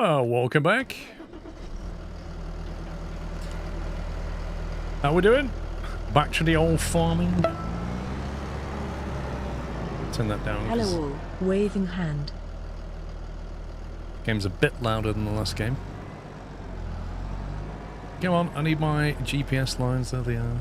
Welcome back. How we doing? Back to the old farming. Turn that down. Hello all. Waving hand. Game's a bit louder than the last game. Come on, I need my GPS lines. There they are.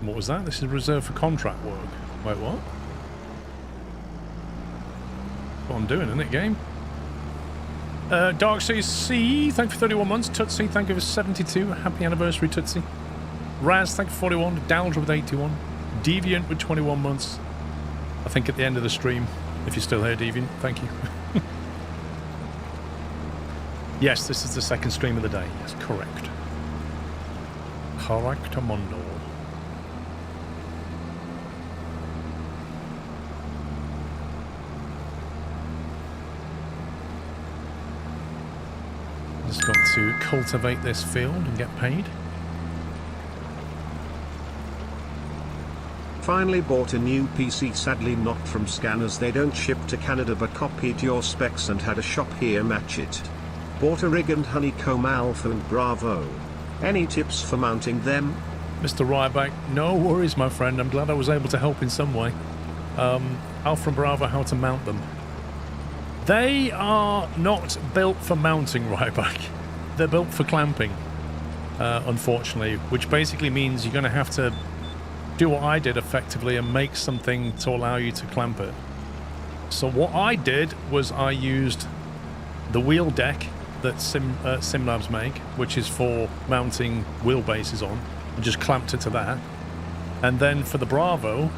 What was that? This is reserved for contract work. Wait, what? What I'm doing, isn't it, game? Darkseas C, thank you for 31 months. Tootsie, thank you for 72. Happy anniversary, Tootsie. Raz, thank you for 41. Daldra with 81. Deviant with 21 months. I think at the end of the stream, if you're still here, Deviant, thank you. Yes, this is the second stream of the day. Yes, correct. Correctamundo. Just got to cultivate this field and get paid. Finally bought a new PC, sadly not from Scanners, they don't ship to Canada, but copied your specs and had a shop here match it. Bought a rig and honeycomb Alpha and Bravo. Any tips for mounting them? Mr. Ryback, no worries my friend, I'm glad I was able to help in some way. Alpha and Bravo, how to mount them. They are not built for mounting, Ryback. They're built for clamping, unfortunately, which basically means you're going to have to do what I did effectively and make something to allow you to clamp it. So what I did was I used the wheel deck that SimLabs make, which is for mounting wheelbases on, and just clamped it to that. And then for the Bravo,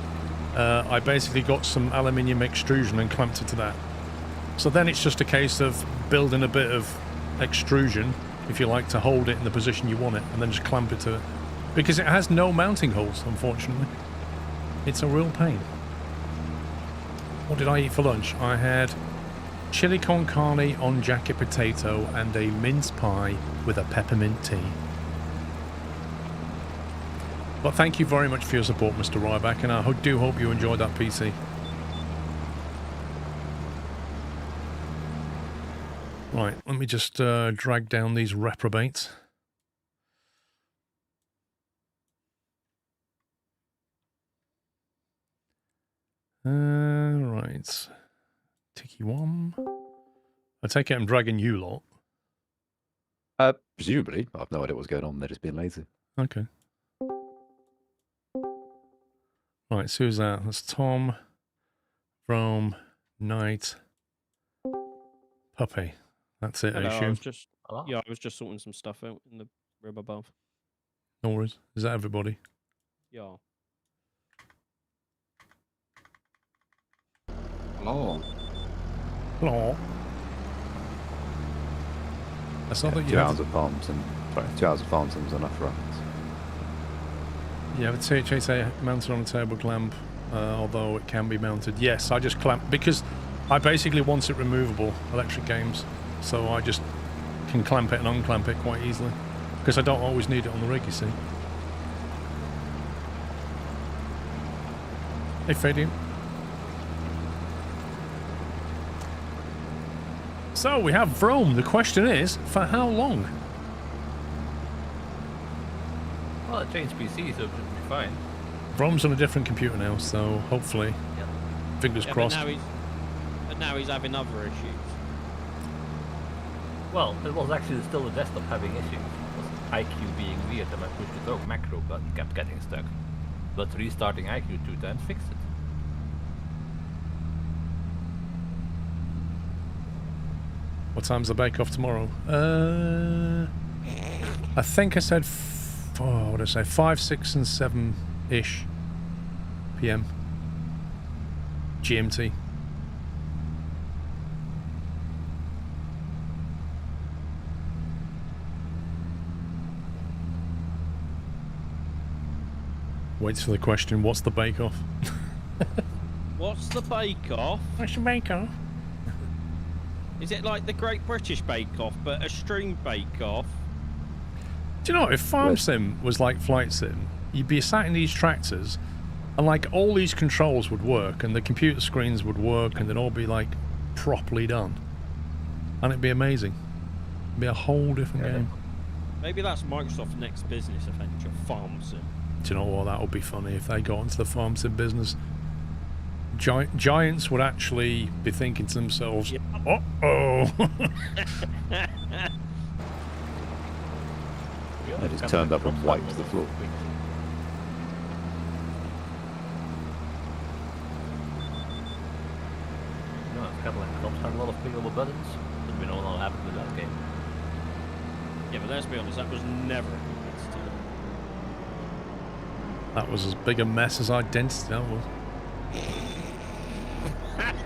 I basically got some aluminium extrusion and clamped it to that. So then it's just a case of building a bit of extrusion, if you like, to hold it in the position you want it, and then just clamp it to it. Because it has no mounting holes, unfortunately. It's a real pain. What did I eat for lunch? I had chili con carne on jacket potato and a mince pie with a peppermint tea. But thank you very much for your support, Mr. Ryback, and I do hope you enjoyed that PC. Right, let me just drag down these reprobates. Right. Ticky one. I take it I'm dragging you lot. Presumably. I have no idea what's going on. They're just being lazy. Okay. Right, so who's that? That's Tom from Night Puppy. That's it, Hello, I assume. I was just sorting some stuff out in the room above. No worries. Is that everybody? Yeah. Hello. Hello. That's not that you 2 have... hours of farms and 2 hours of farms and enough for us. You have a THA mounted on a table clamp, although it can be mounted. Yes, I just clamp because I basically want it removable, electric games. So I just can clamp it and unclamp it quite easily. Because I don't always need it on the rig, you see. Hey, Fadian. So we have Vrome. The question is, for how long? Well, it changed PC, so it should be fine. Vrome's on a different computer now, so hopefully, fingers crossed. But now he's having other issues. Well, it was actually still the desktop having issues. It was IQ being weird, and I pushed the macro button kept getting stuck. But restarting IQ 2 times fixed it. What time's the bake-off tomorrow? I think I said, what did I say? 5, 6, and 7-ish PM. GMT. Waits for the question, what's the bake-off? What's the bake-off? What's the bake-off? Is it like the Great British Bake Off, but a stream bake off? Do you know, if Farm Sim was like Flight Sim, you'd be sat in these tractors, and like all these controls would work, and the computer screens would work, and they'd all be like properly done, and it'd be amazing. It'd be a whole different game. Maybe that's Microsoft's next business adventure, Farm Sim. Do you know what? That would be funny if they got into the farm sim business. Giants would actually be thinking to themselves, Yep. uh-oh. They just turned up and wiped the floor. No, Catalan Crops had a lot of clickable buttons, but we know what happened with that game. Yeah, but let's be honest, that was never a competitor. That was as big a mess as Identity, that was.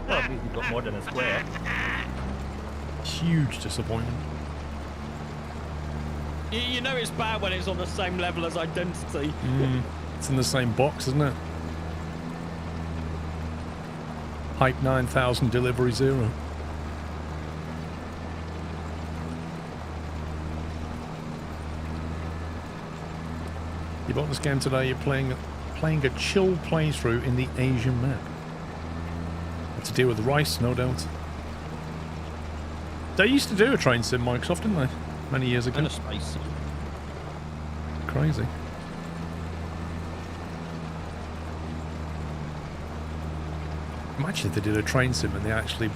Well, at least we got more than a square. Huge disappointment. You know it's bad when it's on the same level as Identity. It's in the same box, isn't it? Hype 9000 Delivery 0. You bought this game today, you're playing a chill playthrough in the Asian map. Had to deal with rice, no doubt. They used to do a train sim, Microsoft, didn't they? Many years ago. And a space sim. Crazy. Imagine if they did a train sim and they actually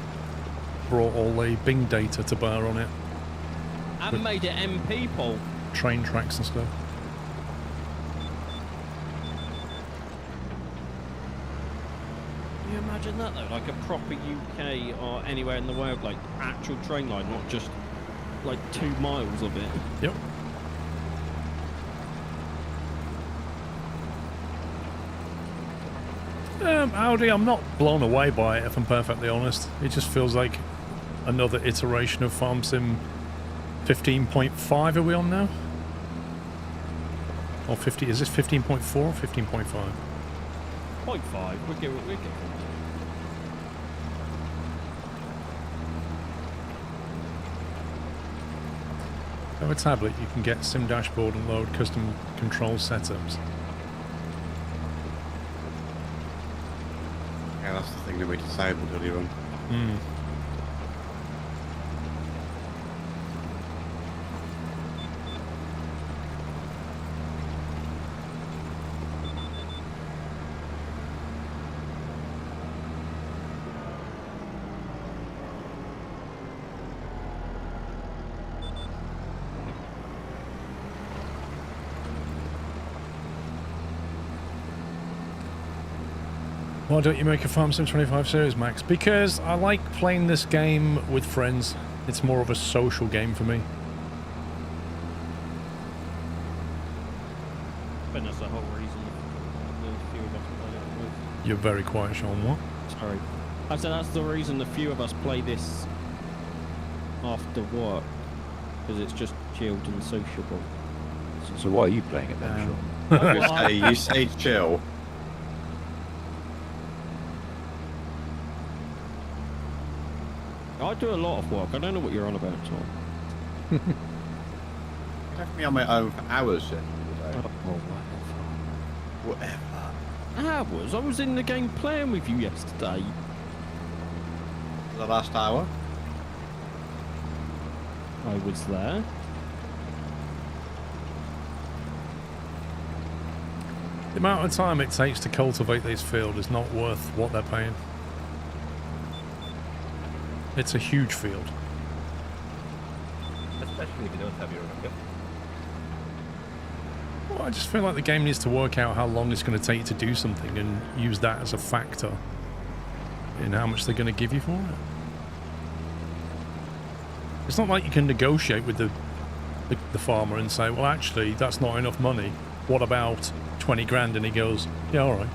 brought all the Bing data to bear on it. And made it MP, Paul. Train tracks and stuff. Can you imagine that though? Like a proper UK or anywhere in the world, like actual train line, not just like 2 miles of it. Yep. Audi, I'm not blown away by it, if I'm perfectly honest. It just feels like another iteration of Farm Sim 15.5 are we on now? Or 50, is this 15.4 or 15.5? 0.5, we'll get On a tablet, you can get Sim Dashboard and load custom control setups. Yeah, that's the thing that we disabled earlier on. Why don't you make a Farm Sim 25 series, Max? Because I like playing this game with friends. It's more of a social game for me. But that's the whole reason the few of us play it with. You're very quiet, Sean. What? Sorry. I said that's the reason the few of us play this after work. Because it's just chilled and sociable. So why are you playing it then, Sean? I was gonna say, you say chill. I do a lot of work. I don't know what you're on about, Tom. You left me on my own for hours yesterday. Whatever. Hours? I was in the game playing with you yesterday. The last hour. I was there. The amount of time it takes to cultivate this field is not worth what they're paying. It's a huge field. Especially if you don't have your own equipment. Well, I just feel like the game needs to work out how long it's going to take to do something and use that as a factor in how much they're going to give you for it. It's not like you can negotiate with the farmer and say, well, actually, that's not enough money. What about 20 grand? And he goes, yeah, all right.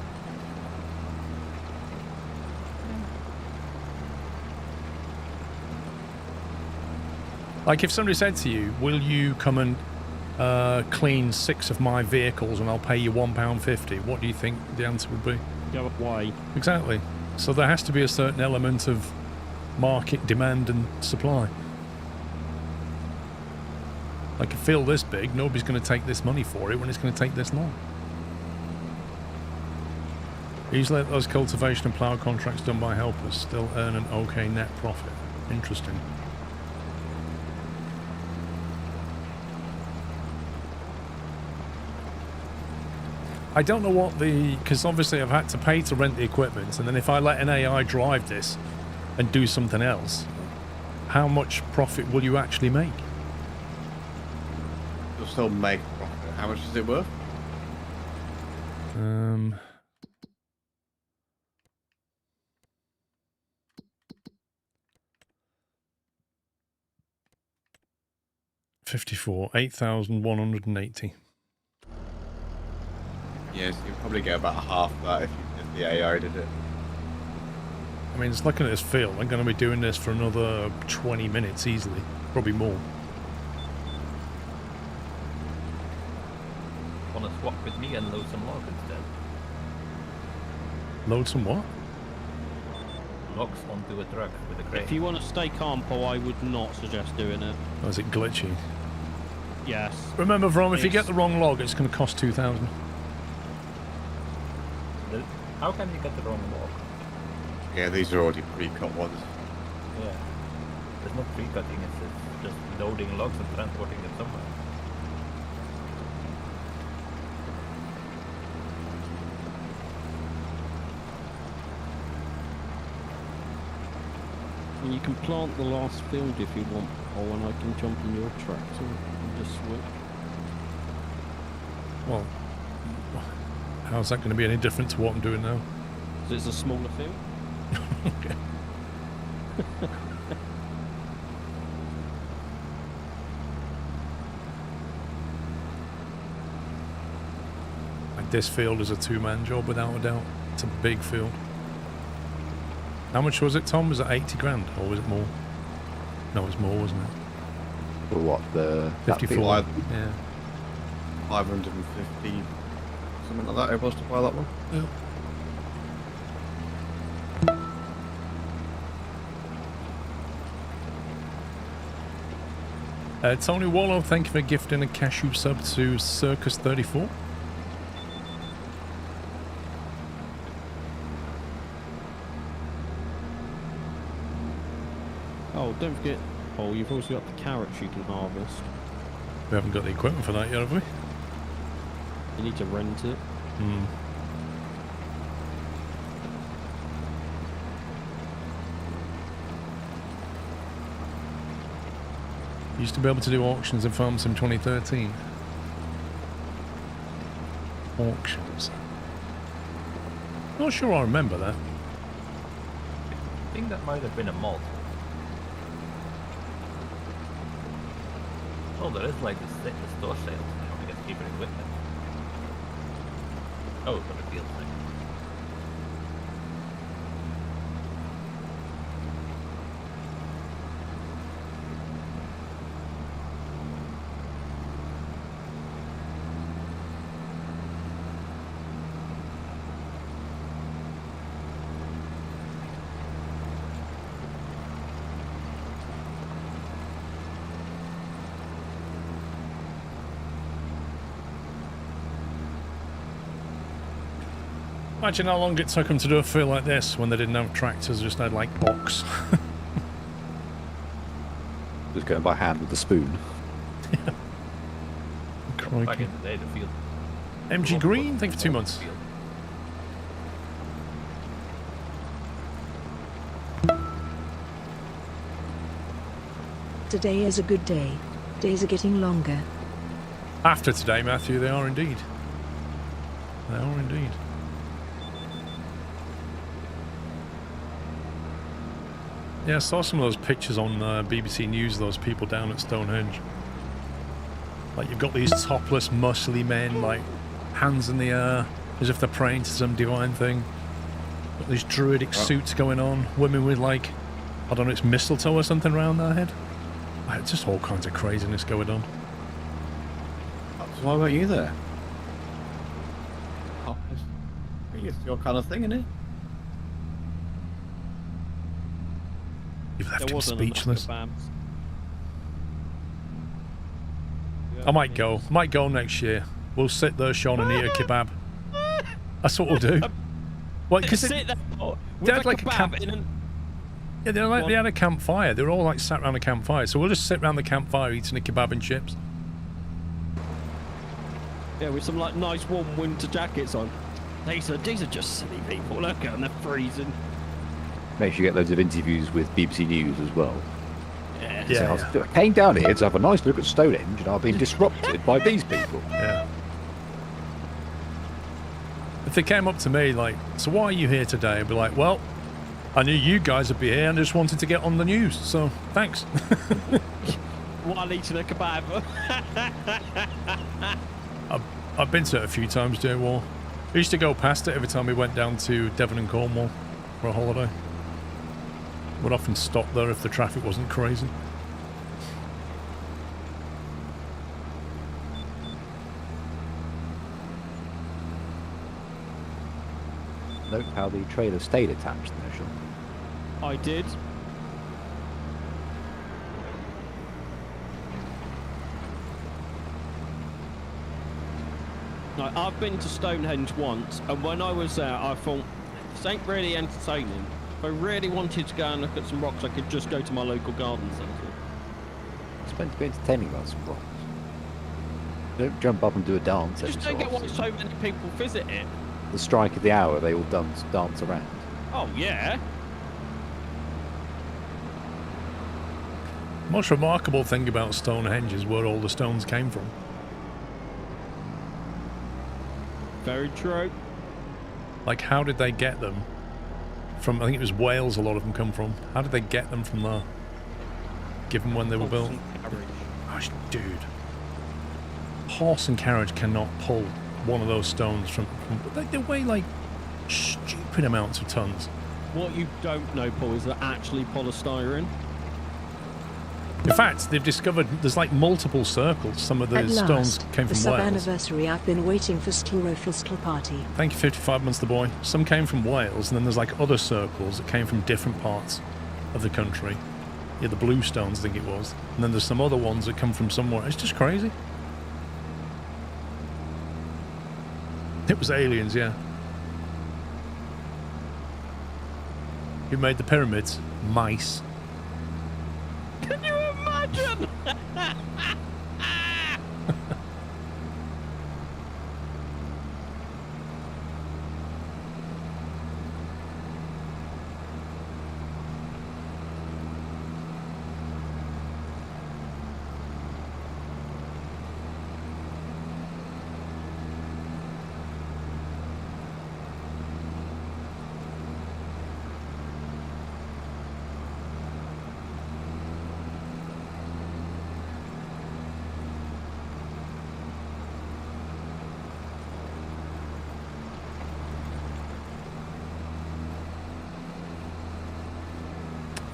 Like if somebody said to you, will you come and clean 6 of my vehicles and I'll pay you £1.50, what do you think the answer would be? Yeah, but why? Exactly. So there has to be a certain element of market demand and supply. Like a field this big, nobody's going to take this money for it when it's going to take this long. Usually those cultivation and plough contracts done by helpers still earn an okay net profit. Interesting. I don't know what the... Because obviously I've had to pay to rent the equipment, and then if I let an AI drive this and do something else, how much profit will you actually make? You'll still make profit. How much is it worth? 54, 8,180. Yes, you'd probably get about half that if the AI did it. I mean, it's looking at this field. I'm going to be doing this for another 20 minutes easily, probably more. Wanna swap with me and load some logs instead? Load some what? Logs onto a truck with a crane. If you want to stay calm, Paul, I would not suggest doing it. Oh, is it glitchy? Yes. Remember, Vrom, if you get the wrong log, it's going to cost 2,000. How can you get the wrong log? Yeah, these are already pre-cut ones. Yeah. There's no pre-cutting, it's just loading logs and transporting them somewhere. And you can plant the last field if you want, or when I can jump in your tractor and just switch. Well, how's that going to be any different to what I'm doing now? Because it's a smaller field. Okay. Like this field is a two-man job without a doubt. It's a big field. How much was it, Tom? Was it 80 grand or was it more? No, it was more, wasn't it? For what? The 54. Five- Yeah. 550, something like that it was to buy that one. Yeah. Tony Wallow, thank you for gifting a cashew sub to Circus34. Oh, don't forget, Paul, you've also got the carrots you can harvest. We haven't got the equipment for that yet, have we? You need to rent it. Hmm. Used to be able to do auctions in Farm Sim 2013. Auctions. Not sure I remember that. I think that might have been a mod. Oh, there is like the store sales now to get cheaper equipment. Oh, for the field thing. Imagine how long it took them to do a field like this when they didn't have tractors, just had like box. Just going by hand with the spoon. Back Crikey. in the day, the field. MG Green, thank you for 2 months. Field. Today is a good day. Days are getting longer. After today, Matthew, they are indeed. They are indeed. Yeah, I saw some of those pictures on BBC News, those people down at Stonehenge. Like, you've got these topless, muscly men, like, hands in the air, as if they're praying to some divine thing. Got these druidic suits going on. Women with, like, I don't know, it's mistletoe or something around their head. Like, just all kinds of craziness going on. So why weren't you there? Oh, it's your kind of thing, isn't it? You've left There him wasn't enough speechless. kebabs. I might go. Might go next year. We'll sit there, Sean, and eat a kebab. That's what we'll do. Well, because Sit there with had like a kebab camp- in an... yeah, they had a campfire. They were all like sat around a campfire. So we'll just sit around the campfire eating a kebab and chips. Yeah, with some like nice warm winter jackets on. These are just silly people. Look at them, they're freezing. Make sure you get loads of interviews with BBC News as well. Yeah. Yeah. So I came down here to have a nice look at Stonehenge and I've been disrupted by these people. Yeah. If they came up to me like, so why are you here today? I'd be like, well, I knew you guys would be here and I just wanted to get on the news. So thanks. While eating a kebab. I've been to it a few times during war. I used to go past it every time we went down to Devon and Cornwall for a holiday. Would often stop there if the traffic wasn't crazy. Note how the trailer stayed attached there, Sean. I did. Like, I've been to Stonehenge once, and when I was there, I thought, this ain't really entertaining. If I really wanted to go and look at some rocks, I could just go to my local garden centre. It's meant to be entertaining about some rocks. Don't jump up and do a dance. I just every don't so get why often. so many people visit it. The strike of the hour, they all dance around. Oh, yeah. Most remarkable thing about Stonehenge is where all the stones came from. Very true. Like, how did they get them from, I think it was Wales a lot of them come from. How did they get them from there? Given when they were built. Gosh, dude. Horse and carriage cannot pull one of those stones from they weigh like stupid amounts of tons. What you don't know, Paul, is they're actually polystyrene. In fact, they've discovered there's like multiple circles. Some of the At stones last, came the from Wales. sub-anniversary I've been waiting for still party. Thank you, 55 months the boy. Some came from Wales, and then there's like other circles that came from different parts of the country. Yeah, the blue stones, I think it was. And then there's some other ones that come from somewhere. It's just crazy. It was aliens, yeah. Who made the pyramids? Mice. Can you imagine?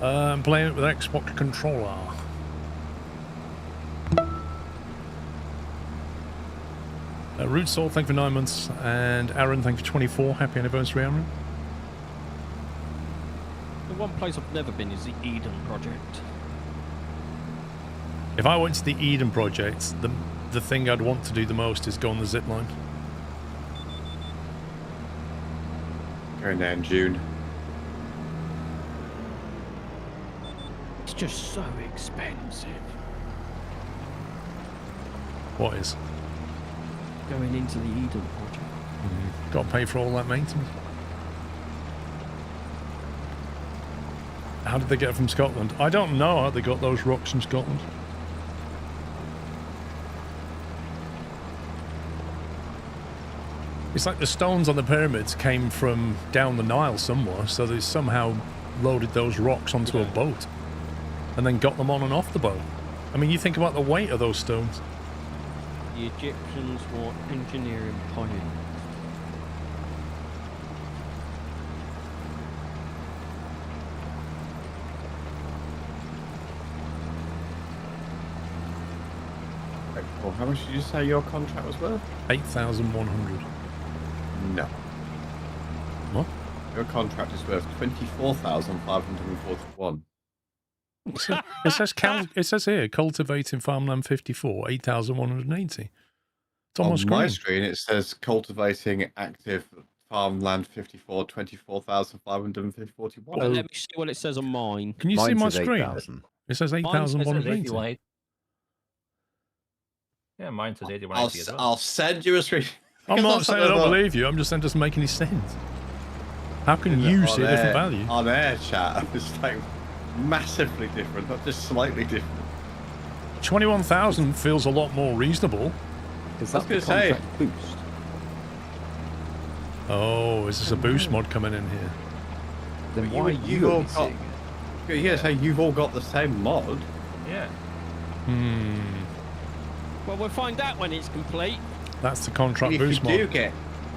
I'm playing it with Xbox controller. Root Soul, thank you for 9 months. And Aaron, thank you for 24. Happy anniversary, Aaron. The one place I've never been is the Eden Project. If I went to the Eden Project, the thing I'd want to do the most is go on the zip line. Going there in June. It's just so expensive. What is? Going into the Eden Project. Got to pay for all that maintenance. How did they get it from Scotland? I don't know how they got those rocks from Scotland. It's like the stones on the pyramids came from down the Nile somewhere, so they somehow loaded those rocks onto a boat and then got them on and off the boat. I mean, you think about the weight of those stones. The Egyptians were engineering pioneers. Well, how much did you say your contract was worth? 8,100. No. What? Your contract is worth 24,541. It says here, cultivating farmland 54, 8,180. It's on my On screen. my screen, it says cultivating active farmland 54, 24,541. Let me see what it says on mine. Can you see Mine my says screen? 8,000. It says Mine says 8,180. 81. Yeah, mine says 81 I'll, as well. I'll send you a screen. I'm not Because saying I that's don't what- believe you. I'm just saying it doesn't make any sense. How can in you the- see a on different air- value? On air chat, it's like massively different, not just slightly different. 21,000 feels a lot more reasonable. Is I was that the gonna say. contract boost? Oh, is this a boost mod coming in here? Then But why are you've you all only got- seeing it? Yeah, so you've all got the same mod. Yeah. Well, we'll find out when it's complete. That's the contract If boost you do mod. get,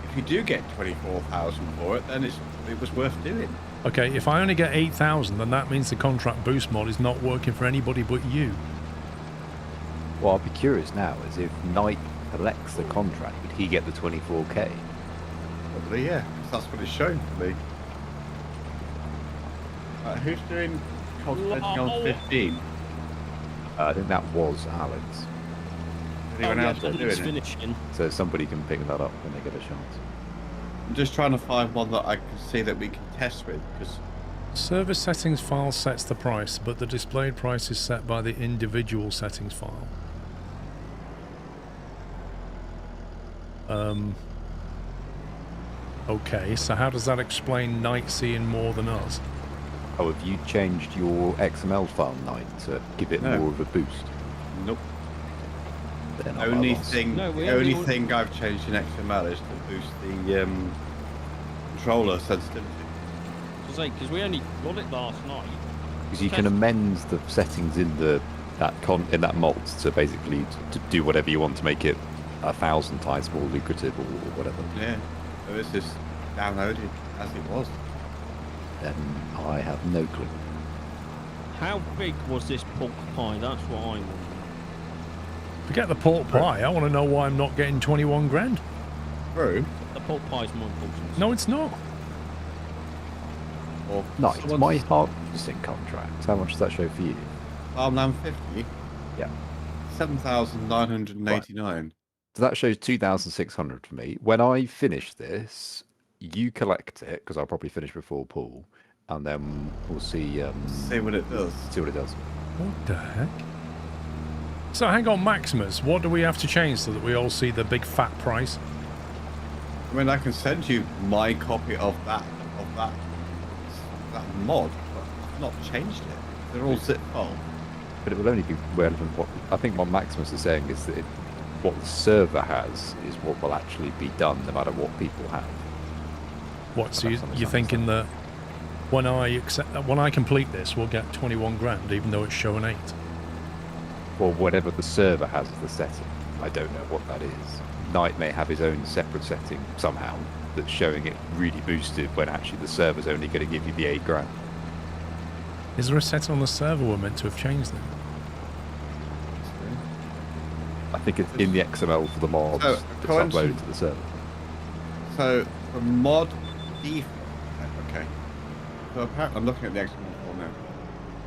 if you do get 24,000 for it, then it was worth doing. Okay, if I only get 8,000, then that means the contract boost mod is not working for anybody but you. Well, I'll be curious now, as if Knight collects the contract, would he get the 24k? Probably, yeah, 'cause that's what it's showing for me. Who's doing concentrating on Lol. 15? I think that was Alex. Anyone else Donny's doing it? finishing. So somebody can pick that up when they get a chance. I'm just trying to find one that I can see that we can test with, because Service settings file sets the price, but the displayed price is set by the individual settings file. Okay, so how does that explain Knight seeing more than us? Oh, have you changed your XML file, Knight, to give it No. more of a boost? nope. Then The I'm only at a loss. thing, No, we the only only want- thing I've changed in XML is to boost the controller sensitivity. Because we only got it last night. Because you can amend the settings in in that mod to basically to do whatever you want to make it 1,000 times more lucrative or whatever. Yeah, so it's just downloaded as it was. Then I have no clue. How big was this pork pie? That's what I want. Forget the pork pie. I want to know why I'm not getting 21 grand. True. The pork pie's more important. No, it's not. Or Knight, someone's my harvesting contract, how much does that show for you? Farmland 50, Yeah. 7,989. So that shows 2,600 for me. When I finish this, you collect it, because I'll probably finish before Paul, and then we'll see See what it does. see what it does. What the heck? So hang on, Maximus, what do we have to change so that we all see the big fat price? I mean, I can send you my copy of that mod, but I've not changed it. They're all zip file. But it will only be relevant. What I think what Maximus is saying is that what the server has is what will actually be done, no matter what people have. What, so That's you're thinking that when I complete this, we'll get 21 grand, even though it's showing 8? Or whatever the server has as the setting. I don't know what that is. Knight may have his own separate setting somehow that's showing it really boosted when actually the server's only going to give you the 8 grand. Is there a setting on the server we're meant to have changed then? I think it's in the XML for the mods So, that's according to- uploaded to the server. So, the mod default. Okay. So, apparently, I'm looking at the XML file now.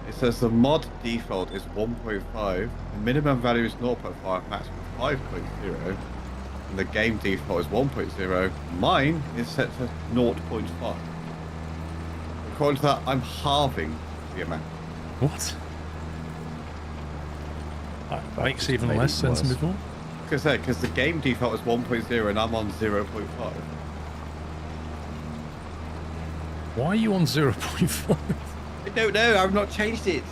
It says the mod default is 1.5, the minimum value is 0.5, maximum 5.0, and the game default is 1.0. Mine is set to 0.5. According to that, I'm halving the amount. What? That makes just even made less it sense than worse. before. Because the game default is 1.0 and I'm on 0.5. Why are you on 0.5? I don't know, I've not changed it.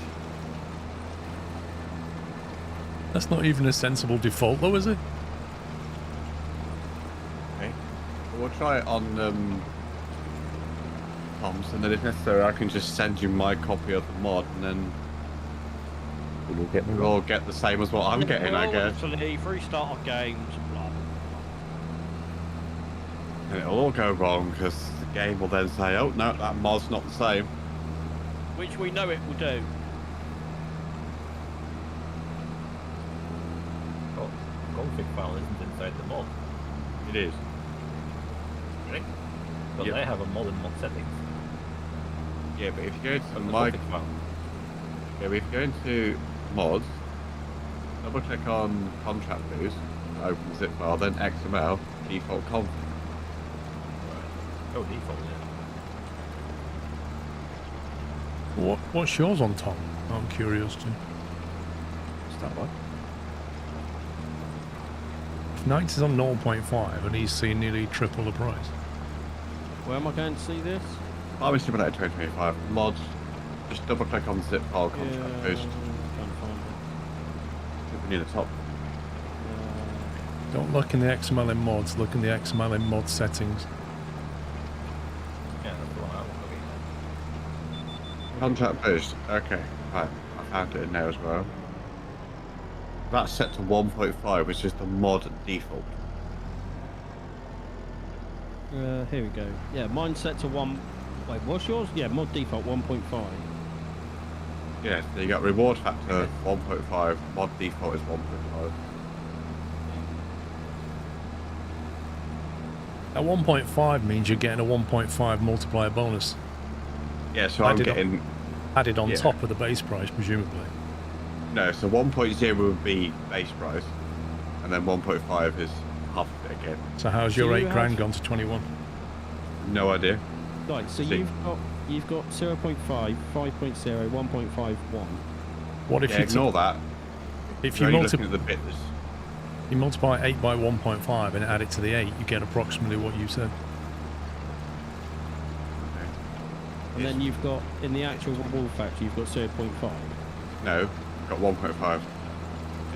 That's not even a sensible default though, is it? Okay. We'll try it on Tom's, and then if necessary I can just send you my copy of the mod, and then We'll all get we'll all get the same as what I'm getting, I guess. Actually, restart our games, blah, blah, And it'll all go wrong, because the game will then say, oh no, that mod's not the same. blah. Which we know it will do. Oh, config file isn't inside the mod. It is. Right? But Yep. I have a mod in mod settings. Yeah, but if you go to The my... config file. Yeah, but if you go into mods, double click on contract boost, open zip file, then XML, default config. Oh, default, yeah. What's yours on, Tom? I'm curious too. Stand by. If Knights is on 0.5 and he's seeing nearly triple the price. Where am I going to see this? Army Simulator 2025 mods. Just double click on zip file contract post. Trying to find it. Near the top. Don't look in the XML in mods, look in the XML in mod settings. Yeah, that's the one I was looking at. Contract post. Okay, right. I found it in there as well. That's set to 1.5, which is the mod default. Here we go. Yeah, mine's set to 1. Wait, what's yours? Yeah, mod default 1.5. Yes, so you got reward factor 1.5, mod default is 1.5. At 1.5 means you're getting a 1.5 multiplier bonus Yeah, so I'm Added on. getting added on Yeah. top of the base price, presumably. no. So 1.0 would be base price, and then 1.5 is half of it again. So how's So your you 8 grand have- gone to 21? No idea. Right, so See. you've got 0.5, 5.0, 1.51. What if Yeah, you ignore that. if You're you only looking multiply at the bit that's you multiply 8 by 1.5 and add it to the 8, you get approximately what you said. And then you've got, in the actual wall factor, you've got 0.5. no, got 1.5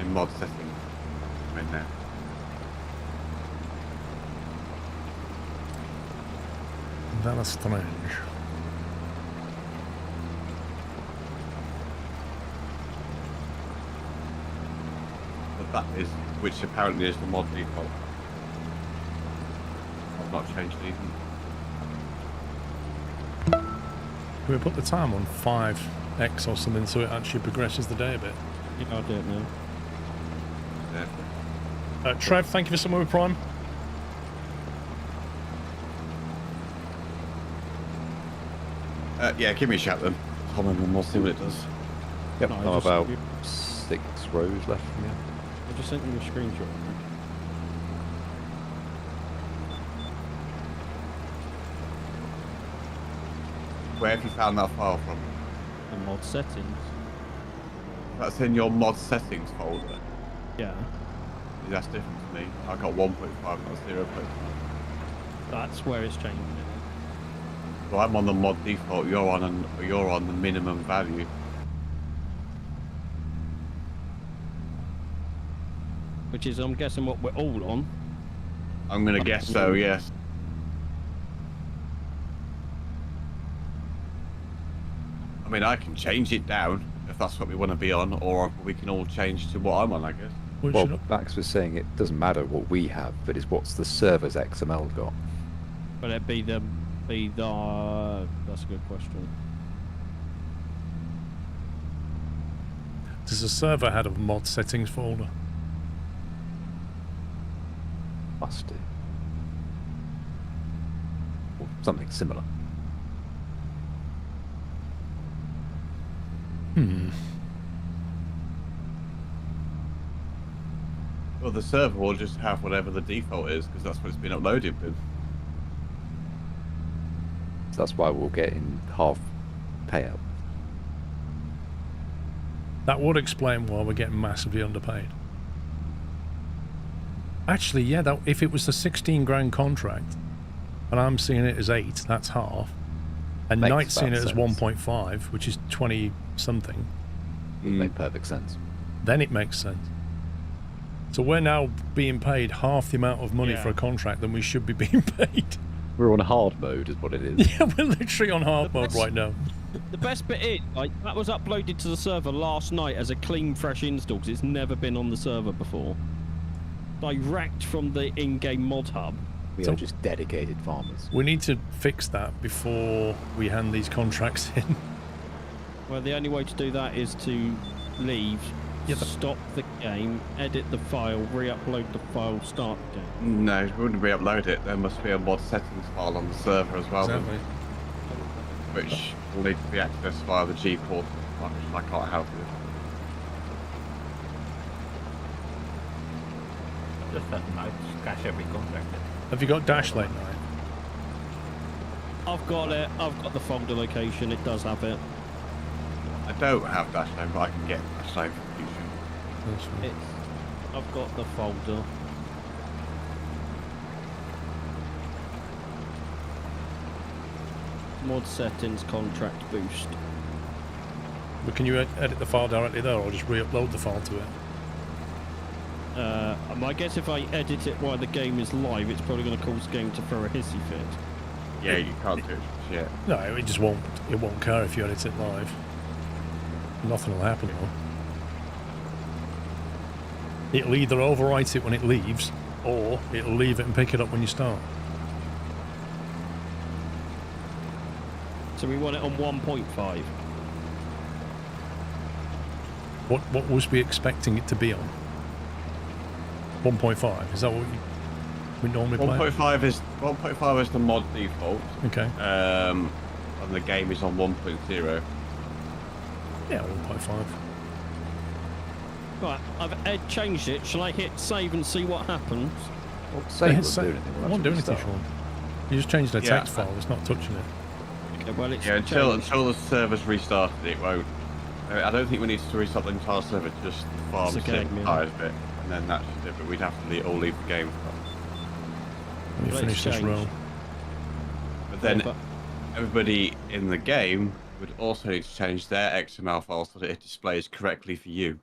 in mod settings. I'm in there. That is strange. But that is, which apparently is the mod default. I've not changed anything. Can we put the time on 5x or something so it actually progresses the day a bit? Yeah, I'll do it now. There. Trev, thank you for someone with Prime. Yeah, give me a shout then. Comment and we'll see what it does. Yep, No, I I'm just- about 6 rows left from you. I just sent you a screenshot. Where have you found that file from? The mod settings. That's in your mod settings folder. Yeah, That's different to me. I got 1.5, not 0.5. that's where it's changing it. So I'm on the mod default. You're on the minimum value. Which is, I'm guessing, what we're all on. I'm gonna guess so. Yes. I mean, I can change it down if that's what we want to be on, or we can all change to what I'm on, I guess. We Well, should- Max was saying it doesn't matter what we have, but it's what's the server's XML got. But it'd be the that's a good question. Does the server have a mod settings folder? Must do. Or something similar. Well, the server will just have whatever the default is because that's what it's been uploaded with. So that's why we'll get in half payout. That would explain why we're getting massively underpaid. Actually, yeah, that, if it was a 16 grand contract and I'm seeing it as 8, that's half. And Makes Knight's seeing it about as sense. 1.5, which is 20 something, Would make perfect sense. then it makes sense. So we're now being paid half the amount of money Yeah. for a contract than we should be being paid. We're on hard mode, is what it is. Yeah, we're literally on hard mode right now. The best bit is, like, that was uploaded to the server last night as a clean, fresh install because it's never been on the server before. Direct from the in-game mod hub. We So- are just dedicated farmers. We need to fix that before we hand these contracts in. Well, the only way to do that is to leave, stop the game, edit the file, re-upload the file, start the game. No, we wouldn't re-upload it. There must be a mod settings file on the server as well, Exactly. which will need to be accessed via the G portal, which I can't help with. Just that night, cash every contract. Have you got Dash late night? I've got it. I've got the folder location. It does have it. I don't have Dashlane, but I can get Dashlane for future. That's fine. I've got the folder. Mod settings, contract boost. But can you edit the file directly there, or just re-upload the file to it? I guess if I edit it while the game is live, it's probably going to cause the game to throw a hissy fit. Yeah, you can't do it yet. No, it just won't. It won't care if you edit it live. Nothing will happen. It'll either overwrite it when it leaves, or it'll leave it and pick it up when you start. So we want it on 1.5. What was we expecting it to be on? 1.5. Is that what we normally play? 1.5 is the mod default. Okay. And the game is on 1.0. Yeah, 1.5. Right, I've changed it. Shall I hit save and see what happens? Well, save Yeah, doesn't do anything. it won't do anything, Sean. You just changed the Yeah. text file. It's not touching it. Okay, well, it's Yeah, until changed. the server's restarted, it won't. I don't think we need to restart the entire server, just the farm It's okay, sim yeah. side of it, and then that's it. But we'd have to all leave the game. Let me Let's finish this change. row. But then But everybody in the game would also need to change their XML file so that it displays correctly for you.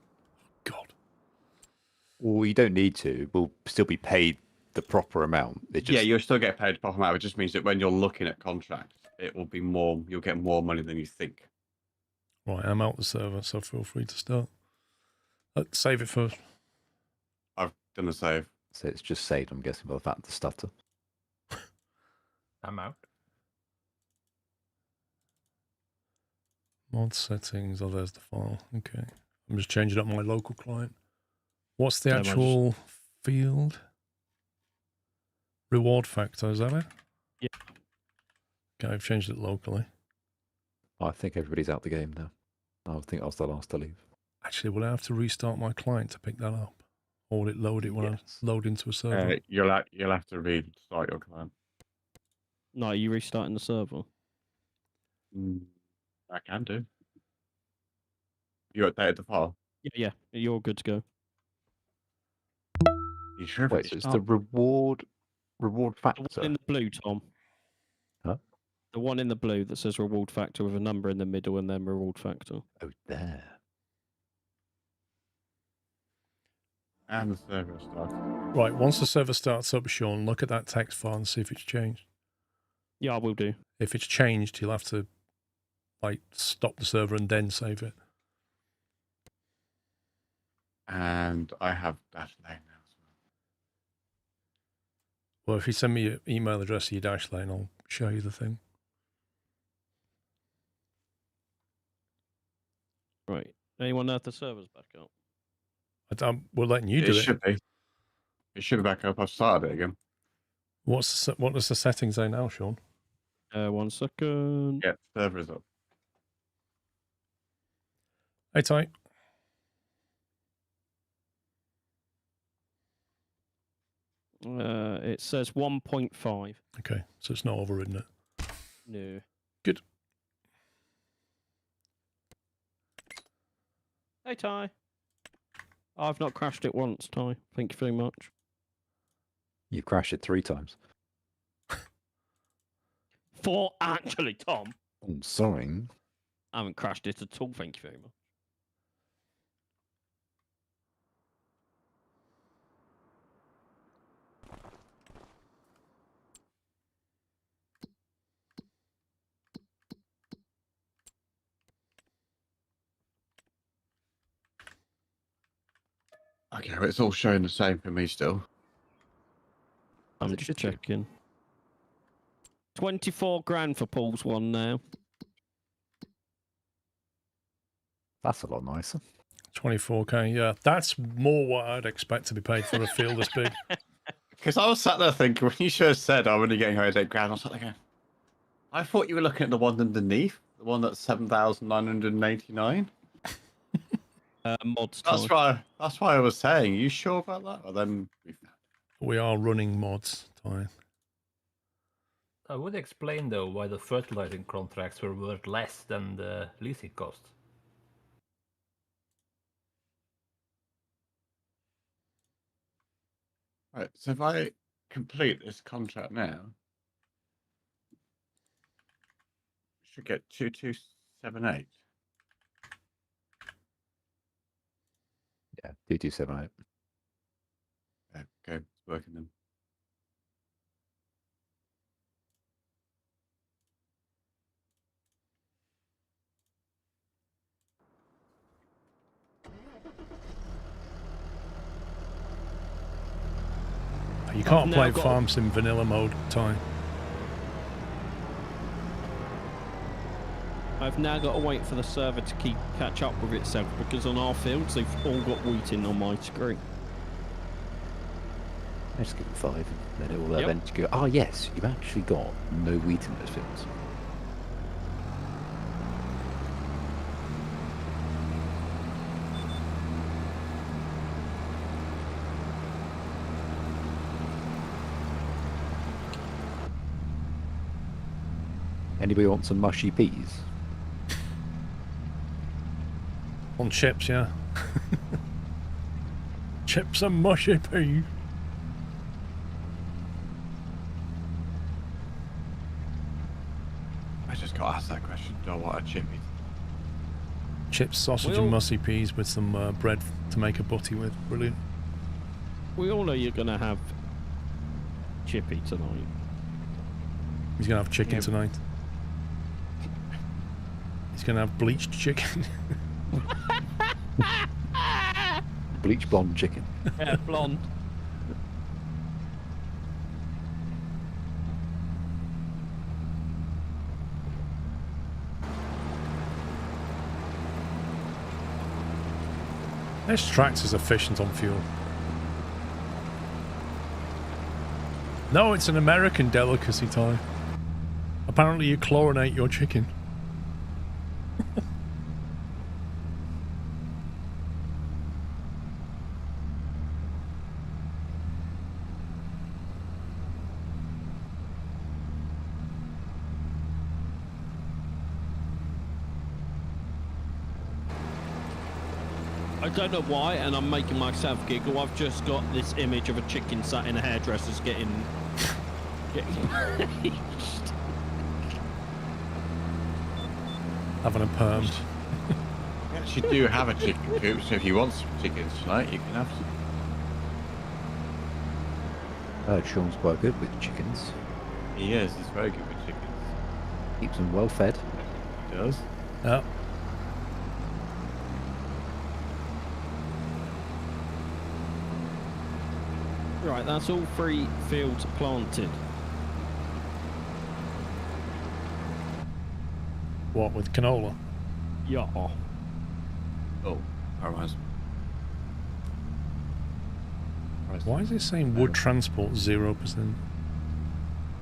God. Well, you don't need to. We'll still be paid the proper amount. It just, Yeah, you'll still get paid a proper amount. It just means that when you're looking at contracts, it will be more. You'll get more money than you think. Right, I'm out the server, so feel free to start. Let's save it first. I've done a save. So it's just saved, I'm guessing, by the fact of the stutter. I'm out. Mod settings. Oh, there's the file. Okay. I'm just changing up my local client. What's the Yeah, mine's actual field? Reward factor, is that it? Yeah. Okay, I've changed it locally. I think everybody's out the game now. I think I was the last to leave. Actually, will I have to restart my client to pick that up? Or will it load it when Yes. I load into a server? You'll have to restart your client. no, you restarting the server. I can do. You updated the file. Yeah, you're good to go. You sure? Wait, so it's the reward The factor. one in the blue, Tom. Huh? The one in the blue that says reward factor with a number in the middle and then reward factor. Oh, there. And the server started. Right, once the server starts up, Sean, look at that text file and see if it's changed. Yeah, I will do. If it's changed, you'll have to stop the server and then save it. And I have Dashlane now as well. Well, if you send me your email address or your Dashlane, I'll show you the thing. Right. Anyone know if the server's back up? We're letting you do it. Should be. It should be back up. I've started it again. What does the settings say now, Sean? 1 second. Yeah, server is up. Hey, tight. It says 1.5. Okay, so it's not overridden it. No. Good. Hey, Ty. I've not crashed it once, Ty. Thank you very much. You crashed it 3 times. 4, actually, Tom. I'm sorry. I haven't crashed it at all, thank you very much. Okay, well, it's all showing the same for me still. I'm it just should do. checking. 24 grand for Paul's one now. That's a lot nicer. 24k, yeah. That's more what I'd expect to be paid for a field this big. Because I was sat there thinking, when you just said I'm only getting paid 8 grand, I was like, going, I thought you were looking at the one underneath, the one that's 7,989. Mods That's Ty. why I was saying. Are you sure about that? Well, then We are running mods, Ty. I would explain though why the fertilizing contracts were worth less than the leasing cost. Right, so if I complete this contract now, I should get 2278. Yeah, 2278. Yeah, okay, it's working then. You can't now play got- farms in vanilla mode, Ty. I've now got to wait for the server to catch up with itself because on our fields they've all got wheat in on my screen. Let's give it 5. Then it will Yep. eventually go. Oh yes, you've actually got no wheat in those fields. Anybody want some mushy peas? On chips, yeah. Chips and mushy peas. I just got asked that question. Do I want a chippy? Chips, sausage, Well- and mushy peas with some bread to make a butty with. Brilliant. We all know you're going to have chippy tonight. He's going to have chicken Yeah. tonight. He's going to have bleached chicken. Bleach blonde chicken. Yeah, blonde. This tractor's efficient on fuel. No, it's an American delicacy, Ty. Apparently you chlorinate your chicken. I don't know why, and I'm making myself giggle. I've just got this image of a chicken sat in a hairdresser's getting bleached. Having a perm. We actually do have a chicken coop, so if you want some chickens tonight, you can have some. Sean's quite good with chickens. He is, he's very good with chickens. Keeps them well fed. He does. Yeah. Right, that's all 3 fields planted. What, with canola? Yeah. Oh, that reminds me. Why is it saying wood transport 0%?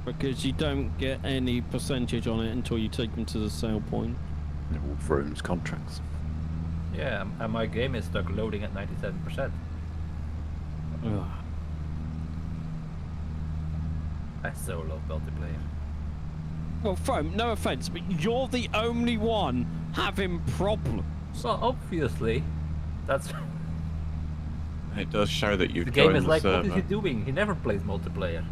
Because you don't get any percentage on it until you take them to the sale point. They're all Vroom's contracts. Yeah, and my game is stuck loading at 97%. Ugh. I so love multiplayer. Well, Foam, no offence, but you're the only one having problems. Well, obviously, that's It does show that you've the game joined is the like, server. what is he doing? He never plays multiplayer.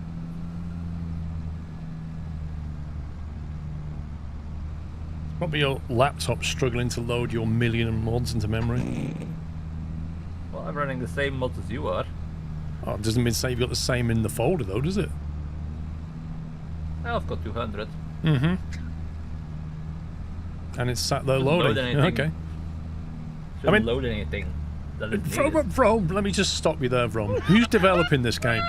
Probably your laptop struggling to load your million mods into memory. Well, I'm running the same mods as you are. Oh, it doesn't mean say you've got the same in the folder though, does it? Well, I've got 200. Mm-hmm. And it's sat there Doesn't load loading. anything. Okay. Shouldn't mean- load anything. That is Vrom, let me just stop you there, Vrom. Who's developing this game,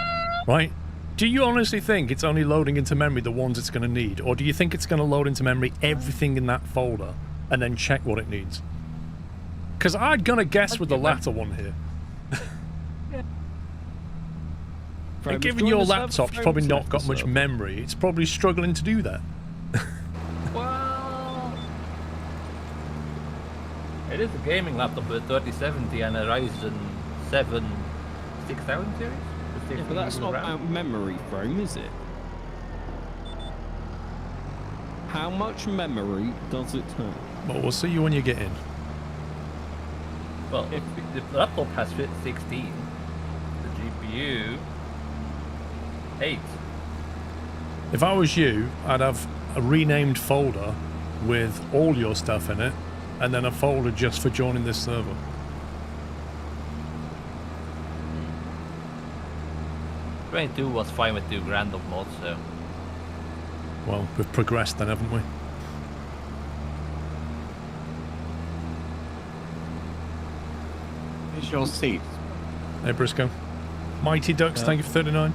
right? Do you honestly think it's only loading into memory the ones it's going to need? Or do you think it's going to load into memory everything in that folder and then check what it needs? Because I'm going to guess with the latter one here. Foam, And given join your the server, laptop's Foam, probably to not left got the much server. memory, it's probably struggling to do that. Well, it is a gaming laptop with a 3070 and a Ryzen 7 6000 series. Yeah, but that's not about memory, Foam, is it? How much memory does it take? Well, we'll see you when you get in. Well, if the laptop has 16, the GPU 8. If I was you, I'd have a renamed folder with all your stuff in it, and then a folder just for joining this server. 22 was fine with the random mods, so Well, we've progressed then, haven't we? Here's your seat. Hey, Briscoe. Mighty Ducks, thank you for 39.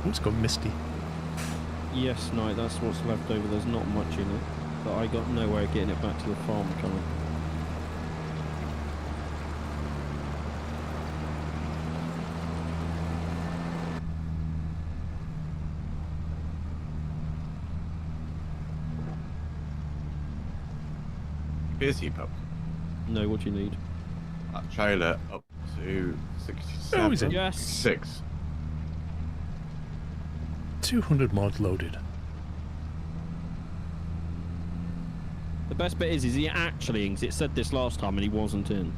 Oh, it's gone misty. Yes, no, that's what's left over. There's not much in it. But I got no way of getting it back to the farm coming. Busy, pub. No, what do you need? That trailer up to 67. Oh, is it? Yes. 6. 200 mods loaded. The best bit is he actually in, 'cause it said this last time and he wasn't in.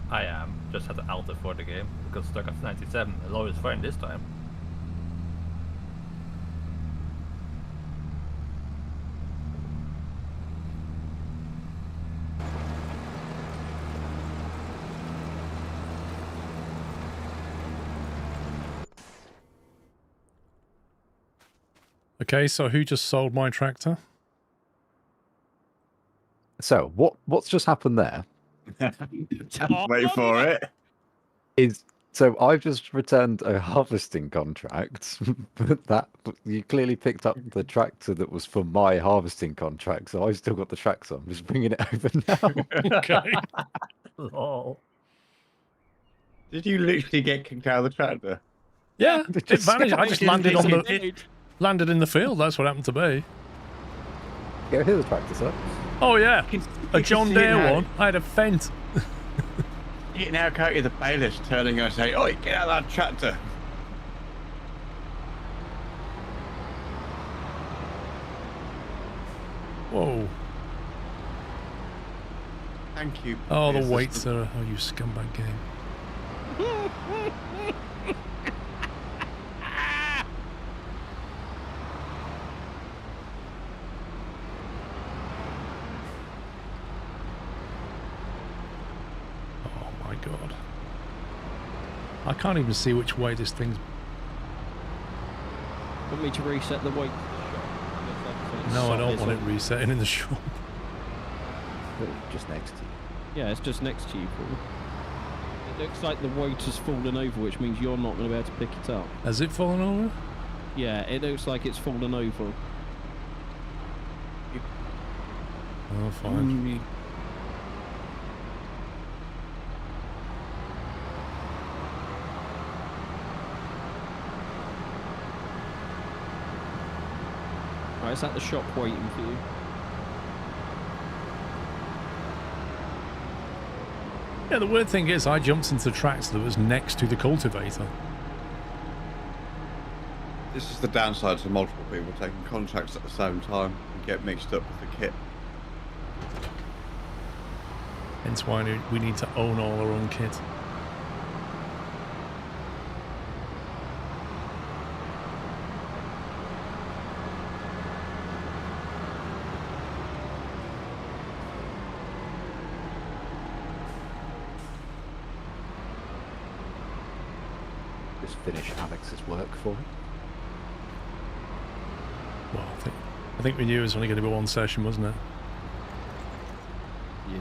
I am. Just had to alter for the game because stuck at 97. The law is fine this time. Okay, so who just sold my tractor? So what's just happened there Wait for it. is so I've just returned a harvesting contract, but you clearly picked up the tractor that was for my harvesting contract, so I've still got the tractor. I'm just bringing it over now. Okay. Lol. Did you literally get kicked out of the tractor? Yeah, it Just- vanished. I just landed on the It- landed in the field. That's what happened to me. Go here's the tractor, sir. Oh yeah, You a can John see it Deere now. one. I had a fence. You can now carry the bailiffs turning and say, "Oi, get out of that tractor." Whoa. Thank you. Oh, the Yes, weights are. Oh, you scumbag game. Oh my god. I can't even see which way this thing's. Want me to reset the weight? No, I don't want it resetting in the shop. Just next to you. Yeah, it's just next to you, Paul. It looks like the weight has fallen over, which means you're not going to be able to pick it up. Has it fallen over? Yeah, it looks like it's fallen over. Oh, fine. Right, it's at the shop waiting for you. Yeah, the weird thing is I jumped into the tractor that was next to the cultivator. This is the downside to multiple people taking contracts at the same time and get mixed up with the kit. Hence why we need to own all our own kit. Just finish Alex's work for him. Well, I think we knew it was only going to be one session, wasn't it? Yeah.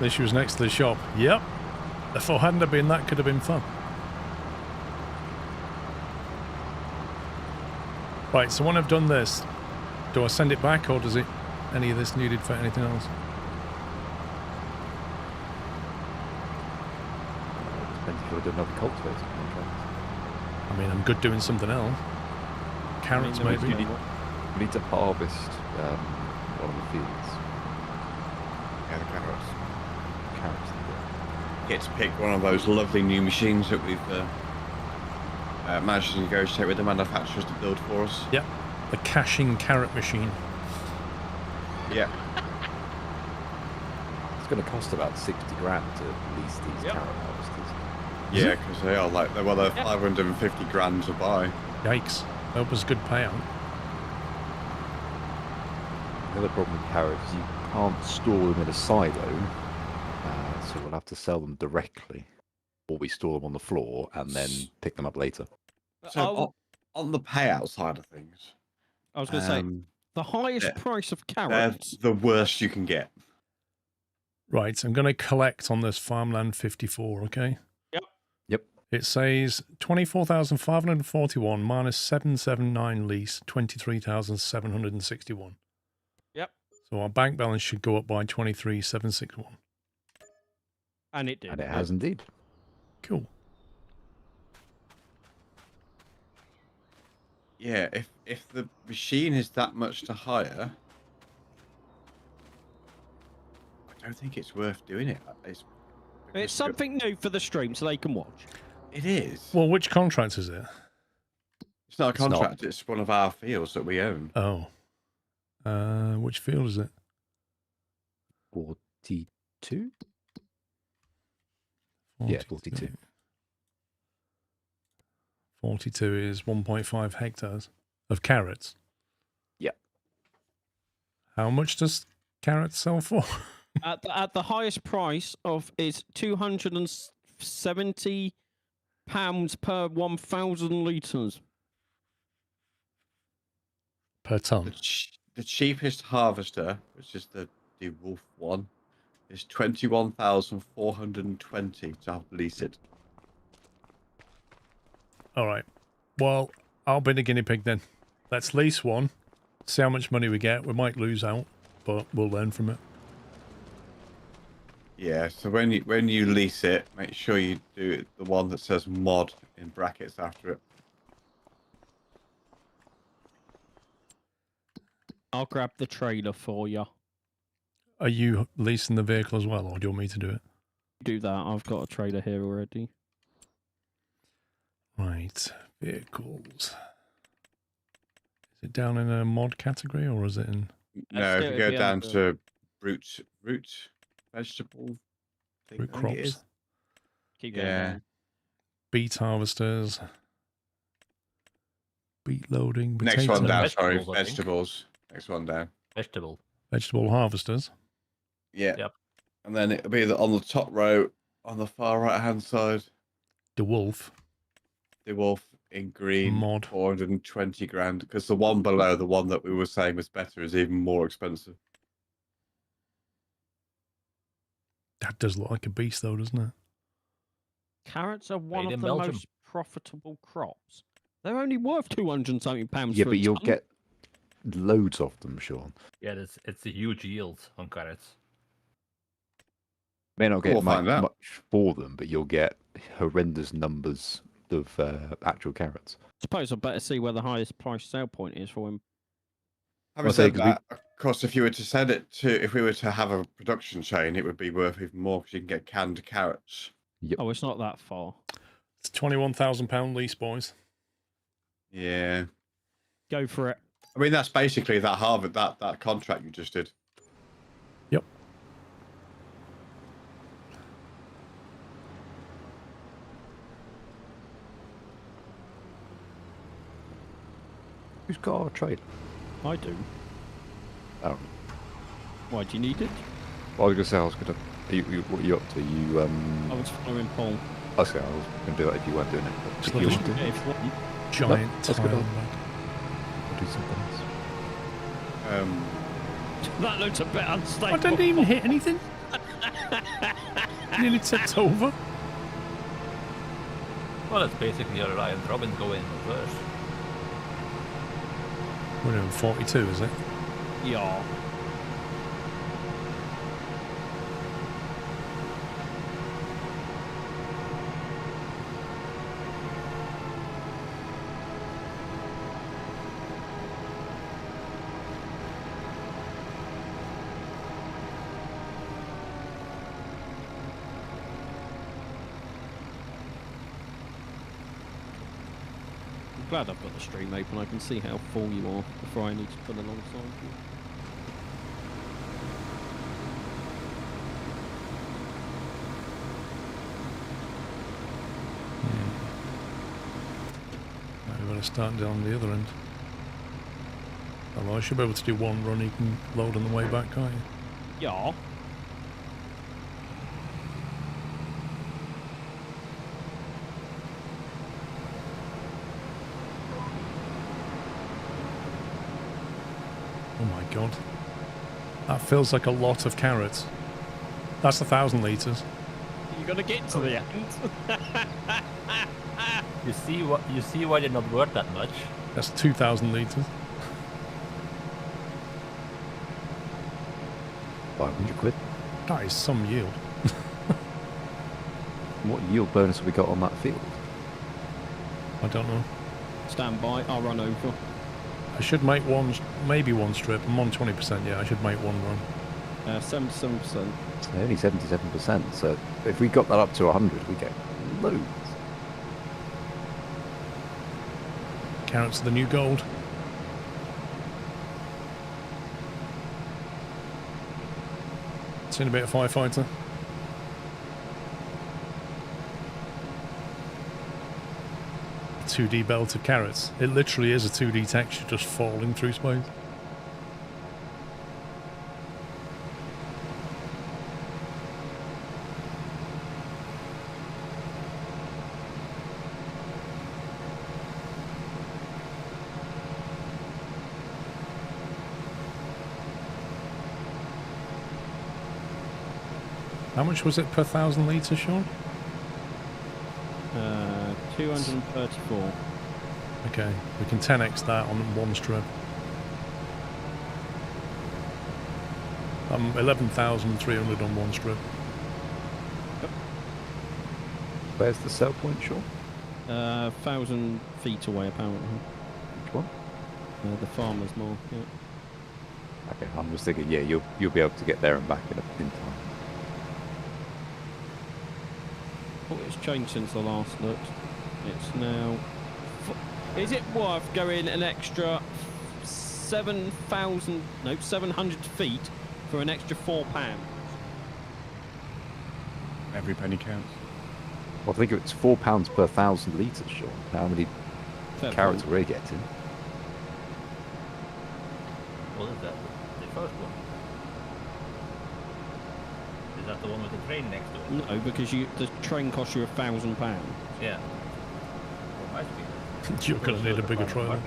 This was next to the shop. Yep. If I hadn't have been, that could have been fun. Right, so when I've done this, Do I send it back, or does it any of this needed for anything else? Depends if you want to do another cultivator contract. I mean, I'm good doing something else. Carrots, I mean, maybe. We need to harvest one of the fields. Yeah, the carrots. Carrots. Get to pick one of those lovely new machines that we've managed to negotiate with the manufacturers to build for us. Yep. The caching carrot machine. Yeah. It's going to cost about 60 grand to lease these carrot harvesters. Yeah, because they are like, they're 550 grand to buy. Yikes. That was a good payout. The other problem with carrots is you can't store them in a silo, so we'll have to sell them directly, or we store them on the floor and then pick them up later. So on the payout side of things, I was going to say, the highest they're- price of they're carrots. the worst you can get. Right, I'm going to collect on this farmland 54, okay? Yep. It says 24,541 minus 779 lease, 23,761. Yep. So our bank balance should go up by 23,761. And it did. And it has indeed. Cool. Yeah, if the machine is that much to hire, I don't think it's worth doing it. It's something new for the stream so they can watch. It is. Well, which contract is it? It's not a It's not. contract. It's one of our fields that we own. Oh. Which field is it? 42? Yeah, 42. 42 is 1.5 hectares of carrots. Yep. How much does carrots sell for? At the highest price of is £270 per 1,000 litres. Per ton. The cheapest harvester, which is the Wolf one, is 21,420 to lease it. All right. Well, I'll be the guinea pig then. Let's lease one. See how much money we get. We might lose out, but we'll learn from it. Yeah, so when you lease it, make sure you do the one that says mod in brackets after it. I'll grab the trailer for you. Are you leasing the vehicle as well, or do you want me to do it? Do that. I've got a trailer here already. Right. Vehicles. Is it down in a mod category, or is it in... No, if do you it go at the down end, to root vegetable thing, Root I think it is. crops? Keep going. Yeah. down. Beet harvesters. Beet loading. Next one potato- down, sorry, Vegetables, I think. vegetables. Next one down. Vegetable. Vegetable harvesters. Yeah. Yep. And then it'll be on the top row on the far right hand side. The wolf. The wolf in green, Mod. 420 grand. Because the one below, the one that we were saying was better, is even more expensive. That does look like a beast, though, doesn't it? Carrots are one Made of in the Belgium. most profitable crops. They're only worth £200 Yeah, for but a you'll ton. get loads of them, Sean. Yeah, it's a huge yield on carrots. May not get We'll find out. much for them, but you'll get horrendous numbers of actual carrots. Suppose I better see where the highest price sale point is for him. Having I'll say, said 'cause we- that, of course, if you were to send it to, if we were to have a production chain, it would be worth even more because you can get canned carrots. Oh, it's not that far. It's a £21,000 lease, boys. Yeah. Go for it. I mean, that's basically that Harvard, that contract you just did. Yep. Who's got our trailer? I do. Oh, Why do you need it? well, I was going to say, I was going to. What are you up to? You I was following Paul. I was going to do it if you weren't doing it. But Just if you let want us to, If you want. Giant that's good. tile. I'll do something else. That looks a bit unstable. I didn't even hit anything. Nearly tipped over. Well, it's basically a Ryan Robin going first. We're in 42, is it? Yeah. I'm glad I've got the stream open. I can see how full you are before I need to pull alongside you. Maybe better start down the other end. Although I should be able to do one run, you can load on the way back, can't you? Yeah. Oh my god. That feels like a lot of carrots. That's 1,000 litres. You're gonna get to the end. You see why they're not worth that much. That's 2,000 litres. 500 quid. That is some yield. What yield bonus have we got on that field? I don't know. Stand by. I'll run over. I should make one, maybe one strip. I'm on 20%, yeah, I should make one run. 77%. It's only 77%, so if we got that up to 100, we get loads. Carrots are the new gold. Seen a bit of firefighter. A 2D belt of carrots. It literally is a 2D texture just falling through space. How much was it per 1,000 litres, Sean? 234. Okay, we can 10x that on one strip. 11,300 on one strip. Where's the sell point, Sean? 1,000 feet away, apparently. Which one? The farmer's market. Okay, I'm just thinking, yeah, you'll be able to get there and back in time. Oh, it's changed since I last looked. It's now... Is it worth going an extra 700 feet for an extra £4? Every penny counts. Well, I think it's £4 per 1,000 litres, Sean. How many Fair carrots point. are we getting? What is that? The first one? Is that the one with the train next to it? No, because the train costs you £1,000. Yeah. Well, might be. You're going to need a bigger trailer.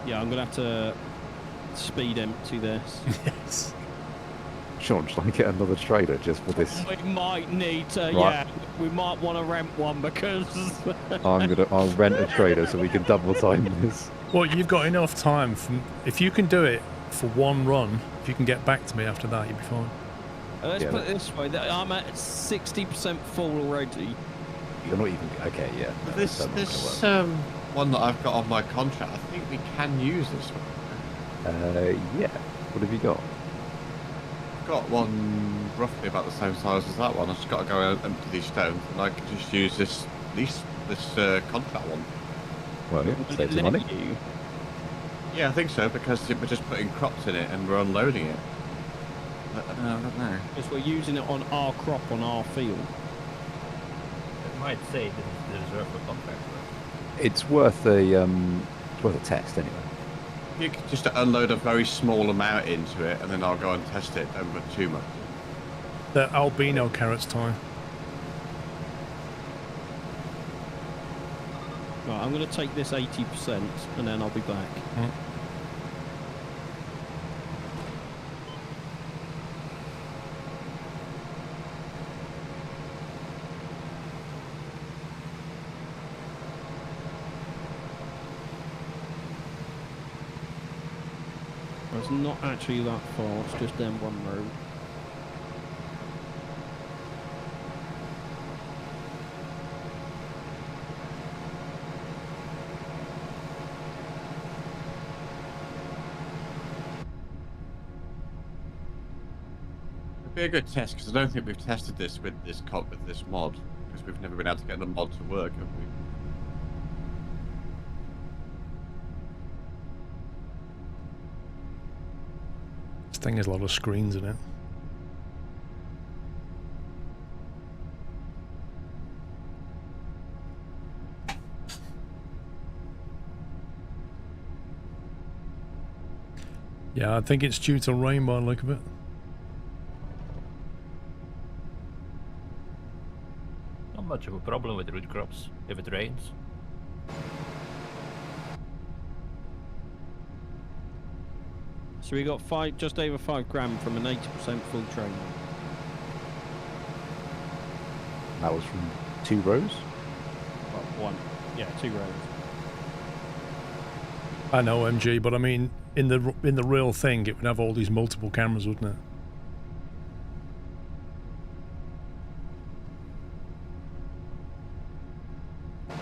Yeah, I'm going to have to speed empty this. Yes. Sean, should I get another trailer just for this? We might need to, Right. yeah, we might want to rent one because... I'll rent a trailer so we can double time this. Well, you've got enough time. If you can do it for one run, if you can get back to me after that, you'll be fine. Let's Yeah, put it this way, that I'm at 60% full already. You're not even... Okay, yeah. No, This that's not gonna work. one that I've got on my contract, I think we can use this one. Yeah. What have you got? I've got one roughly about the same size as that one. I've just got to go and empty these stones, and I can just use this contract one. Well, yeah, Will it save some let money. you? Yeah, I think so, because we're just putting crops in it and we're unloading it. I don't know. Because we're using it on our crop on our field. It might say this is the reserve for contract work. It's worth a test anyway. You could just unload a very small amount into it, and then I'll go and test it. Don't put too much. The albino carrots time. Right, I'm going to take this 80% and then I'll be back. It's not actually that far, it's just down one road. It'd be a good test because I don't think we've tested this with this mod because we've never been able to get the mod to work, have we? This thing has a lot of screens in it. Yeah, I think it's due to rain by the look of it. Not much of a problem with root crops if it rains. So we got just over 5 grand from an 80% full train. That was from 2 rows. Well, 1. Yeah, 2 rows. I know, MG, but I mean, in the real thing, it would have all these multiple cameras, wouldn't it?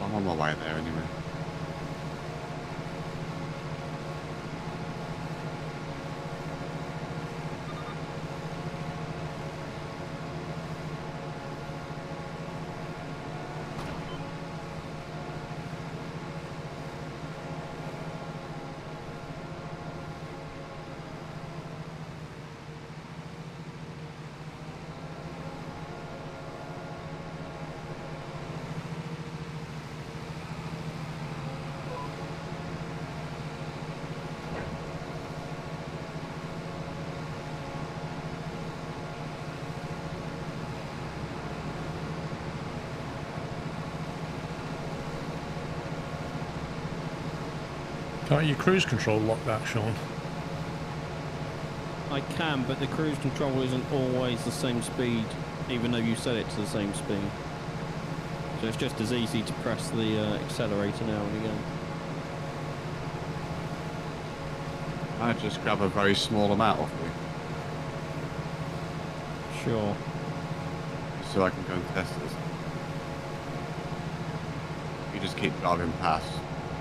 I'm on my way there anyway. Can't you cruise control lock that, Sean? I can, but the cruise control isn't always the same speed, even though you set it to the same speed. So it's just as easy to press the accelerator now and again. I just grab a very small amount off you Sure. so I can go and test this. You just keep driving past.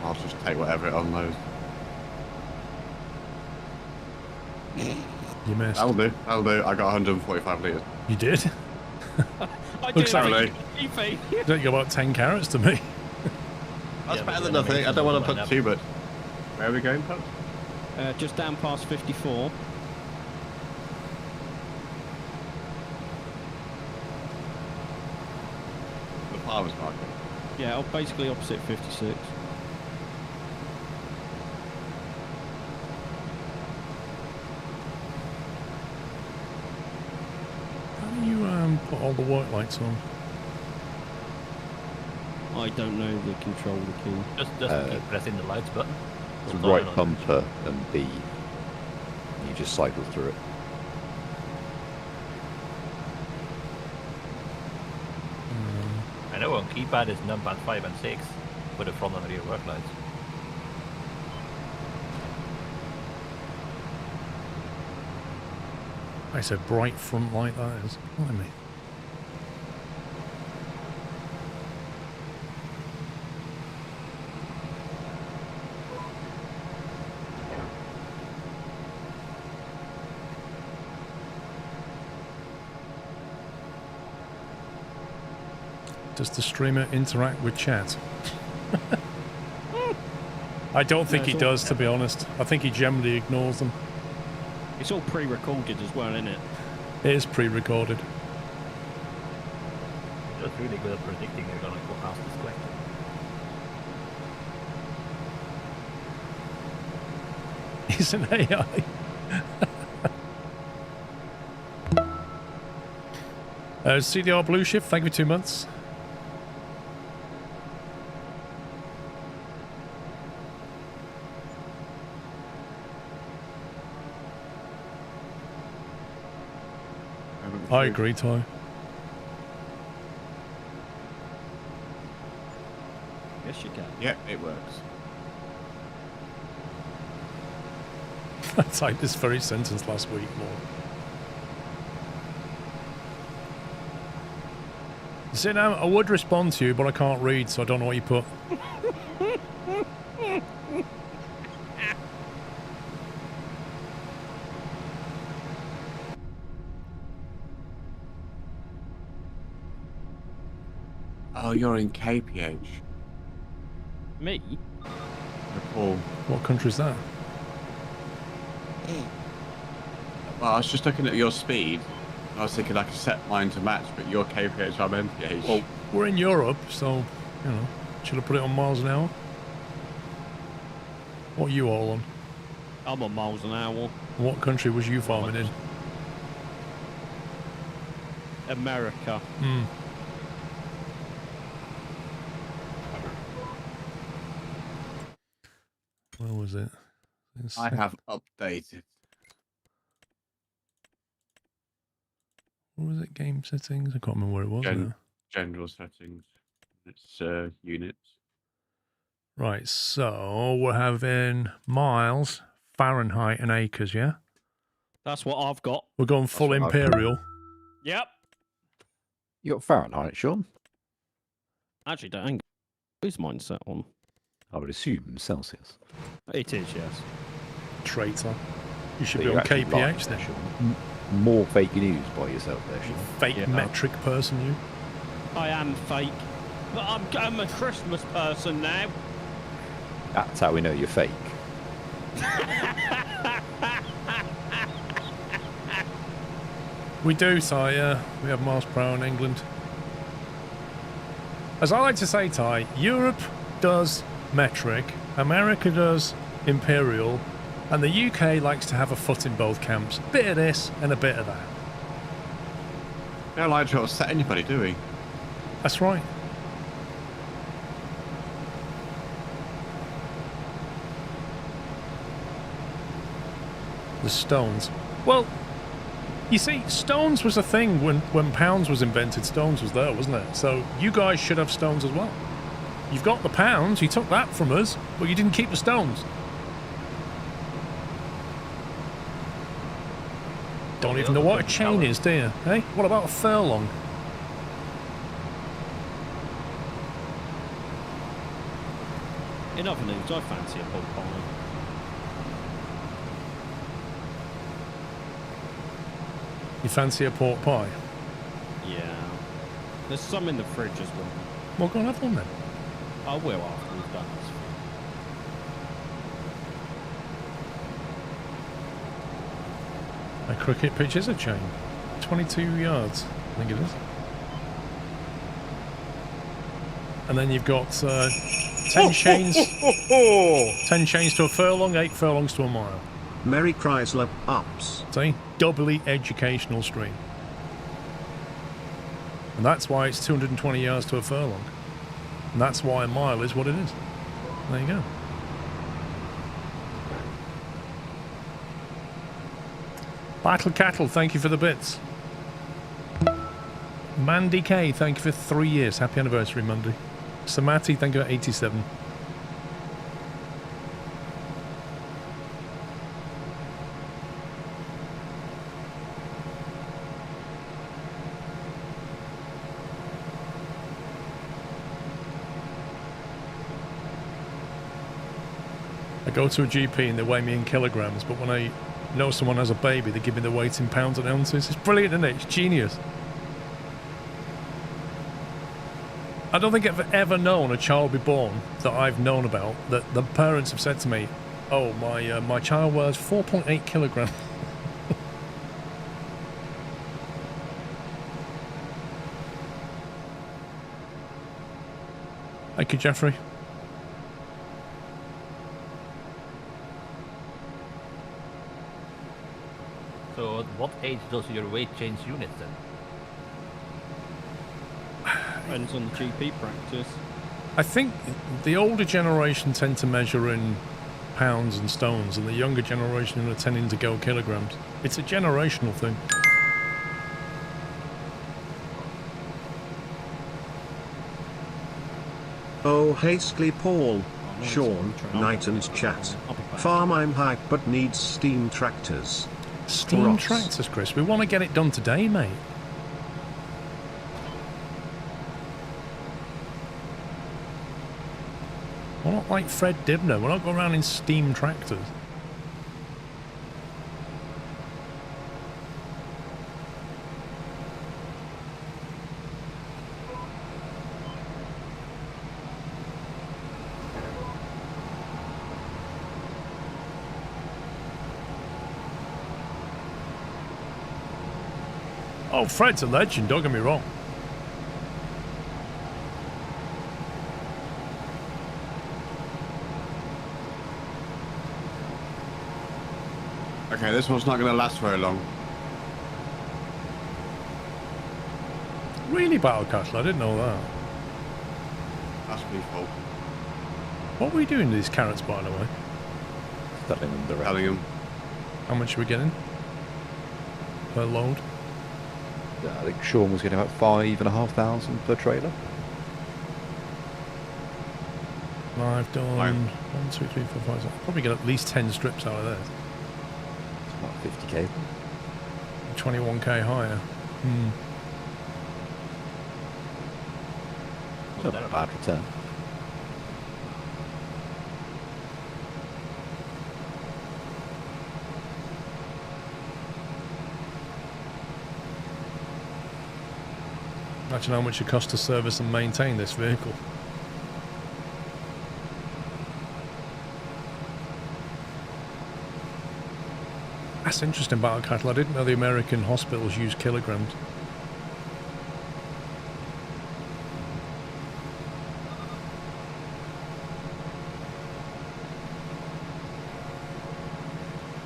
I'll just take whatever it unloads. You missed. That'll do. That'll do. I got 145 litres. You did? I Looks did like- it. You don't go about 10 carats to me. That's Yeah, better but than the nothing. I animations don't want will to put line up. too much. Where are we going, Pop? Just down past 54. The farmer's market. Yeah, basically opposite 56. How do you put all the white lights on? I don't know the controller key. Just keep pressing the lights button. It's Hold on right and- bumper and B. You just cycle through it. I know on keypad is numpad 5 and 6 for the front and rear work lights. I said bright front light, that is. Blimey. Does the streamer interact with chat? I don't think he it's all- does, to be honest. I think he generally ignores them. It's all pre-recorded as well, isn't it? It is pre-recorded. Just really good at predicting you're gonna go ask this question. He's an AI. CDR Blue Shift, thank you for 2 months. I agree, Ty. Yes, you can. Yeah, it works. I typed this very sentence last week, Lord. See, now, I would respond to you, but I can't read, so I don't know what you put. Oh, you're in KPH. Me? Nepal. What country's that? Well, I was just looking at your speed. I was thinking I could set mine to match, but you're KPH, I'm MPH. Well, we're in Europe, so, you know, should I put it on miles an hour? What are you all on? I'm on miles an hour. What country was you farming in? America. Hmm. Where was it? I have updated. What was it? Game settings? I can't remember where it was. now. General settings. It's units. Right, so we're having miles, Fahrenheit, and acres, yeah? That's what I've got. We're going full what I've got. imperial. Yep. You got Fahrenheit, Sean? Actually, don't. Who's mine set on? I would assume Celsius. It is, yes. Traitor. You should But be you're on actually lying KPH there, then. Sean. More fake news by yourself there, Sean. Fake Yeah. metric person, you. I am fake. But I'm a Christmas person now. That's how we know you're fake. We do, Ty, yeah. We have miles per hour in England. As I like to say, Ty, Europe does metric, America does imperial, and the UK likes to have a foot in both camps. A bit of this and a bit of that. We don't like to upset anybody, do we? That's right. The stones. Well, you see, stones was a thing when pounds was invented. Stones was there, wasn't it? So you guys should have stones as well. You've got the pounds, you took that from us, but you didn't keep the stones. Don't even know what a chain is, do you? Hey, what about a furlong? In other news, I fancy a pork pie. You fancy a pork pie? Yeah. There's some in the fridge as well. Well, go and have one then. I will after we've done this. A cricket pitch is a chain. 22 yards, I think it is. And then you've got 10 chains. 10 chains to a furlong, 8 furlongs to a mile. Merry Chrysler ups. See? Doubly educational stream. And that's why it's 220 yards to a furlong. And that's why a mile is what it is. There you go. Battle Cattle, thank you for the bits. Mandy K, thank you for 3 years. Happy anniversary, Mandy. Samati, thank you for 87. I go to a GP and they weigh me in kilograms, but when I know someone has a baby, they give me the weight in pounds and ounces. It's brilliant, isn't it? It's genius. I don't think I've ever known a child be born that I've known about that the parents have said to me, oh, my child wears 4.8 kilograms. Thank you, Jeffrey. So at what age does your weight change units then? Depends on the GP practice. I think the older generation tend to measure in pounds and stones, and the younger generation are tending to go kilograms. It's a generational thing. Oh, hastily Paul, no, Sean, it's on the Knight and trail. chat. I'll be back. Farm I'm hype but needs steam tractors. Steam Ross. tractors, Chris. We want to get it done today, mate. We're not like Fred Dibner. We're not going around in steam tractors. Oh, Fred's a legend, don't get me wrong. Okay, this one's not going to last very long. Really, Battle Castle? I didn't know that. That's me fault. What were we doing to these carrots, by the way? Selling them direct. Telling him. How much are we getting per load? Yeah, I think Sean was getting about 5,500 per trailer. I've done Right. 1, 2, 3, 4, 5, 6. Probably get at least 10 strips out of this. It's about 50k. 21k higher. Not a bad return. Imagine how much it costs to service and maintain this vehicle. That's interesting, Battle Cattle. I didn't know the American hospitals use kilograms.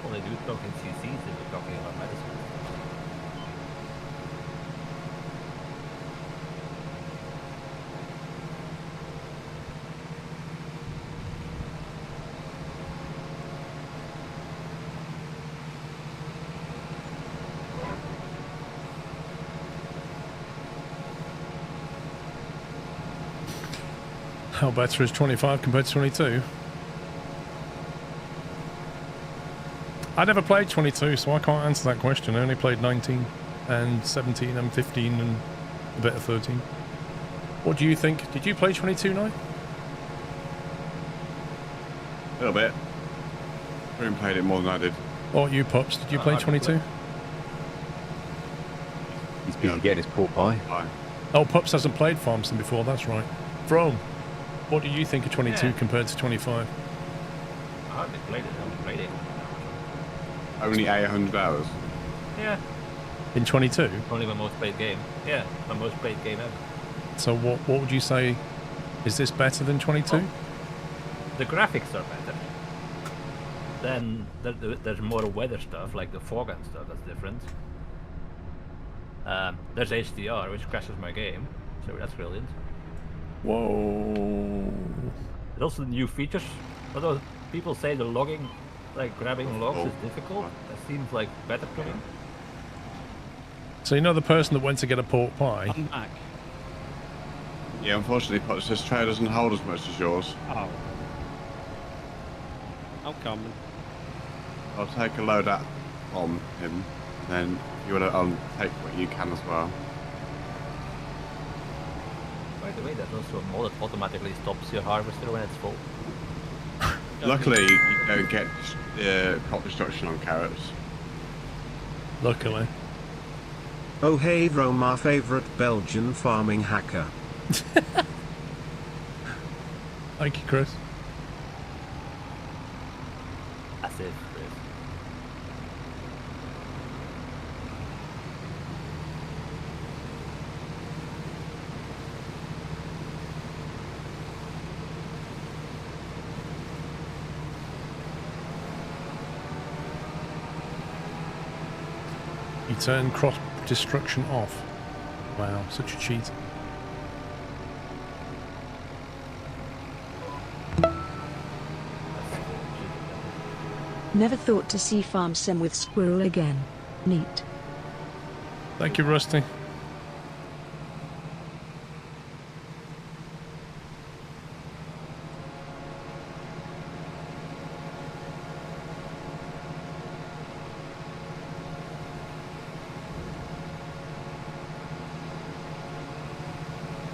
Well, they do talk in CCs if we're talking about medicine. How better is 25 compared to 22? I never played 22, so I can't answer that question. I only played 19 and 17 and 15 and a bit of 13. What do you think? Did you play 22, Knight? A little bit. Boom played it more than I did. Or you, Pups? Did you play I 22? He's busy getting his pork pie. Fine. Oh, Pups hasn't played Farmson before, that's right. Frome, what do you think of 22 Yeah. compared to 25? I hardly played it. I only played it. Only 800 hours. Yeah, In 22? only my most played game. Yeah, my most played game ever. So what would you say? Is this better than 22? Oh. The graphics are better. Then there's more weather stuff, like the fog and stuff, that's different. There's HDR, which crashes my game, so that's brilliant. Whoa. There's also new features, although people say the logging, like grabbing logs, is difficult. That seems like better to me. So you know the person that went to get a pork pie? I'm back. Yeah, unfortunately, Potts, this tray doesn't hold as much as yours. Oh. I'm coming. I'll take a load out from him, and then if you want to take what you can as well. By the way, there's also a mod that automatically stops your harvester when it's full. Luckily, you don't get crop destruction on carrots. Luckily. Oh hey Rome, our favorite Belgian farming hacker. Thank you, Chris. As if, Chris. You turn crop destruction off. Wow, such a cheat. Never thought to see Farm Sim with squirrel again. Neat. Thank you, Rusty.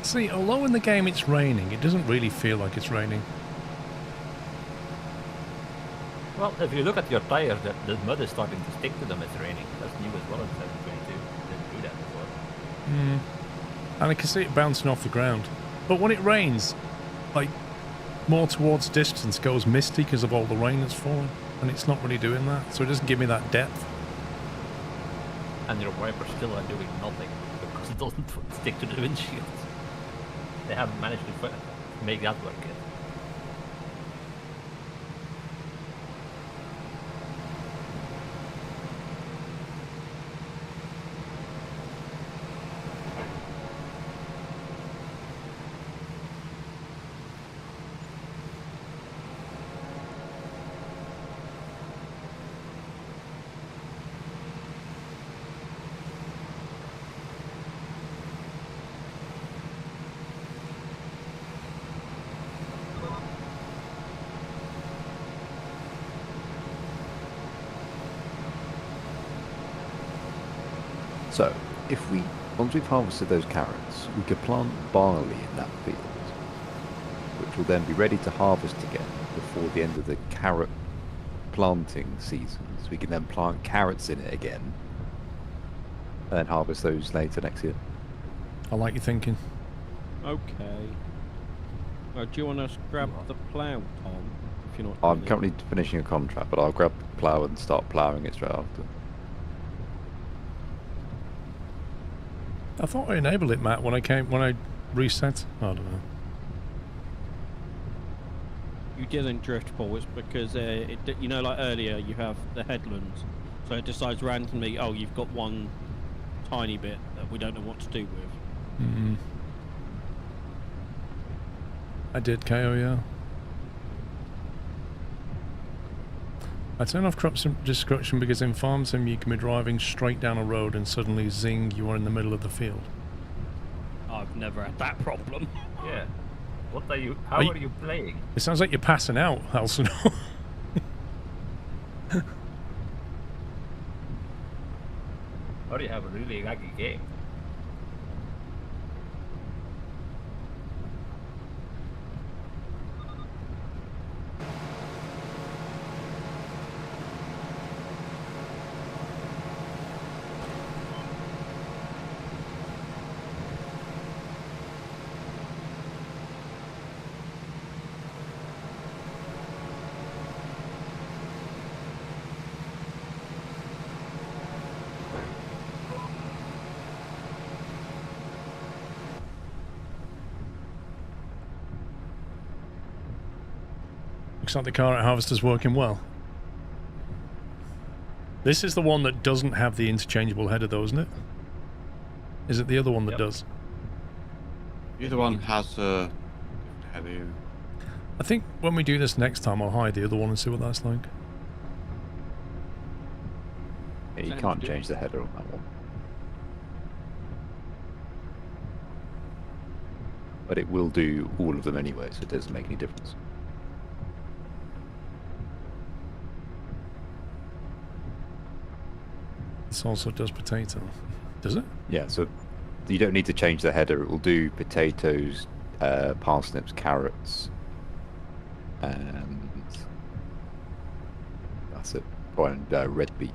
See, although in the game it's raining, it doesn't really feel like it's raining. Well, if you look at your tires, the mud is starting to stick to them. It's raining. That's new as well in 722. Didn't do that before. And I can see it bouncing off the ground. But when it rains, like, more towards distance goes misty because of all the rain that's falling. And it's not really doing that, so it doesn't give me that depth. And your wipers still are doing nothing because it doesn't stick to the windshield. They haven't managed to make that work yet. So, if we, once we've harvested those carrots, we could plant barley in that field, which will then be ready to harvest again before the end of the carrot planting season. So we can then plant carrots in it again, and harvest those later next year. I like your thinking. Okay. Do you want to grab the plough, Tom? If you're not. I'm doing it? currently finishing a contract, but I'll grab the plough and start ploughing it straight after. I thought I enabled it, Matt, when I reset. I don't know. You didn't drift, Paul. It's because you know, like earlier, you have the headlands, so it decides randomly. Oh, you've got one tiny bit that we don't know what to do with. Mm-hmm. I did KO, yeah. I turn off crop destruction because in Farm Sim you can be driving straight down a road and suddenly zing, you are in the middle of the field. I've never had that problem. Yeah. What are you? How are you playing? It sounds like you're passing out, Alson. Or do you have a really laggy game? Looks like the carrot harvester's working well. This is the one that doesn't have the interchangeable header though, isn't it? Is it the other one that does? Either one has a different header. I think when we do this next time I'll hide the other one and see what that's like. Yeah, you Sounds can't good. change the header on that one. But it will do all of them anyway, so it doesn't make any difference. This also does potato. Does it? Yeah, so you don't need to change the header. It will do potatoes, parsnips, carrots, and that's it. Oh, and red beet.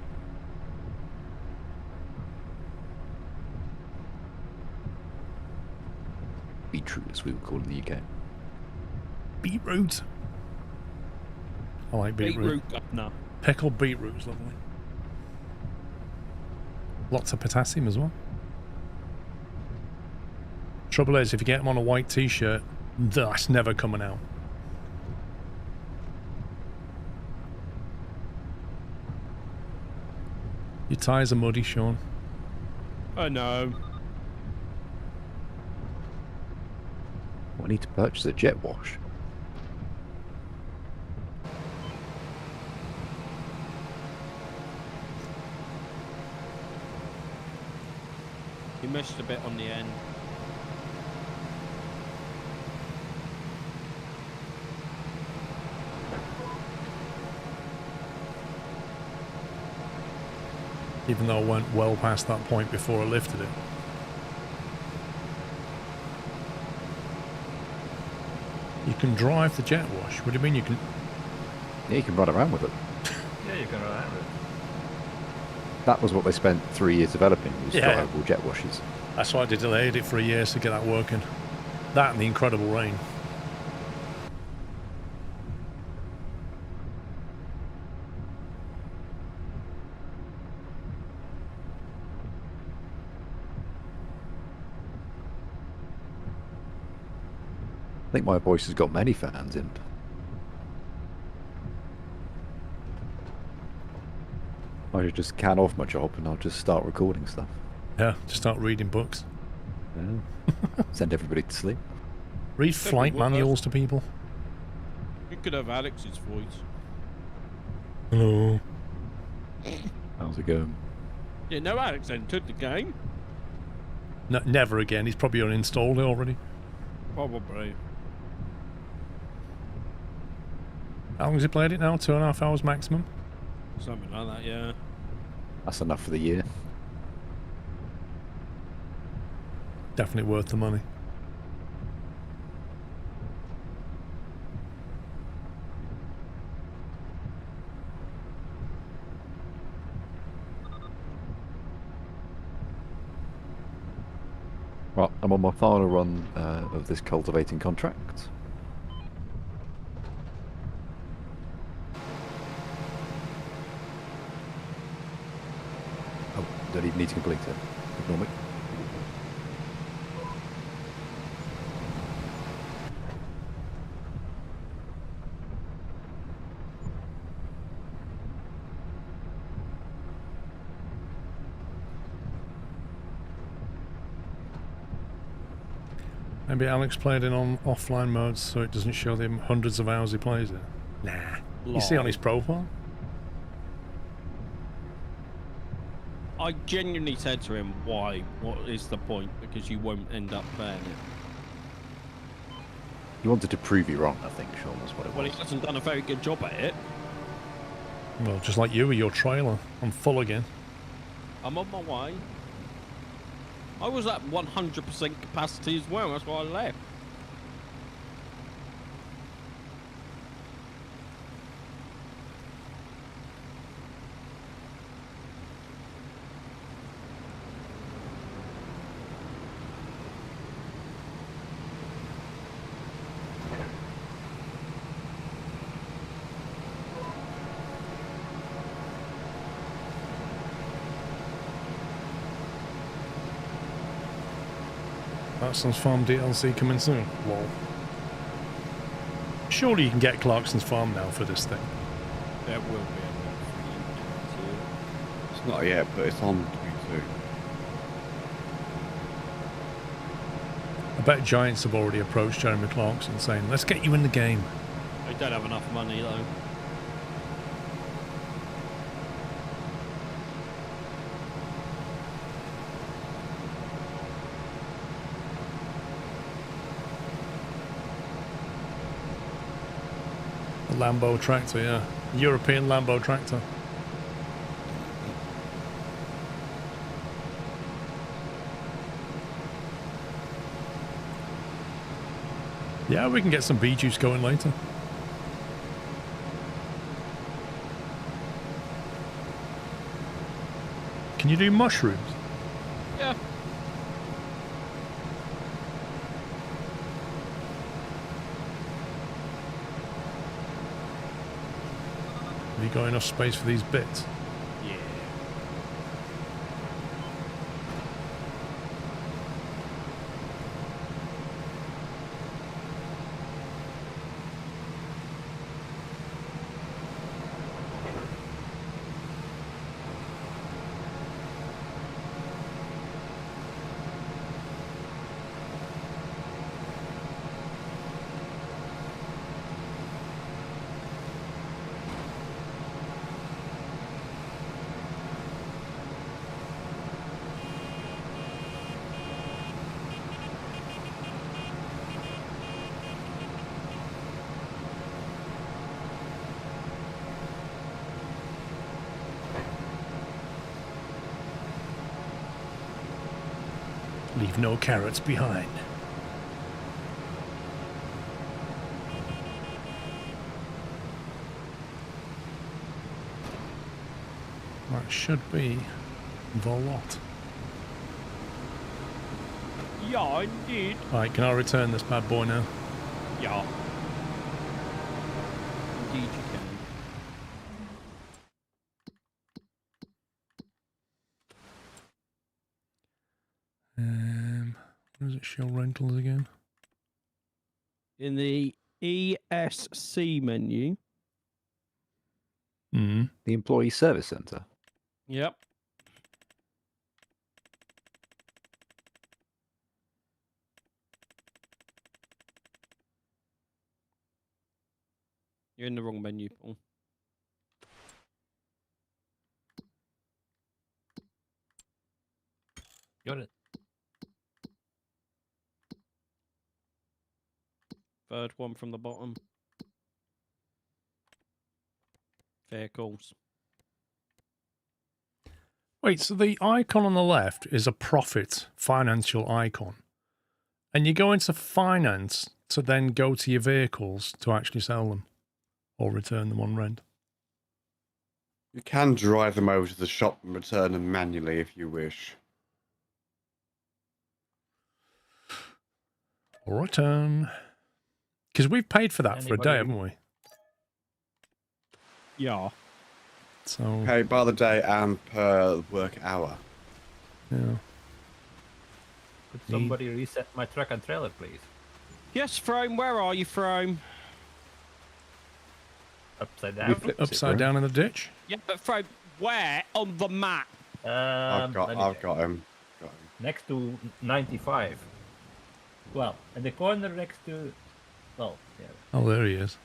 Beetroot, as we would call it in the UK. Beetroot. I like beetroot. No. Pickled beetroot is lovely. Lots of potassium as well. Trouble is, if you get them on a white t-shirt, that's never coming out. Your tyres are muddy, Sean. Oh no. I need to purchase a jet wash. You missed a bit on the end. Even though I went well past that point before I lifted it. can drive the jet wash. What do you mean you can? Yeah, you can run around with it. Yeah, you can run around with it. That was what they spent 3 years developing, was Yeah. drivable jet washes. That's why they delayed it for a year to get that working. That and the incredible rain. I think my voice has got many fans in. I should just can off my job and I'll just start recording stuff. Yeah, just start reading books. Yeah. Send everybody to sleep. Read flight would, though. manuals to people. You could have Alex's voice. Hello. How's it going? Yeah, no, Alex entered the game. No, never again. He's probably uninstalled it already. Probably. How long has he played it now? 2.5 hours maximum? Something like that, yeah. That's enough for the year. Definitely worth the money. Right, I'm on my final run of this cultivating contract. Oh, don't even need to complete it. Ignore me. Maybe Alex played it on offline modes so it doesn't show them hundreds of hours he plays it. Nah. You see on his profile? I genuinely said to him, why? What is the point? Because you won't end up playing it. You wanted to prove you wrong, I think, Sean, was what it Well, was. he hasn't done a very good job at it. Well, just like you with your trailer. I'm full again. I'm on my way. I was at 100% capacity as well, that's why I left. Clarkson's Farm DLC coming soon. Lol. Surely you can get Clarkson's Farm now for this thing. There will be It's not yet, but it's on to. I bet Giants have already approached Jeremy Clarkson saying, let's get you in the game. I don't have enough money though. A Lambo tractor, yeah. European Lambo tractor. Yeah, we can get some bee juice going later. Can you do mushrooms? Yeah. Have you got enough space for these bits? Yeah. Leave no carrots behind. That should be the lot. Yeah, indeed. Right, can I return this bad boy now? Yeah. Indeed you can. Where does it show rentals again? In the ESC menu. Hmm. The Employee Service Centre. Yep. You're in the wrong menu, Paul. Got it. Third one from the bottom. Vehicles. Wait, so the icon on the left is a profit financial icon. And you go into finance to then go to your vehicles to actually sell them or return them on rent. You can drive them over to the shop and return them manually if you wish. Return. Because we've paid for that for a day, Anybody- haven't we? Yeah. So, Pay by the day and per work hour. yeah. Could somebody reset my truck and trailer, please? Yes, Frome, where are you, Frome? Upside We down. flipped it, Upside right? down in the ditch? Yeah, but Frome, where on the map? I've got let me check. him. Next to 95. Well, in the corner next to. Well, yeah. Oh, there he is.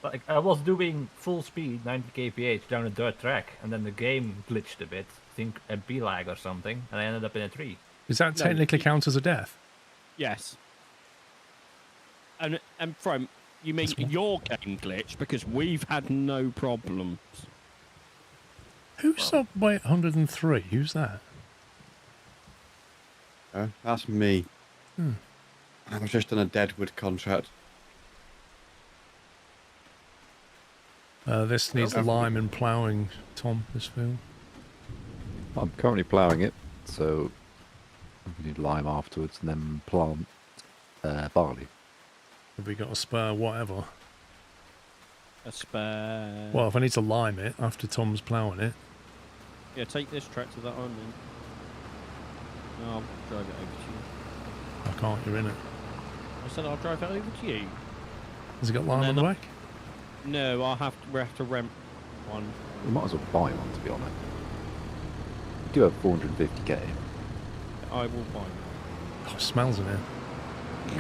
Like I was doing full speed, 90 kph down a dirt track, and then the game glitched a bit. I think a B lag or something, and I ended up in a tree. Does that No, technically count as a death? Yes. And Frome, you mean That's what- your game glitch because we've had no problems. Who's up by 103? Who's that? That's me. Hmm. I was just on a Deadwood contract. This needs Okay. lime and ploughing, Tom, this field. I'm currently ploughing it, so we need lime afterwards and then plant barley. Have we got a spare whatever? A spare. Well, if I need to lime it after Tom's ploughing it. Yeah, take this tractor that on then. I'll drive it over to you. I can't, you're in it. I said I'll drive it over to you. Has it got lime No, on the no. back? No, we have to rent one. We might as well buy one, to be honest. We do have 450k. I will buy Oh, it smells in here.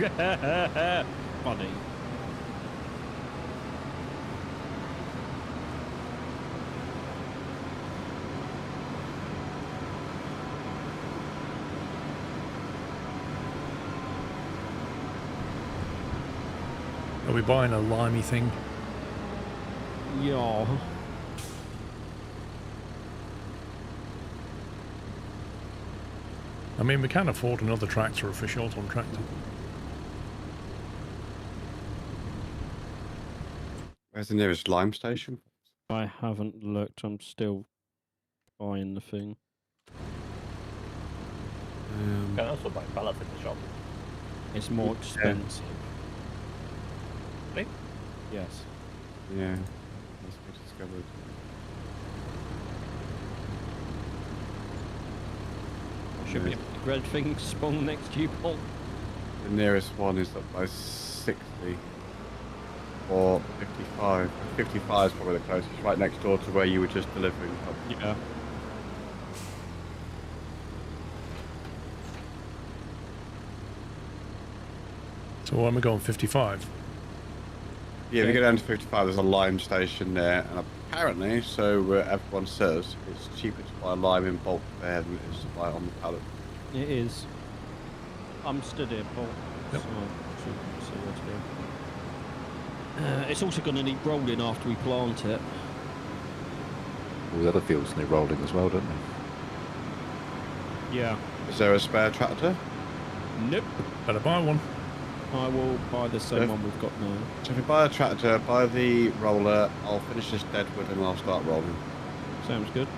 one. Funny. Are we buying a limey thing? Yeah. I mean, we can afford another tractor if we're short on tractor. Where's the nearest lime station? I haven't looked. I'm still buying the thing. You can also buy pallets at the shop. It's more expensive. Really? Yes. Yeah. That's what I discovered. Should be a red thing spawn next to you, Paul. The nearest one is up by 60 or 55. 55 is probably the closest, right next door to where you were just delivering. Yeah. So when we go on 55? Yeah, if you go down to 55, there's a lime station there, and apparently, so everyone says, it's cheaper to buy lime in bulk there than it is to buy it on the pallet. It is. I'm stood here, Paul. Yep. So where to go. It's also going to need rolling after we plant it. All the other fields need rolling as well, don't they? Yeah. Is there a spare tractor? Nope. Better buy one. I will buy the same Yeah. one we've got now. So if you buy a tractor, buy the roller, I'll finish this Deadwood and I'll start rolling. Sounds good.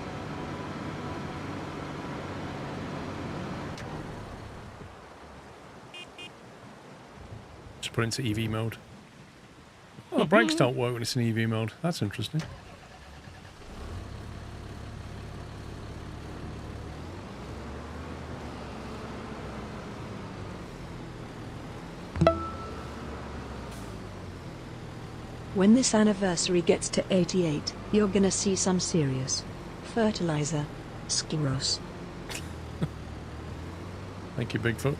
Just put into EV mode. Oh, the brakes don't work when it's in EV mode. That's interesting. When this anniversary gets to 88, you're gonna see some serious fertilizer. Skiros. Thank you, Bigfoot.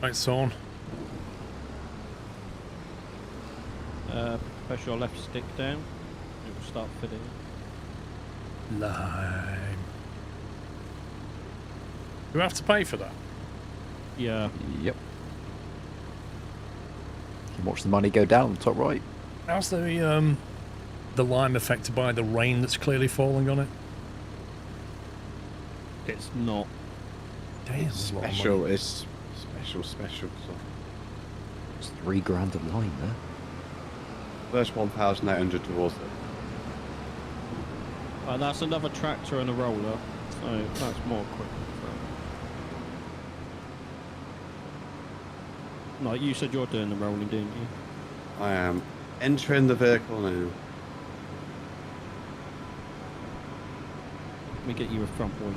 Right, Sawn. Press your left stick down. It will start fitting. Lime. Do we have to pay for that? Yeah. Yep. You can watch the money go down top right. How's the lime affected by the rain that's clearly falling on it? It's not. Damn, It's there's a lot of special. money. It's special. So It's $3,000 of line there. there's 1,800 towards it. That's another tractor and a roller, so that's more equipment. No, you said you're doing the rolling, didn't you? I am entering the vehicle now. Let me get you a front wheel.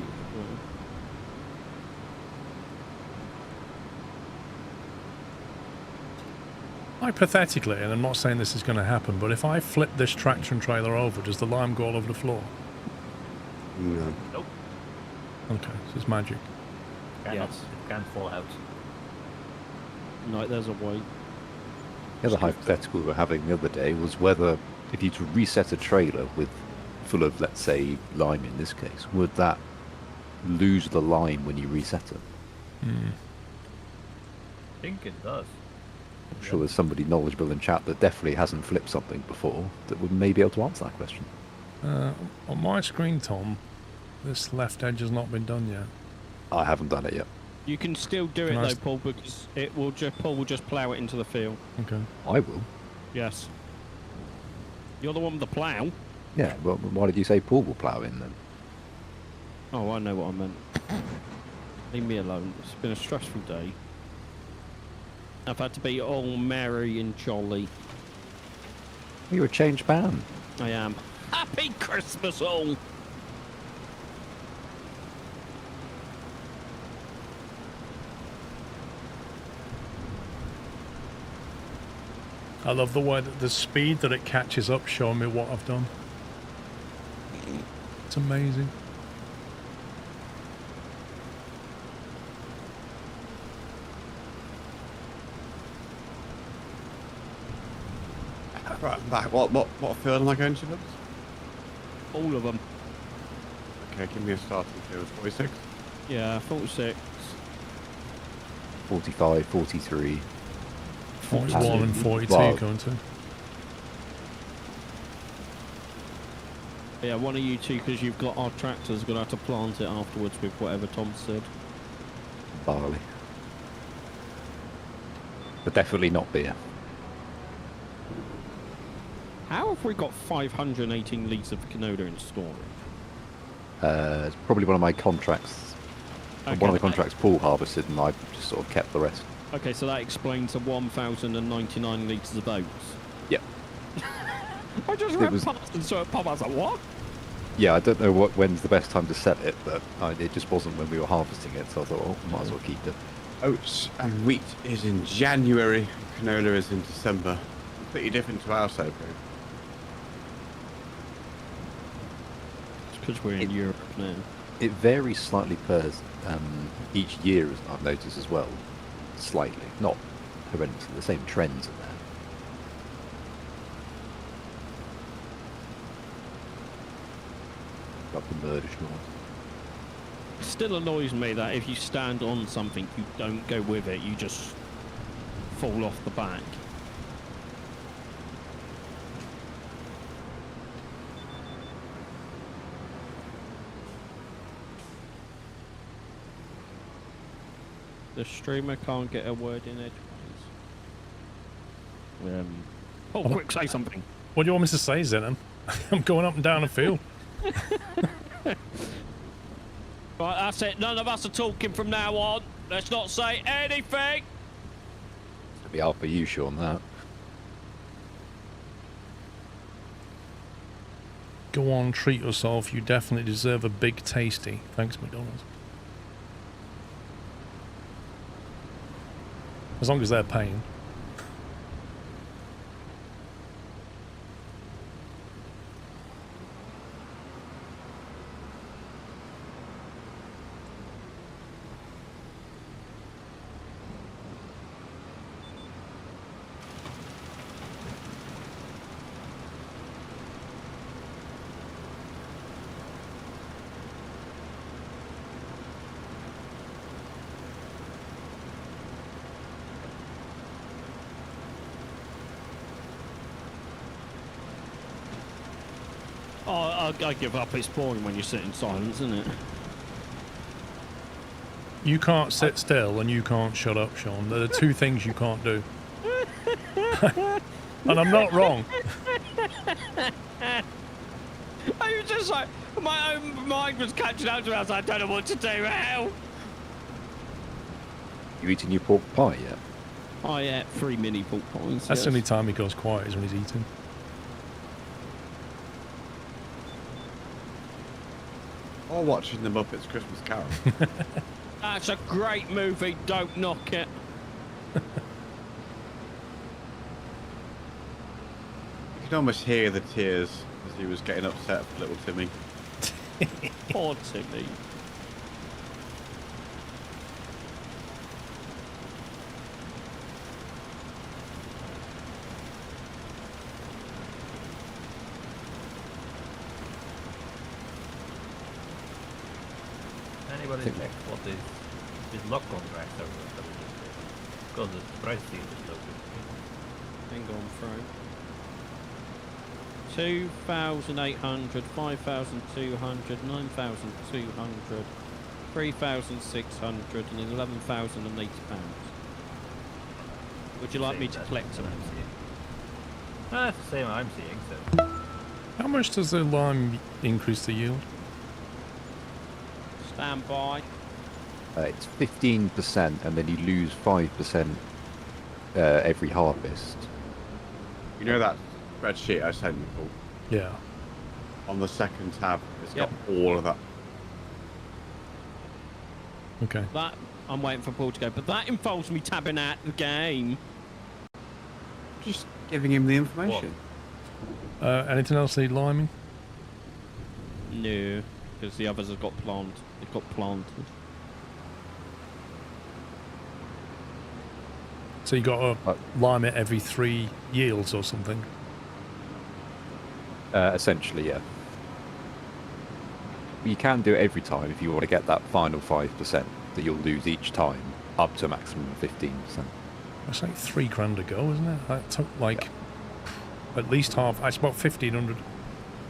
Hypothetically, and I'm not saying this is going to happen, but if I flip this tractor and trailer over, does the lime go all over the floor? No. Nope. Okay, so it's magic. Cannot, Yes. It can't fall out. No, there's a way. The other hypothetical we were having the other day was whether, if you were to reset a trailer with full of, let's say, lime in this case, would that lose the lime when you reset it? Hmm. I think it does. I'm sure there's somebody knowledgeable in chat that definitely hasn't flipped something before that would maybe be able to answer that question. On my screen, Tom, this left edge has not been done yet. I haven't done it yet. You can still do Can it I though, st- Paul, because it will Paul will just plough it into the field. Okay. I will. Yes. You're the one with the plough. Yeah, well, why did you say Paul will plough in then? Oh, I know what I meant. Leave me alone. It's been a stressful day. I've had to be all merry and jolly. You're a changed man. I am. Happy Christmas all! I love the way that the speed that it catches up showing me what I've done. It's amazing. Right, back. What field am I going to? Lewis? All of them. Okay, give me a starting field. 46. Yeah, 46. 45, 43. 41 and 42 Wow. going to. Yeah, one of you two, because you've got our tractors, going to have to plant it afterwards with whatever Tom said. Barley. But definitely not beer. How have we got 518 litres of canola in storage? It's probably one of my contracts. One of the contracts Paul harvested, and I just sort of kept the rest. Okay, so that explains the 1,099 litres of oats. Yep. I just It ran was- past and saw it pop. I was like, what? Yeah, I don't know when's the best time to set it, but it just wasn't when we were harvesting it, so I thought, well, might as well keep it. Oats and wheat is in January. Canola is in December. Completely different to our soap. It's because we're in Europe now. It varies slightly per each year, as I've noticed as well. Slightly, not horrendously. The same trends are there. Got the murder short. It still annoys me that if you stand on something, you don't go with it. You just fall off the back. The streamer can't get a word in edgeways. Oh, quick, say something. What do you want me to say, Zenon? I'm going up and down a field. Right, that's it. None of us are talking from now on. Let's not say anything. It'll be hard for you, Sean, that. Go on, treat yourself. You definitely deserve a big tasty. Thanks, McDonald's. As long as they're paying. Oh, I give up. It's boring when you sit in silence, isn't it? You can't sit still and you can't shut up, Sean. There are two things you can't do. And I'm not wrong. I was just like, my own mind was catching up to me. I was like, I don't know what to do. Hell. You eating your pork pie yet? I ate 3 mini pork pies. That's yes. the only time he goes quiet is when he's eating. Or watching the Muppets Christmas Carol. That's a great movie. Don't knock it. You can almost hear the tears as he was getting upset for little Timmy. Poor Timmy. Anybody check what is lock contract because the price deal is so good. Hang on, through. 2,800, 5,200, 9,200, 3,600 and 11,080 pounds. Would you like me to collect them? That's the same I'm seeing, so. How much does the lime increase the yield? Stand by. It's 15%, and then you lose 5% every harvest. You know that spreadsheet I sent you, Paul? Yeah. On the second tab, it's Yep. got all of that. Okay. That I'm waiting for Paul to go, but that involves me tabbing out the game. Just giving him the information. Anything else need liming? No, because the others have got planted. They've got planted. So you got to lime it every 3 yields or something? Essentially, yeah. You can do it every time if you want to get that final 5% that you'll lose each time, up to a maximum of 15%. That's like $3 a go, isn't it? That took like at least half. It's about 1,500.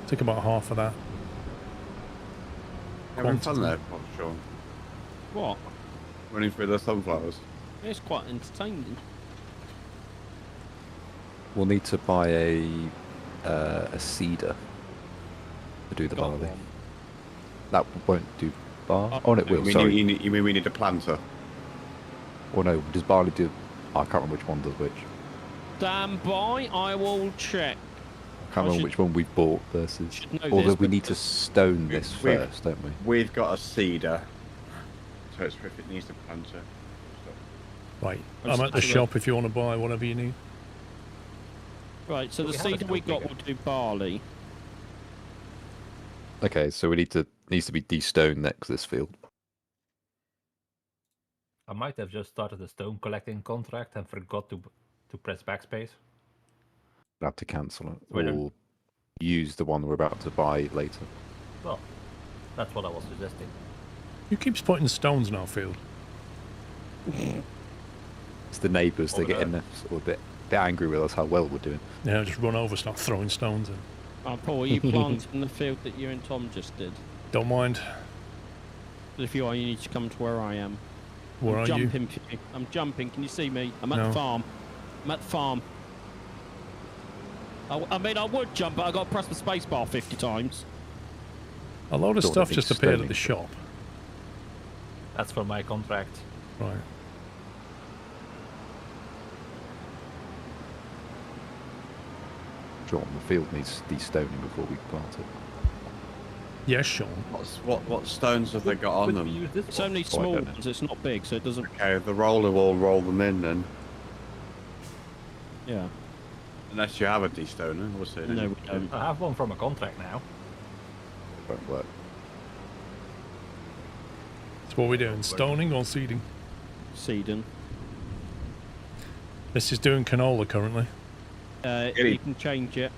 Took about half of that. Having fun Quantity. there, Sean. What? Running through the sunflowers. It's quite entertaining. We'll need to buy a seeder to do the Got barley. one. That won't do bar. Oh, Oh, no, it will. Sorry. You mean we need a planter? Or no, does barley do? I can't remember which one does which. Stand by. I will check. I can't remember which one we bought versus. should know Although this, we but- need to stone this We've- first, don't we? We've got a cedar, so it's if it needs a planter. Right. I'm I'm at the just- shop if you want to buy whatever you need. Right, so Well, the we have a seed we couple got will do barley. Okay, so we needs to be de-stoned next this field. I might have just started a stone collecting contract and forgot to press backspace. We'll have to cancel it Wait, no. or use the one we're about to buy later. Well, that's what I was suggesting. Who keeps putting stones in our field? It's the neighbours. They Over get there. in there sort of a bit angry with us how well we're doing. Yeah, just run over, start throwing stones in. Paul, are you planting the field that you and Tom just did? Don't mind. If you are, you need to come to where I am. Where I'm are you? jumping for you. I'm jumping. Can you see me? I'm at No. the farm. I'm at the farm. I mean, I would jump, but I got to press the space bar 50 times. A load of Don't stuff think just appeared at stoning. the shop. That's for my contract. Right. John, the field needs destoning before we plant it. Yes, Sean. What stones have they got on Could we them? use this It's one? only I small don't know. ones, it's not big, so it doesn't... Okay, the roller will roll them in then. Yeah. Unless you have a destoner, we'll see. No, we don't. I have one from a contract now. It won't work. So what are we doing? Stoning or seeding? Seeding. This is doing canola currently. You can change it.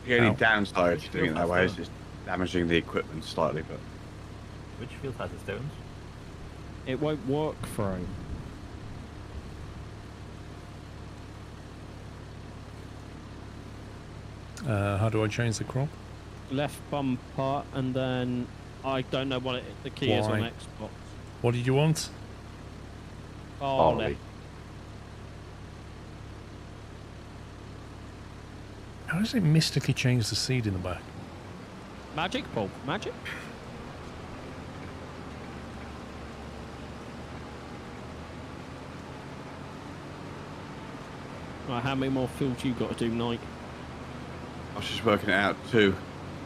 The only Ow. downside to doing it that way is Faster. just damaging the equipment slightly, but Which field has the stones? It won't work for him. How do I change the crop? Left bumper, and then I don't know what the key is on Why? Xbox. What did you want? Oh, Barley. left. How does it mystically change the seed in the back? Magic, Paul. Magic. Right, how many more fields you got to do, Knight? I was just working it out too.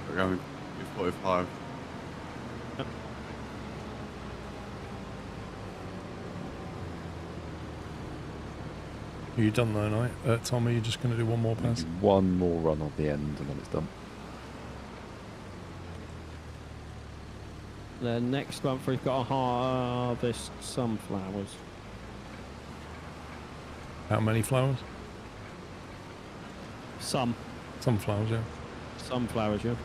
We're going to 45. Are you done though, Knight? Tom, are you just going to do one more pass? Maybe one more run on the end and then it's done. The next month we've got to harvest sunflowers. How many flowers? Some Sunflowers, yeah. sunflowers, yeah.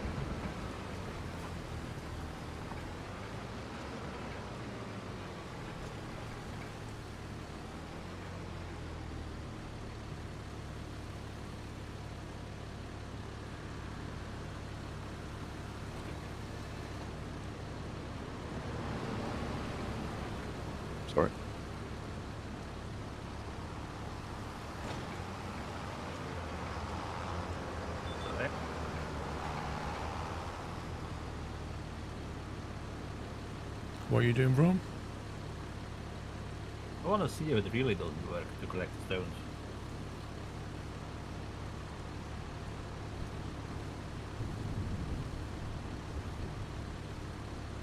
Sorry. Sorry. What are you doing, Brom? I want to see if it really doesn't work to collect the stones.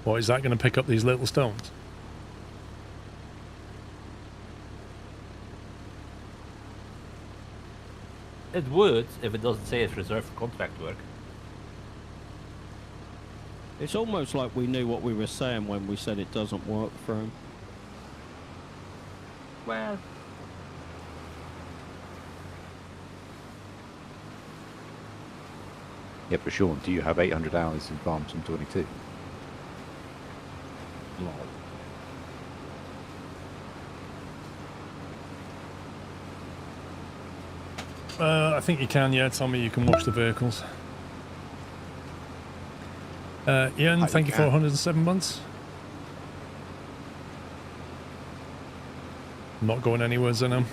What, is that going to pick up these little stones? It would if it doesn't say it's reserved for contract work. It's almost like we knew what we were saying when we said it doesn't work for him. Well, Yeah, but Sean, do you have 800 hours in Farm Sim 22? lol. I think you can, yeah. Tommy, you can watch the vehicles. Ian, I thank you for can. 107 months. Not going anywhere, Zenom.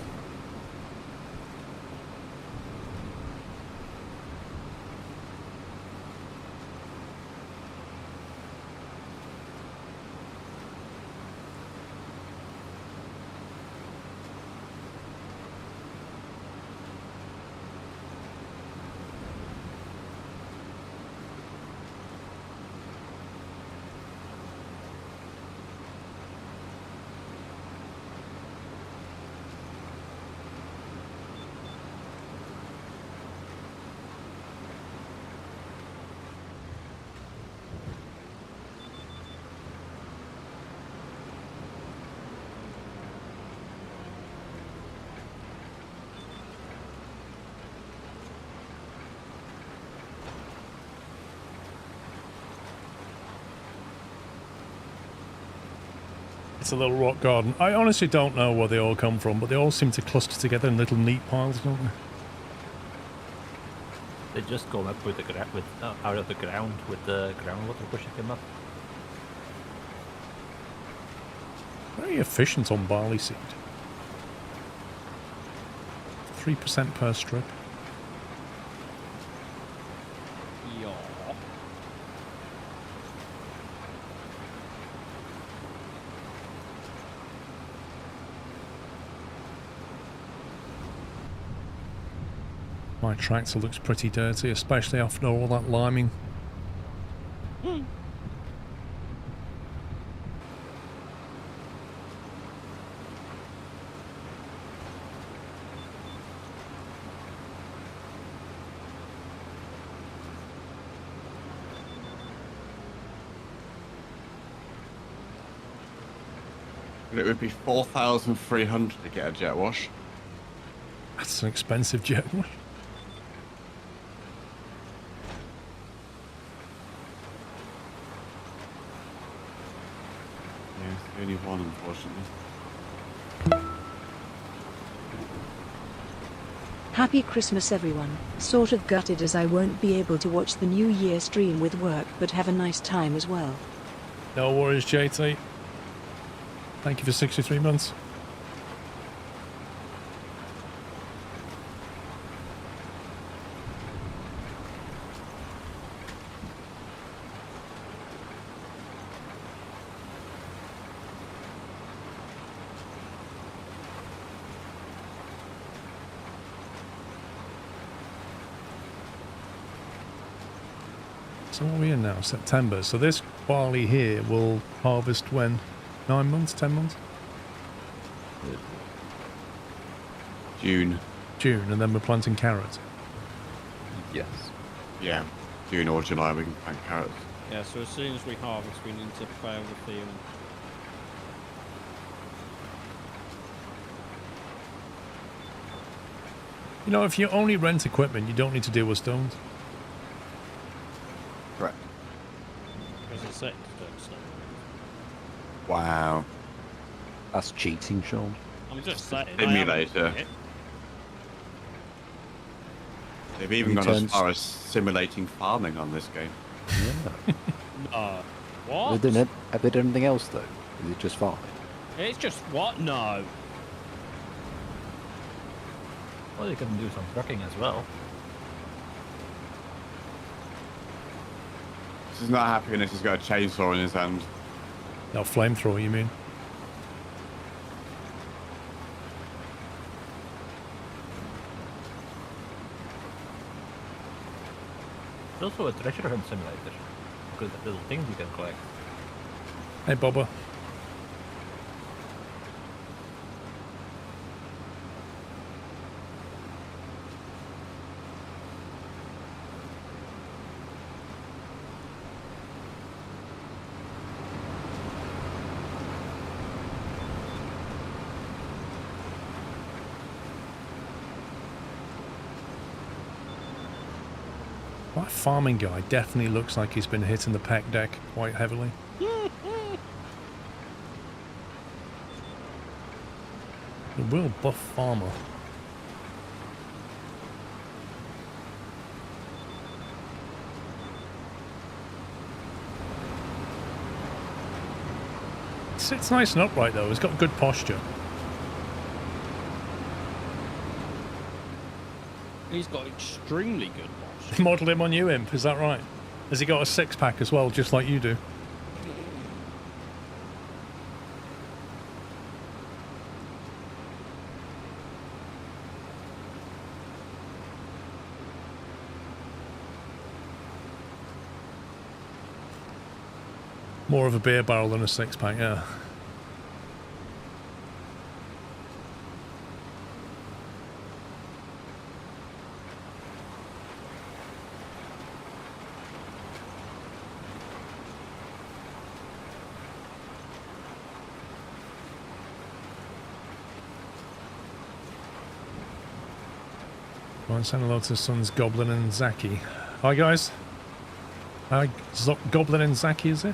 It's a little rock garden. I honestly don't know where they all come from, but they all seem to cluster together in little neat piles, don't they? They just come up with the out of the ground with the groundwater pushing them up. Very efficient on barley seed. 3% per strip. Yeah. My tractor looks pretty dirty, especially after all that liming. It would be 4,300 to get a jet wash. That's an expensive jet wash. Yeah, it's the only one, unfortunately. Happy Christmas everyone. Sort of gutted as I won't be able to watch the New Year stream with work, but have a nice time as well. No worries, JT. Thank you for 63 months. So what are we in now? September. So this barley here will harvest when? 9 months? 10 months? June. June, and then we're planting carrots. Yes. Yeah, June or July we can plant carrots. Yeah, so as soon as we harvest, we need to plough the field. You know, if you only rent equipment, you don't need to deal with stones. Correct. Because it's set to don't stop. Wow. That's cheating, Sean. I'm just saying. Simulator. They've even gone as far as simulating farming on this game. Yeah. No. What? Have they done anything else, though? Is it just farming? It's just what? No. Well, you can do some trucking as well. This is not happy unless he's got a chainsaw in his hand. No, flamethrower, you mean? It's also a treasure hunt simulator. Because the little things you can collect. Hey, Bobba. That farming guy definitely looks like he's been hitting the pec deck quite heavily. The real buff farmer. It sits nice and upright though, it's got good posture. He's got extremely good wash. Model him on you, Imp, is that right? Has he got a six-pack as well, just like you do? More of a beer barrel than a six-pack, yeah. Right, send hello to Sons Goblin and Zaki. Hi guys. Hi, Goblin and Zaki, is it?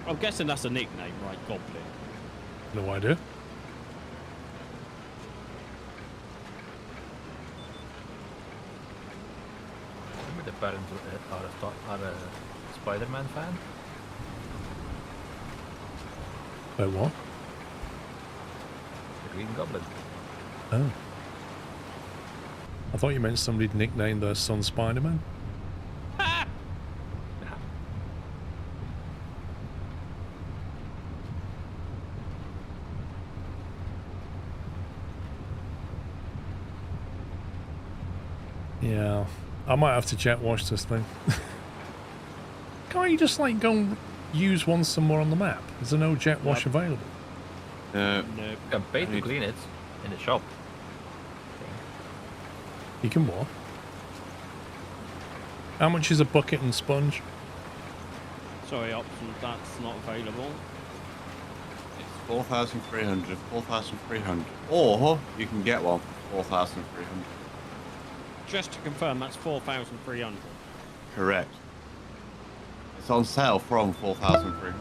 I'm guessing that's a nickname, right? Goblin. No idea. Maybe the parents are a Spider-Man fan. Oh, what? The Green Goblin. Oh. I thought you meant somebody'd nicknamed their son Spider-Man. Yeah, I might have to jet wash this thing. Can't you just like go and use one somewhere on the map? Is there no jet wash available? No. You can pay to clean it in the shop. You can what? How much is a bucket and sponge? Sorry, option that's not available. It's 4,300, 4,300. Or you can get one for 4,300. Just to confirm, that's 4,300. Correct. It's on sale from 4,300.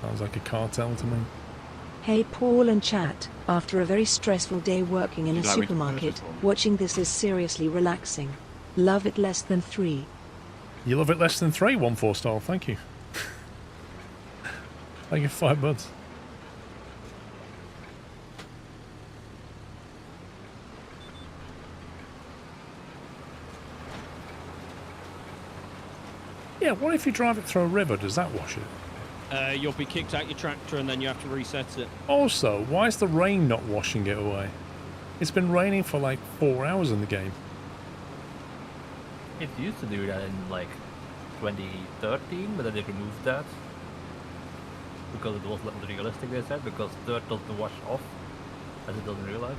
Sounds like a cartel to me. Hey Paul and chat, after a very stressful day working in a You'd like me to supermarket, purchase one? watching this is seriously relaxing. Love it less than 3. You love it less than 3, 1 4-star, thank you. Thank you, $5. Yeah, what if you drive it through a river? Does that wash it? You'll be kicked out your tractor and then you have to reset it. Also, why is the rain not washing it away? It's been raining for like 4 hours in the game. It used to do that in like 2013, but then they removed that because it was not realistic. They said because dirt doesn't wash off as it does in real life.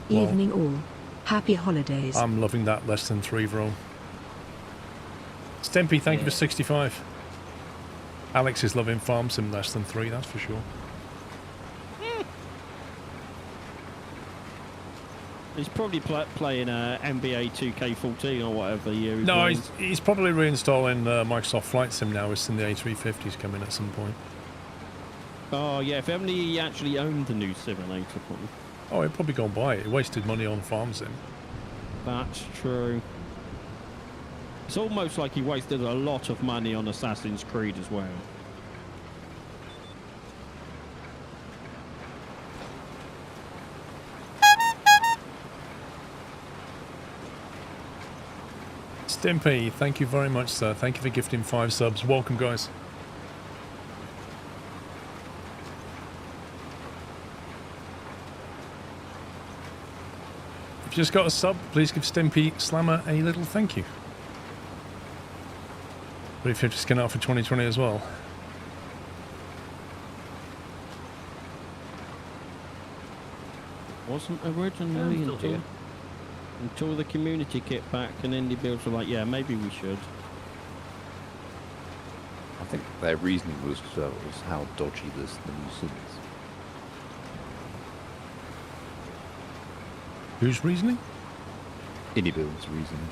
Well, Evening all. Happy holidays. I'm loving that less than 3, bro. Stimpy, thank you for Yeah. 65. Alex is loving Farm Sim less than 3, that's for sure. He's probably playing NBA 2K14 or whatever year he's No, playing. he's probably reinstalling Microsoft Flight Sim now. It's in the A350's coming at some point. Oh, yeah, if only he actually owned the new simulator. Probably. Oh, he'd probably go and buy it. He wasted money on Farm Sim. That's true. It's almost like he wasted a lot of money on Assassin's Creed as well. Stimpy, thank you very much, sir. Thank you for gifting 5 subs. Welcome, guys. If you just got a sub, please give Stimpy Slammer a little thank you. But if you're just going out for 2020 as well. Wasn't originally still here. until the community kit back and indie builds were like, yeah, maybe we should. I think their reasoning was how dodgy the new sim is. Who's reasoning? Indiebuild's reasoning.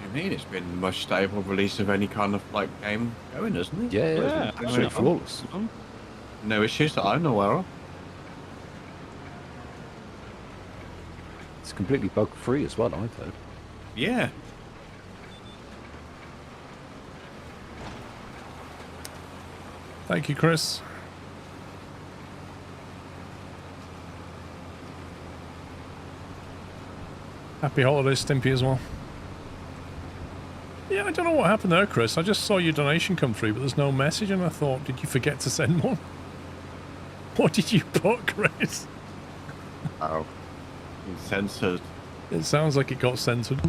You mean it's been the most stable release of any kind of like game going, isn't it? Yeah, Yeah, yeah, absolutely yeah. flawless. No issues that I'm aware of. It's completely bug free as well, I've heard. Yeah. Thank you, Chris. Happy holidays, Stimpy, as well. Yeah, I don't know what happened there, Chris. I just saw your donation come through, but there's no message, and I thought, did you forget to send one? What did you put, Chris? Oh. Censored. It sounds like it got censored.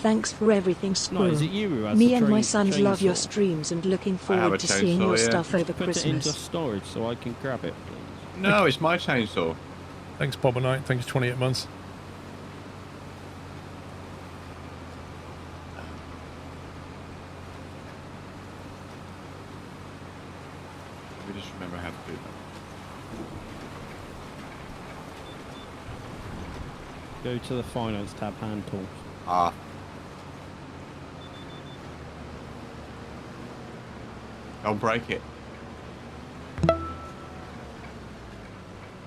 Thanks for everything, No, Squirrel. is it you who has Me the and my train- sons love your chainsaw? streams and looking I have forward a to seeing chainsaw, your yeah. stuff over Put it into Christmas. storage so I can grab it, please. No, it's my chainsaw. Thanks, Bob and Knight. Thanks, 28 months. We just remember how to do that. Go to the finance tab, hand tools. Ah. Don't break it.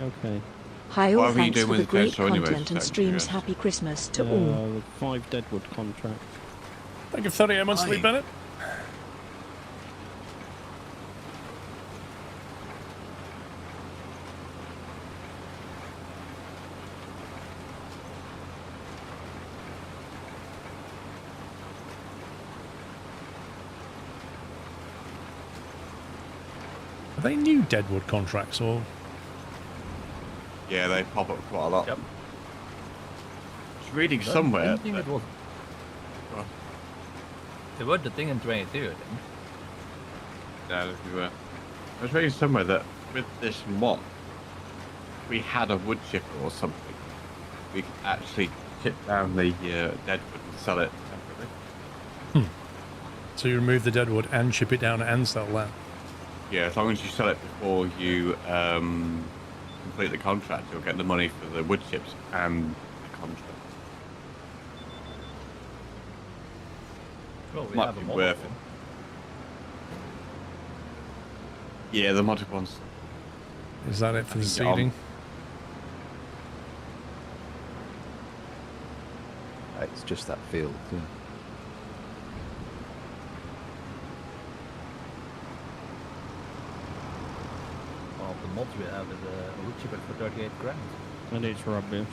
Okay. Hi all, Whatever you thanks do for with the the great chainsaw anyway, content and so streams. yes. Happy Christmas to all. The 5 Deadwood contract. Thank you, 38 months, Lee Bennett. they new Deadwood contracts or? Yeah, they pop up quite a lot. Yep. I was reading I somewhere. don't think that- it was. Go on. They were the thing in 22, I think. No, we were. I was reading somewhere that with this mod, if we had a wood chipper or something, we could actually chip down the deadwood and sell it separately. So you remove the Deadwood and chip it down and sell that? Yeah, as long as you sell it before you complete the contract, you'll get the money for the wood chips and the contract. Well, we Might have a be model worth one. Yeah, the modded ones. Is that it for the think you're on. seeding? It's just that field. Yeah. Well, the mods we have is a wood chipper for 38 grand. And it's rubbish.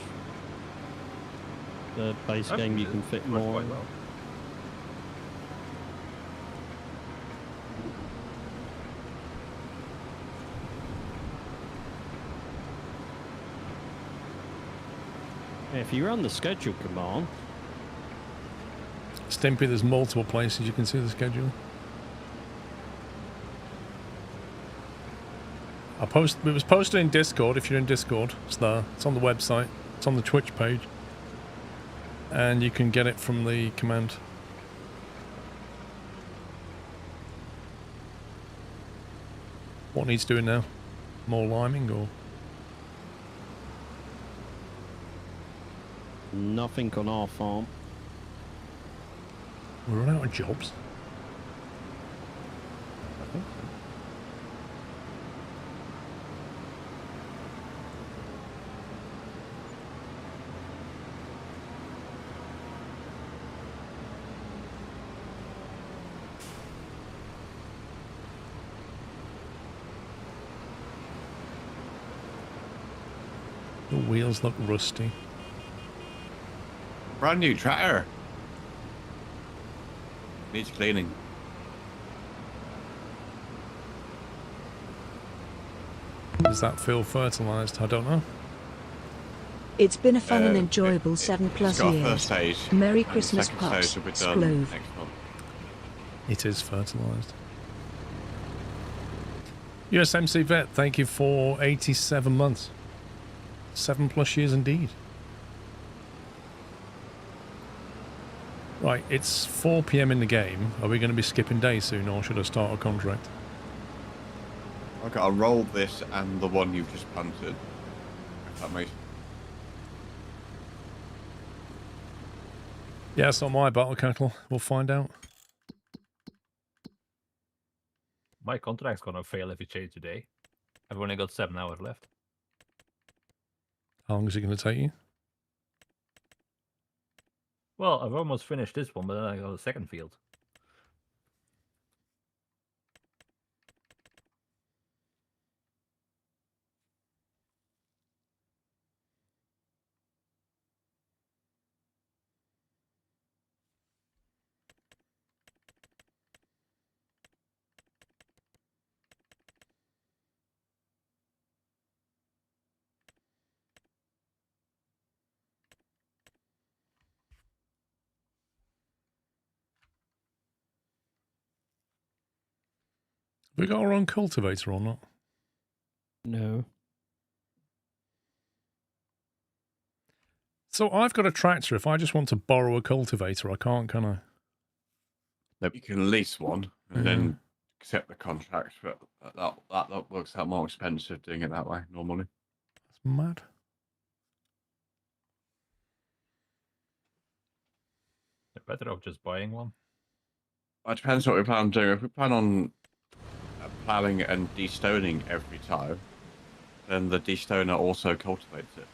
The base game you can fit It works more. quite well. Yeah, if you run the schedule command, Stimpy, there's multiple places you can see the schedule. It was posted in Discord. If you're in Discord, it's there. It's on the website. It's on the Twitch page. And you can get it from the command. What needs doing now? More liming or? nothing on our farm. We're running out of jobs. I think so. The wheels look rusty. Brand new tractor. Needs cleaning. Does that feel fertilized? I don't know. It's been a fun and Uh, enjoyable It's 7+ got a years. first stage. Merry and the Christmas, second pups. stage will be done Splove. next month. It is fertilized. USMC Vet, thank you for 87 months. 7+ years indeed. Right, it's 4 PM in the game. Are we going to be skipping days soon, or should I start a contract? Okay, I'll roll this and the one you've just planted. If that makes Yeah, it's not my battle cattle. We'll find out. My contract's gonna fail if you change today. I've only got 7 hours left. How long is it going to take you? Well, I've almost finished this one, but then I got a second field. Have we got our own cultivator or not? No. So I've got a tractor. If I just want to borrow a cultivator, I can't, can I? You can lease one and then accept the contract, but that works out more expensive doing it that way normally. That's mad. You're better off just buying one. It depends what we plan on doing. If we plan on ploughing and destoning every time, then the destoner also cultivates it.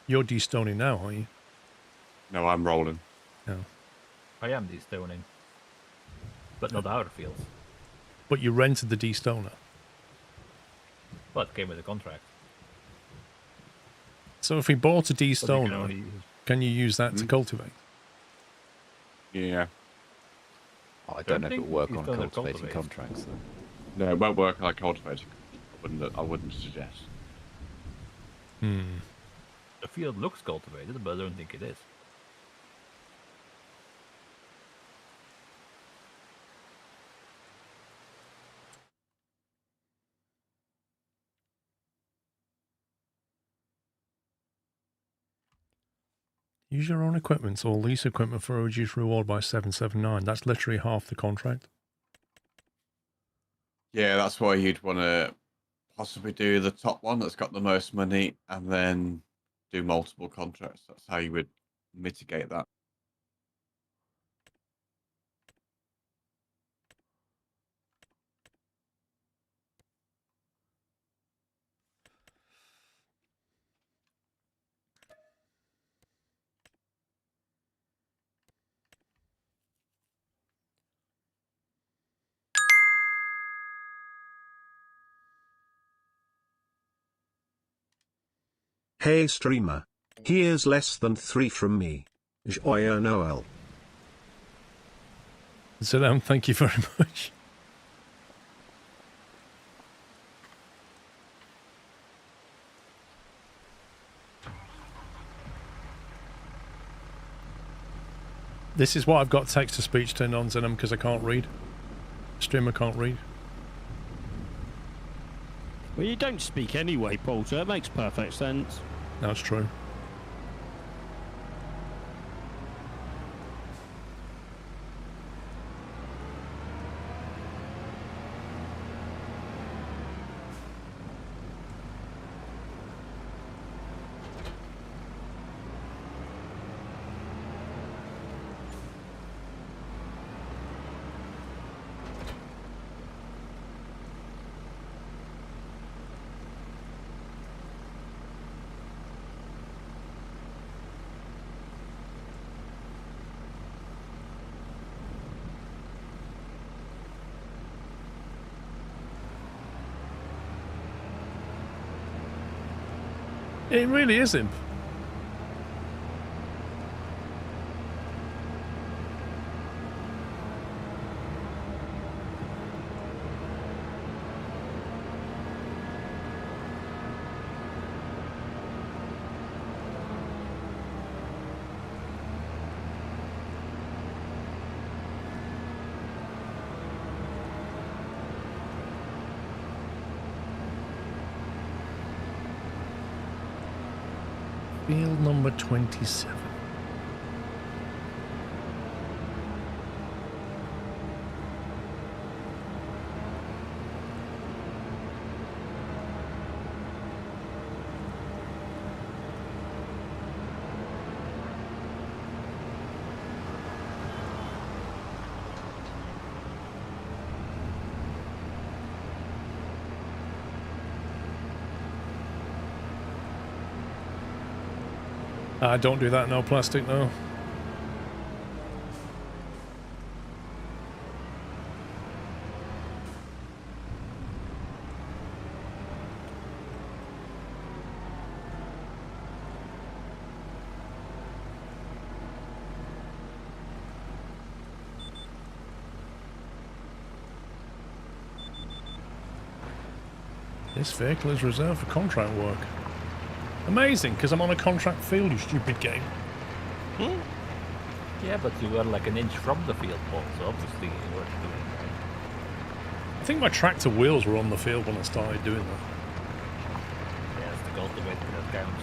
You're destoning now, aren't you? No, I'm rolling. No. I am destoning. But not our fields. But you rented the destoner. But it came with a contract. So if we bought a But you can destoner, only use... can you use that to cultivate? Yeah. I don't know if think it'll work he's on done a cultivating cultivate. contracts though. No, it won't work like cultivating. I wouldn't suggest. Hmm. The field looks cultivated, but I don't think it is. Use your own equipment or lease equipment for a reduced reward by 779. That's literally half the contract. Yeah, that's why you'd want to possibly do the top one that's got the most money and then do multiple contracts. That's how you would mitigate that. Hey streamer. Here's less than 3 from me. Joyeux Noel. Sit down, thank you very much. This is why I've got text-to-speech turned on to them, because I can't read. Streamer can't read. Well, you don't speak anyway, Porter. It makes perfect sense. That's true. It really is him. Field number 27. Don't do that, no plastic, no. This vehicle is reserved for contract work. Amazing, because I'm on a contract field, you stupid game. Yeah, but you were like an inch from the field, Paul, so obviously you weren't doing that. I think my tractor wheels were on the field when I started doing that. Yeah, it's the cultivator that counts.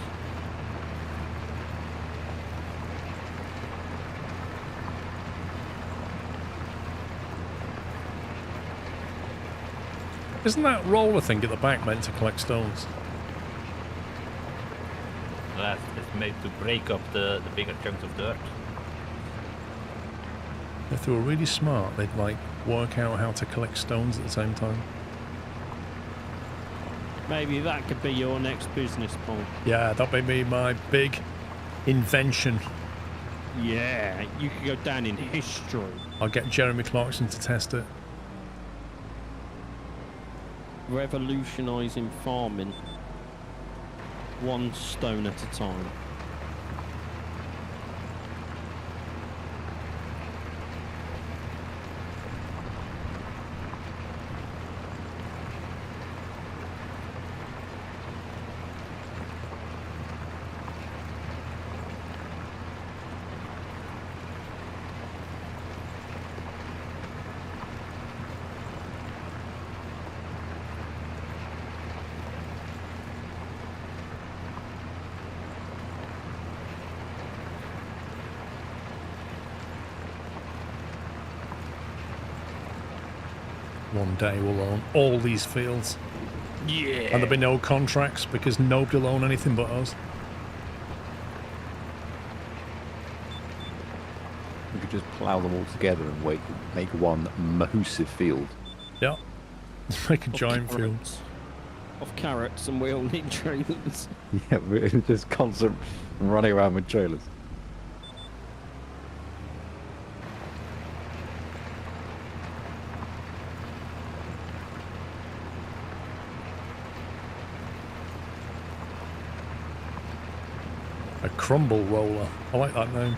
Isn't that roller thing at the back meant to collect stones? It's made to break up the bigger chunks of dirt. If they were really smart, they'd like work out how to collect stones at the same time. Maybe that could be your next business, Paul. Yeah, that'd be my big invention. Yeah, you could go down in history. I'll get Jeremy Clarkson to test it. Revolutionising farming. One stone at a time. One day we'll own all these fields. Yeah. And there'll be no contracts because nobody will own anything but us. We could just plough them all together and make one massive field. Yeah. Make a Of giant field. carrots. Of carrots, and we all need trailers. Yeah, we're just constant running around with trailers. A crumble roller. I like that name.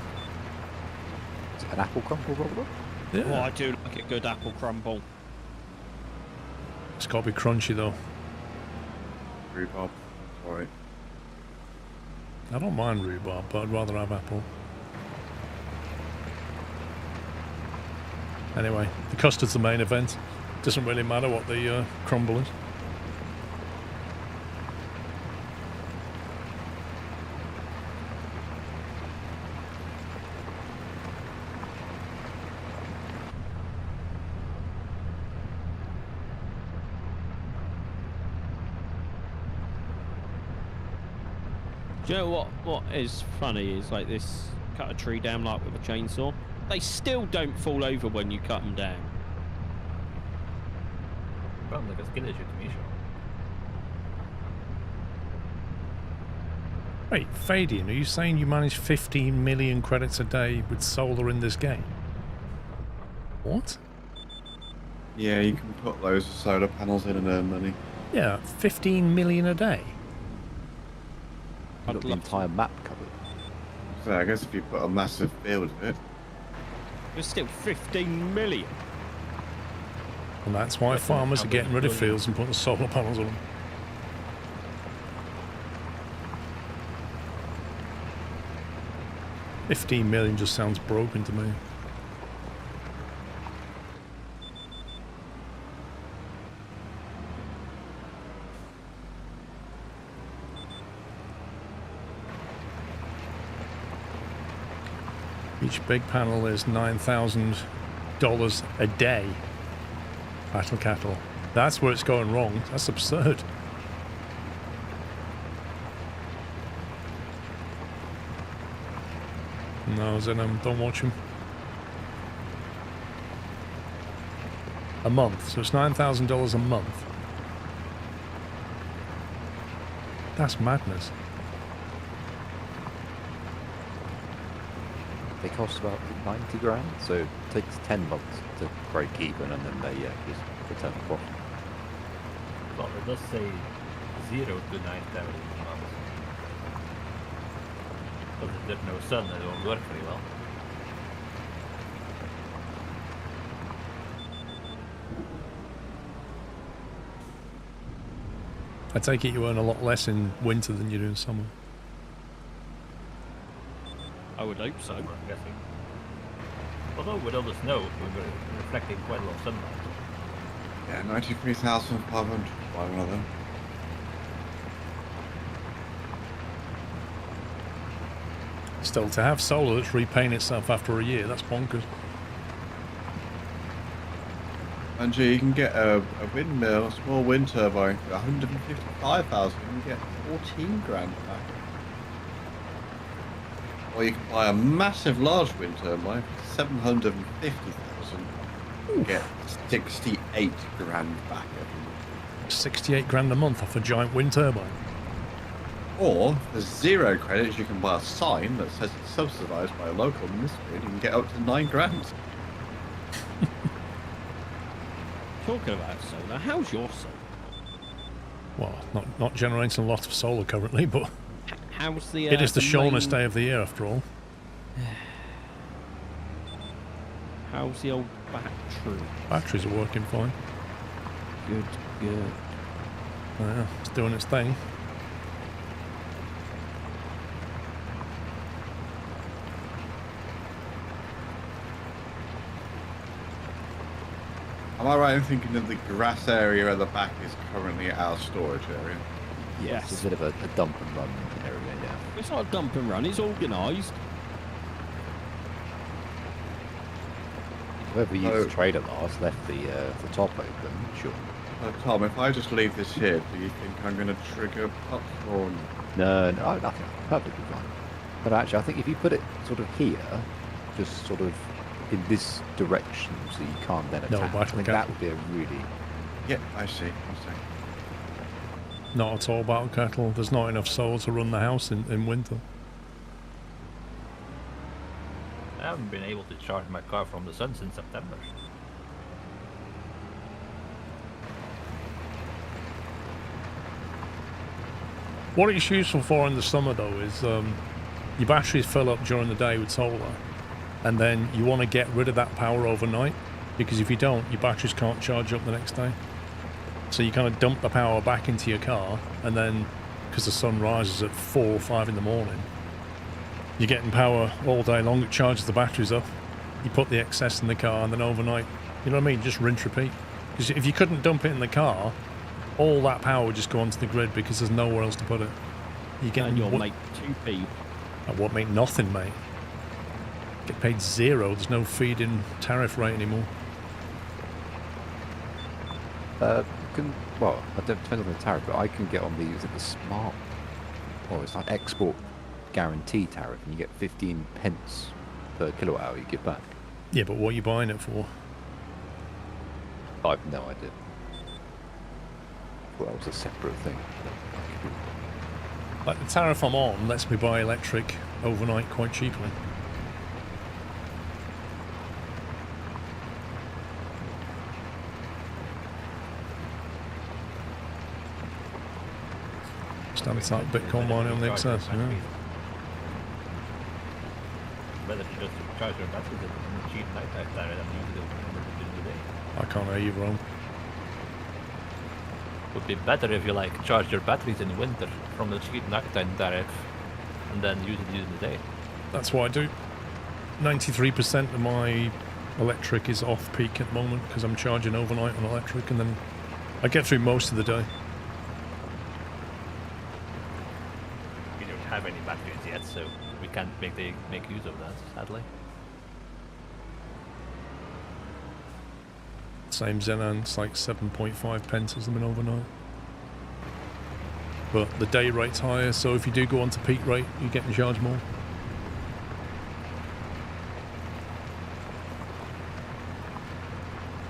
Is it an apple crumble roller? Yeah. Oh, I do like a good apple crumble. It's got to be crunchy though. Rhubarb. Alright. I don't mind rhubarb, but I'd rather have apple. Anyway, the custard's the main event. Doesn't really matter what the crumble is. Do you know what is funny is like this, cut a tree down like with a chainsaw. They still don't fall over when you cut them down. Sounds like a skill issue to me, sure. Wait, Fadian, are you saying you manage 15 million credits a day with solar in this game? What? Yeah, you can put loads of solar panels in and earn money. Yeah, 15 million a day. You've got the entire map covered. So I guess if you put a massive field of it. There's still 15 million. And that's why farmers are getting rid of fields and putting solar panels on them. $15 million just sounds broken to me. Each big panel is $9,000 a day. Battle cattle. That's where it's going wrong. That's absurd. No, Zenom, don't watch him. A month. So it's $9,000 a month. That's madness. They cost about 90 grand, so it takes 10 months to break even, and then they just return the profit. Well, it does say 0 to 9,000 months. But if there's no sun, it won't work very well. I take it you earn a lot less in winter than you do in summer. I would hope so. I'm guessing. Although with all the snow, we were reflecting quite a lot of sunlight. Yeah, 93,500 by one of them. Still, to have solar that's repaying itself after a year, that's bonkers. And you can get a windmill, a small wind turbine for 155,000. You can get 14 grand back. Or you can buy a massive large wind turbine for 750,000 and get 68 grand back every month. 68 grand a month off a giant wind turbine. Or for 0 credits, you can buy a sign that says it's subsidised by a local municipality and you can get up to 9 grand. Talking about solar, how's your solar? Well, not generating a lot of solar currently, but How's the? it is the shortest main- day of the year after all. How's the old battery? Batteries are working fine. Good, good. Yeah, it's doing its thing. Am I right in thinking that the grass area at the back is currently our storage area? Yes, it's a bit of a dump and run area, yeah. It's not a dump and run. It's organised. Whoever used So- the trailer last left the top open. Sure. Tom, if I just leave this here, do you think I'm going to trigger pups or... No, nothing. Perfectly fine. But actually, I think if you put it sort of here, just sort of in this direction, so you can't then No, attack. but I think okay. that would be a really. Yeah, I see. Not at all, Battle Kettle. There's not enough soul to run the house in winter. I haven't been able to charge my car from the sun since September. What it's useful for in the summer, though, is your batteries fill up during the day with solar, and then you want to get rid of that power overnight, because if you don't, your batteries can't charge up the next day. So you kind of dump the power back into your car, and then, because the sun rises at 4 or 5 in the morning, you're getting power all day long. It charges the batteries up. You put the excess in the car, and then overnight, you know what I mean? Just rinse, repeat. Because if you couldn't dump it in the car, all that power would just go onto the grid because there's nowhere else to put it. You get And you'll make 2p. I won't make nothing, mate. Get paid 0. There's no feed-in tariff rate anymore. Well, it depends on the tariff, but I can get on the smart. Oh, it's like export guarantee tariff, and you get 15 pence per kilowatt hour you get back. Yeah, but what are you buying it for? I've no idea. Well, that was a separate thing. Like the tariff I'm on lets me buy electric overnight quite cheaply. Stands like Bitcoin mining on the excess, yeah. Better to just charge your batteries in the cheap nighttime tariff than use it during the day. I can't hear you, Rome. Would be better if you like charge your batteries in winter from the cheap nighttime tariff and then use it during the day. That's what I do. 93% of my electric is off peak at the moment because I'm charging overnight on electric, and then I get through most of the day. We don't have any batteries yet, so we can't make use of that, sadly. Same Zenon, it's like 7.5 pence has been overnight. But the day rate's higher, so if you do go on to peak rate, you're getting charged more.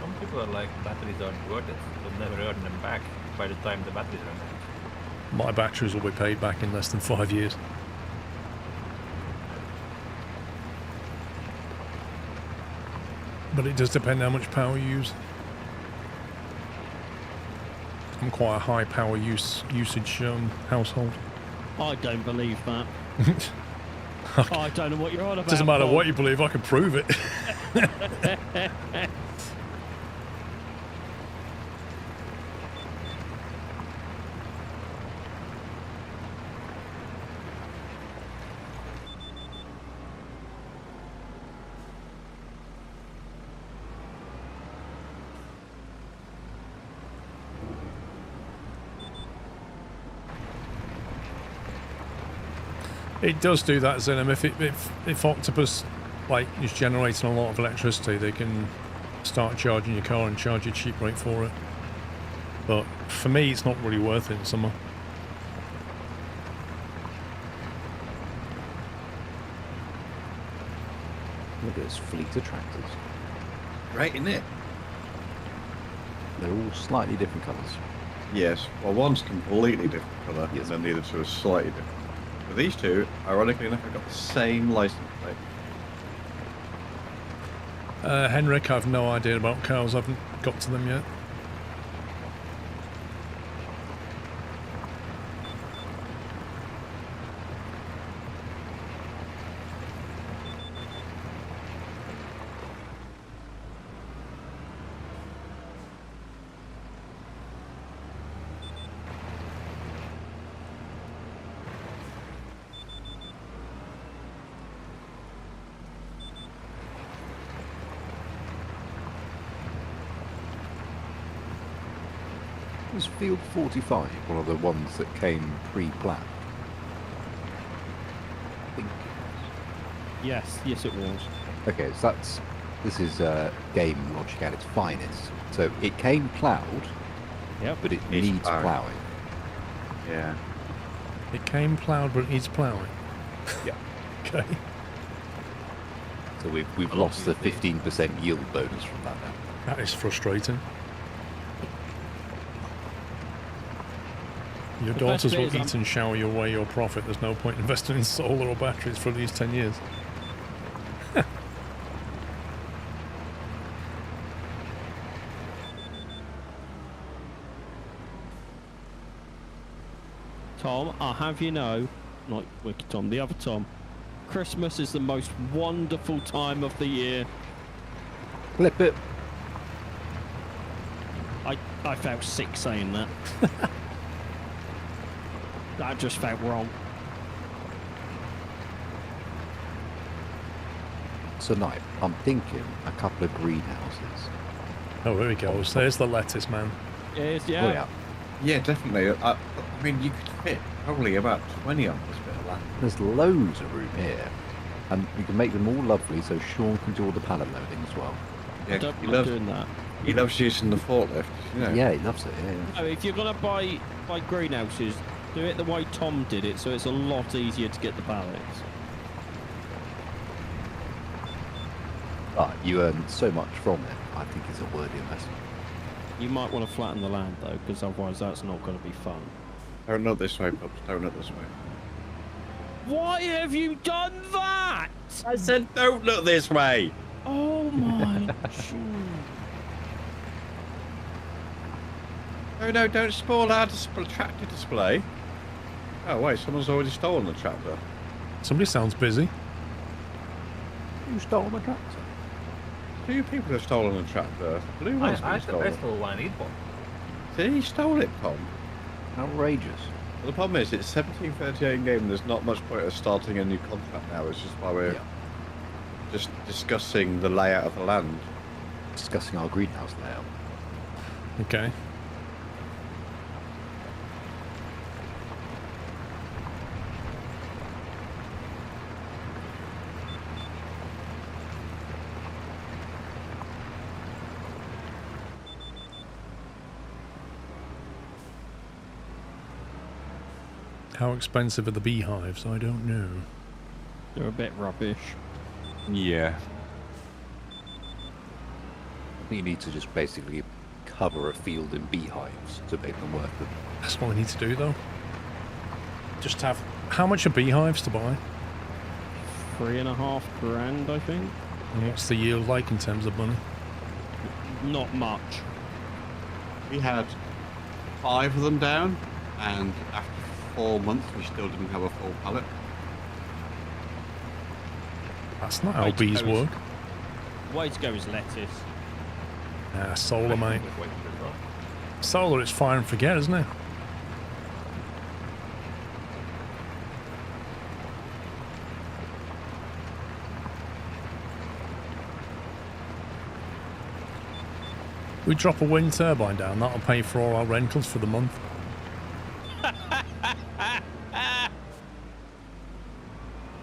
Some people are like, batteries aren't worth it, they'll never earn them back by the time the batteries run out. My batteries will be paid back in less than 5 years. But it does depend how much power you use. I'm quite a high power usage household. I don't believe that. I don't know what you're on about. Doesn't matter Paul. what you believe, I can prove it. It does do that, Zenom. If Octopus like is generating a lot of electricity, they can start charging your car and charge you a cheap rate for it. But for me, it's not really worth it in summer. Look at this fleet of tractors. Right, isn't it? They're all slightly different colours. Yes. Well, one's completely different colour, Yes. and then the other two are slightly different. But these two, ironically enough, have got the same license plate. Henrik, I've no idea about cars. I haven't got to them yet. Was Field 45 one of the ones that came pre-planned? I think. Yes, it was. Okay, so that's this is game logic at its finest. So it came plowed, Yep. but it Needs needs plowing. plowing. Yeah. It came ploughed, but it needs ploughing. Yeah. Okay. So we've lost the 15% yield bonus from that now. That is frustrating. Your The daughters best will bit is eat and shower away your profit. There's no point investing in solar or batteries for at least 10 years. Tom, I'll have you know, not Wicked Tom, the other Tom, Christmas is the most wonderful time of the year. Flip it. I felt sick saying that. That just felt wrong. So, Knight, I'm thinking a couple of greenhouses. Oh, here he goes. There's the lettuce, man. Yes, Oh, yeah. yeah. Yeah, definitely. I mean, you could fit probably about 20 on this bit of land. There's loads of room here. And you can make them all lovely so Sean can do all the pallet loading as well. Yeah, Don't he mind loves, doing that. he loves using the forklift, you know. Yeah, he loves it. Yeah. No, if you're gonna buy greenhouses, do it the way Tom did it, so it's a lot easier to get the pallets. But you earn so much from it. I think it's a worthy investment. You might want to flatten the land though, because otherwise that's not going to be fun. Don't look this way, pups. Don't look this way. Why have you done that? I said don't look this way! Oh my! No, don't spoil our tractor display. Oh, wait, someone's already stolen the tractor. Somebody sounds busy. Who stole my tractor? 2 people have stolen the tractor. Blue one's been I stolen. still want to need one. See, he stole it, Tom. Outrageous. Well, the problem is, it's 17:38 in game, and there's not much point of starting a new contract now. It's just why we're Yeah. just discussing the layout of the land. Discussing our greenhouse layout. Okay. How expensive are the beehives? I don't know. They're a bit rubbish. Yeah. I think you need to just basically cover a field in beehives to make them worth it. That's what we need to do, though. Just have... How much are beehives to buy? 3.5 grand, I think. And what's the yield like in terms of money? Not much. We had 5 of them down, and after 4 months, we still didn't have a full pallet. That's not how Right, bees goes. work. Way to go is lettuce. Ah, solar, mate. With weight as well. Solar, it's fire and forget, isn't it? We drop a wind turbine down, that'll pay for all our rentals for the month.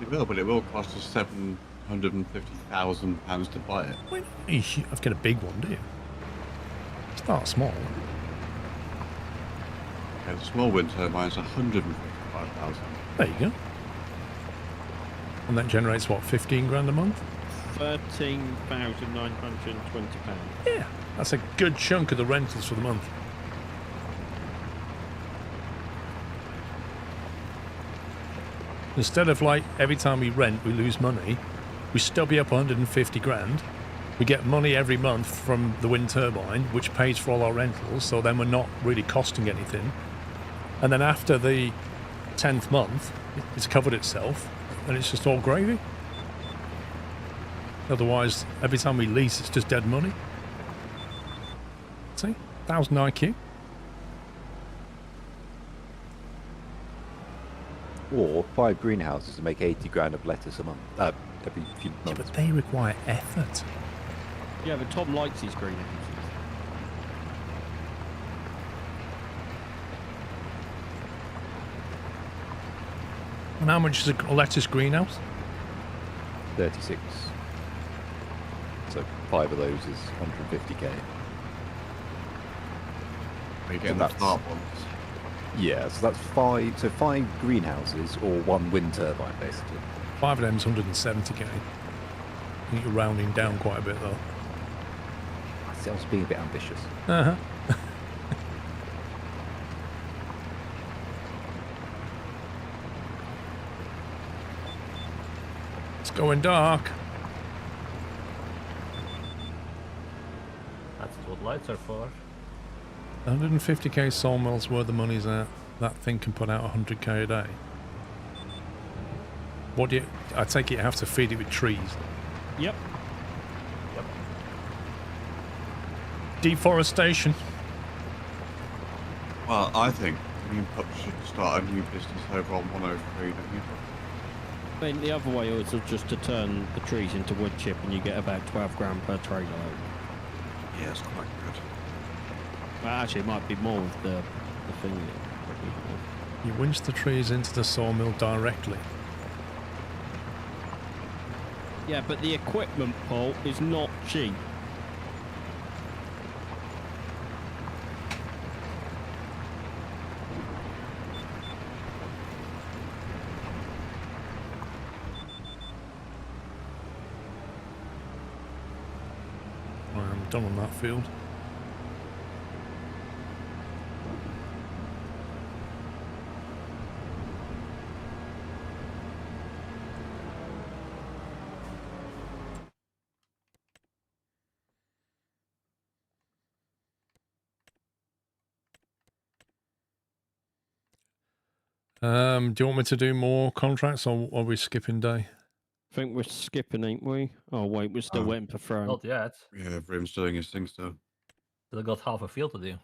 It will, but it will cost us £750,000 to buy it. Wait, I've got a big one, do you? Start small. Okay, the small wind turbine's 155,000. There you go. And that generates what, 15 grand a month? £13,920. Yeah, that's a good chunk of the rentals for the month. Instead of like every time we rent we lose money, we still be up 150 grand. We get money every month from the wind turbine, which pays for all our rentals, so then we're not really costing anything. And then after the 10th month, it's covered itself, and it's just all gravy. Otherwise, every time we lease, it's just dead money. See? 1,000 IQ. Or 5 greenhouses to make 80 grand of lettuce a month. Every few Yeah, months. but they require effort. Yeah, but Tom likes his greenhouses. And how much is a lettuce greenhouse? 36. So 5 of those is 150k. Are you getting the that's- smart ones? Yeah, so that's 5 greenhouses or 1 wind turbine basically. 5 of them's 170k. I think you're rounding down quite a bit though. I see, I was being a bit ambitious. Uh-huh. It's going dark. That's what lights are for. 150k sawmills where the money's at. That thing can put out 100k a day. What do you... I take it you have to feed it with trees. Yep. Yep. Deforestation. Well, I think you should start a new business over on 103, don't you? I mean, the other way is just to turn the trees into wood chip and you get about 12 grand per trailer load. Yeah, it's quite good. Well, actually, it might be more with the thing. You winch the trees into the sawmill directly. Yeah, but the equipment, Paul, is not cheap. I'm done on that field. Do you want me to do more contracts or are we skipping day? I think we're skipping, ain't we? Oh, wait, we're still Oh. waiting for Fran. Not yet. Yeah, Brim's doing his thing still. Still got half a field to do.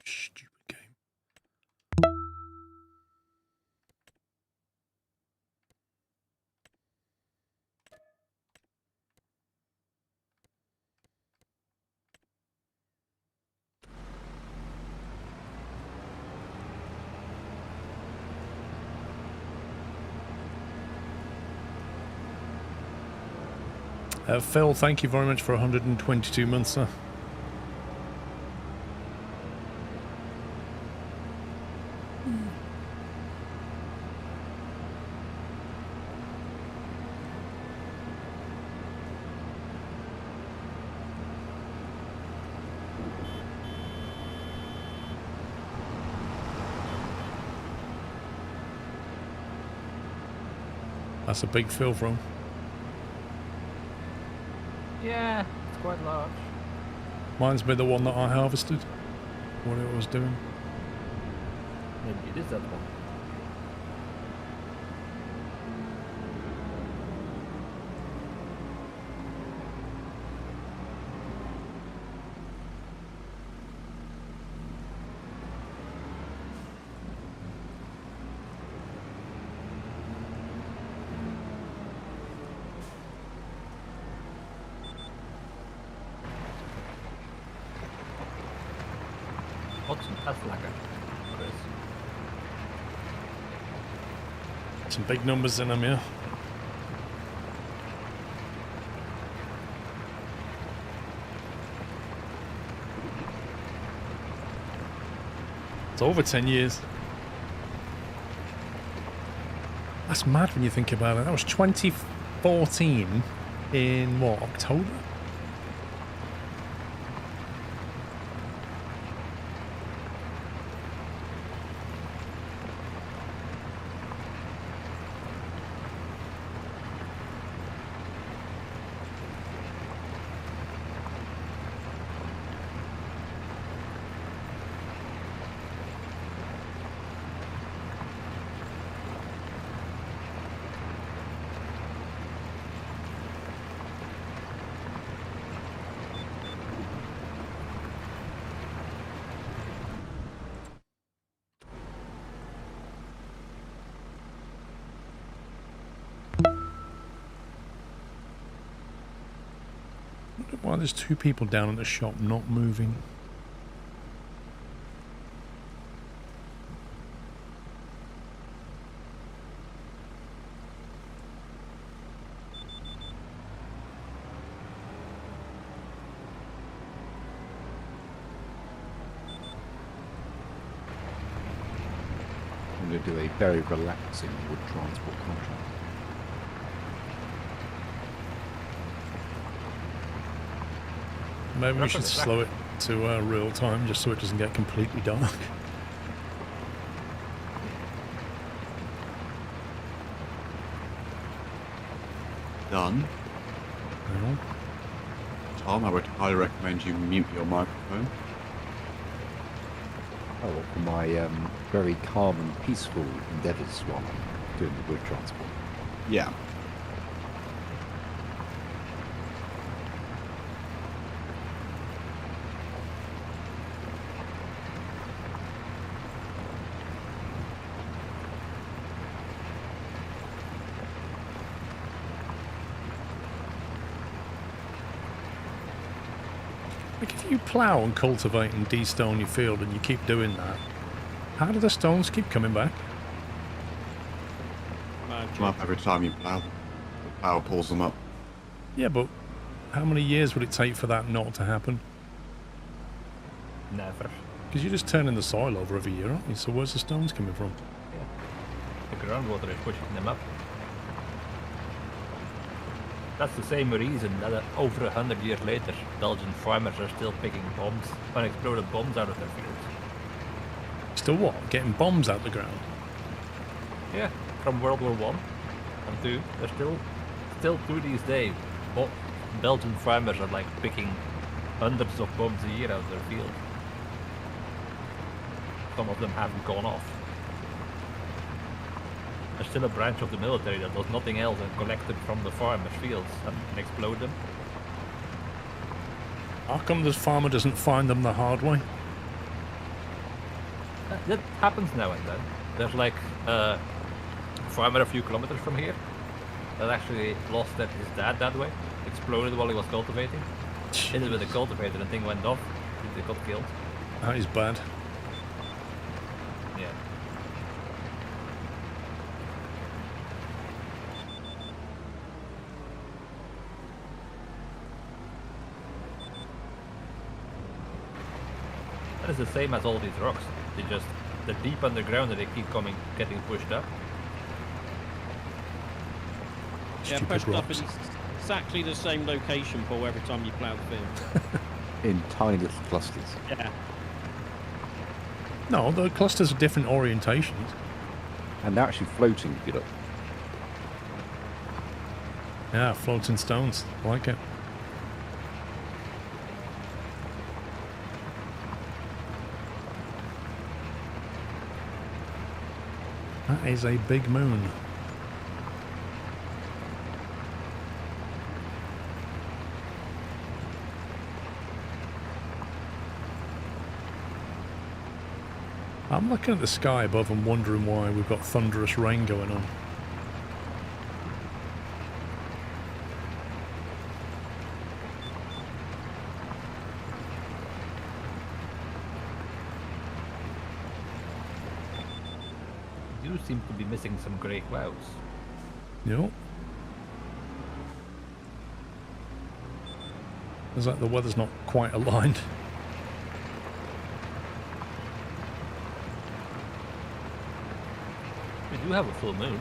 Stupid game. Phil, thank you very much for 122 months, sir. That's a big fill from. Yeah, it's quite large. Mine's been the one that I harvested. What it was doing. Maybe it is that one. What's an Aflacker, Chris? Some big numbers in them, yeah. It's over 10 years. That's mad when you think about it. That was 2014 in what, October? Why there's two people down at the shop not moving. to do a very relaxing wood transport contract. Maybe we That's should exactly- slow it to real time just so it doesn't get completely dark. Done. No. Tom, I would highly recommend you mute your microphone. Oh, well, for my very calm and peaceful endeavours while I'm doing the wood transport. Yeah. Like if you plough and cultivate and de-stone your field and you keep doing that, how do the stones keep coming back? Come up every time you plough. The plough pulls them up. Yeah, but how many years would it take for that not to happen? Never. Because you're just turning the soil over every year, aren't you? So where's the stones coming from? The groundwater is pushing them up. That's the same reason that over 100 years later, Belgian farmers are still picking bombs, unexploded bombs out of their fields. Still what? Getting bombs out the ground? Yeah, from World War One and Two, they're still to these days. Belgian farmers are like picking hundreds of bombs a year out of their field. Some of them haven't gone off. There's still a branch of the military that does nothing else than collect them from the farmers' fields and explode them. How come this farmer doesn't find them the hard way? That happens now and then. There's like a farmer a few kilometers from here that actually lost his dad that way. Exploded while he was cultivating. Hit it with a cultivator and the thing went off. He got killed. That is bad. Yeah. That is the same as all these rocks. They're deep underground and they keep getting pushed up. Yeah, Stupid pushed up rocks. in exactly the same location, Paul, every time you plough the field. In tiny little clusters. Yeah. No, the clusters are different orientations. And they're actually floating if you look. Yeah, floating stones. Like it. That is a big moon. I'm looking at the sky above and wondering why we've got thunderous rain going on. You seem to be missing some grey clouds. Yep. It's like the weather's not quite aligned. We do have a full moon.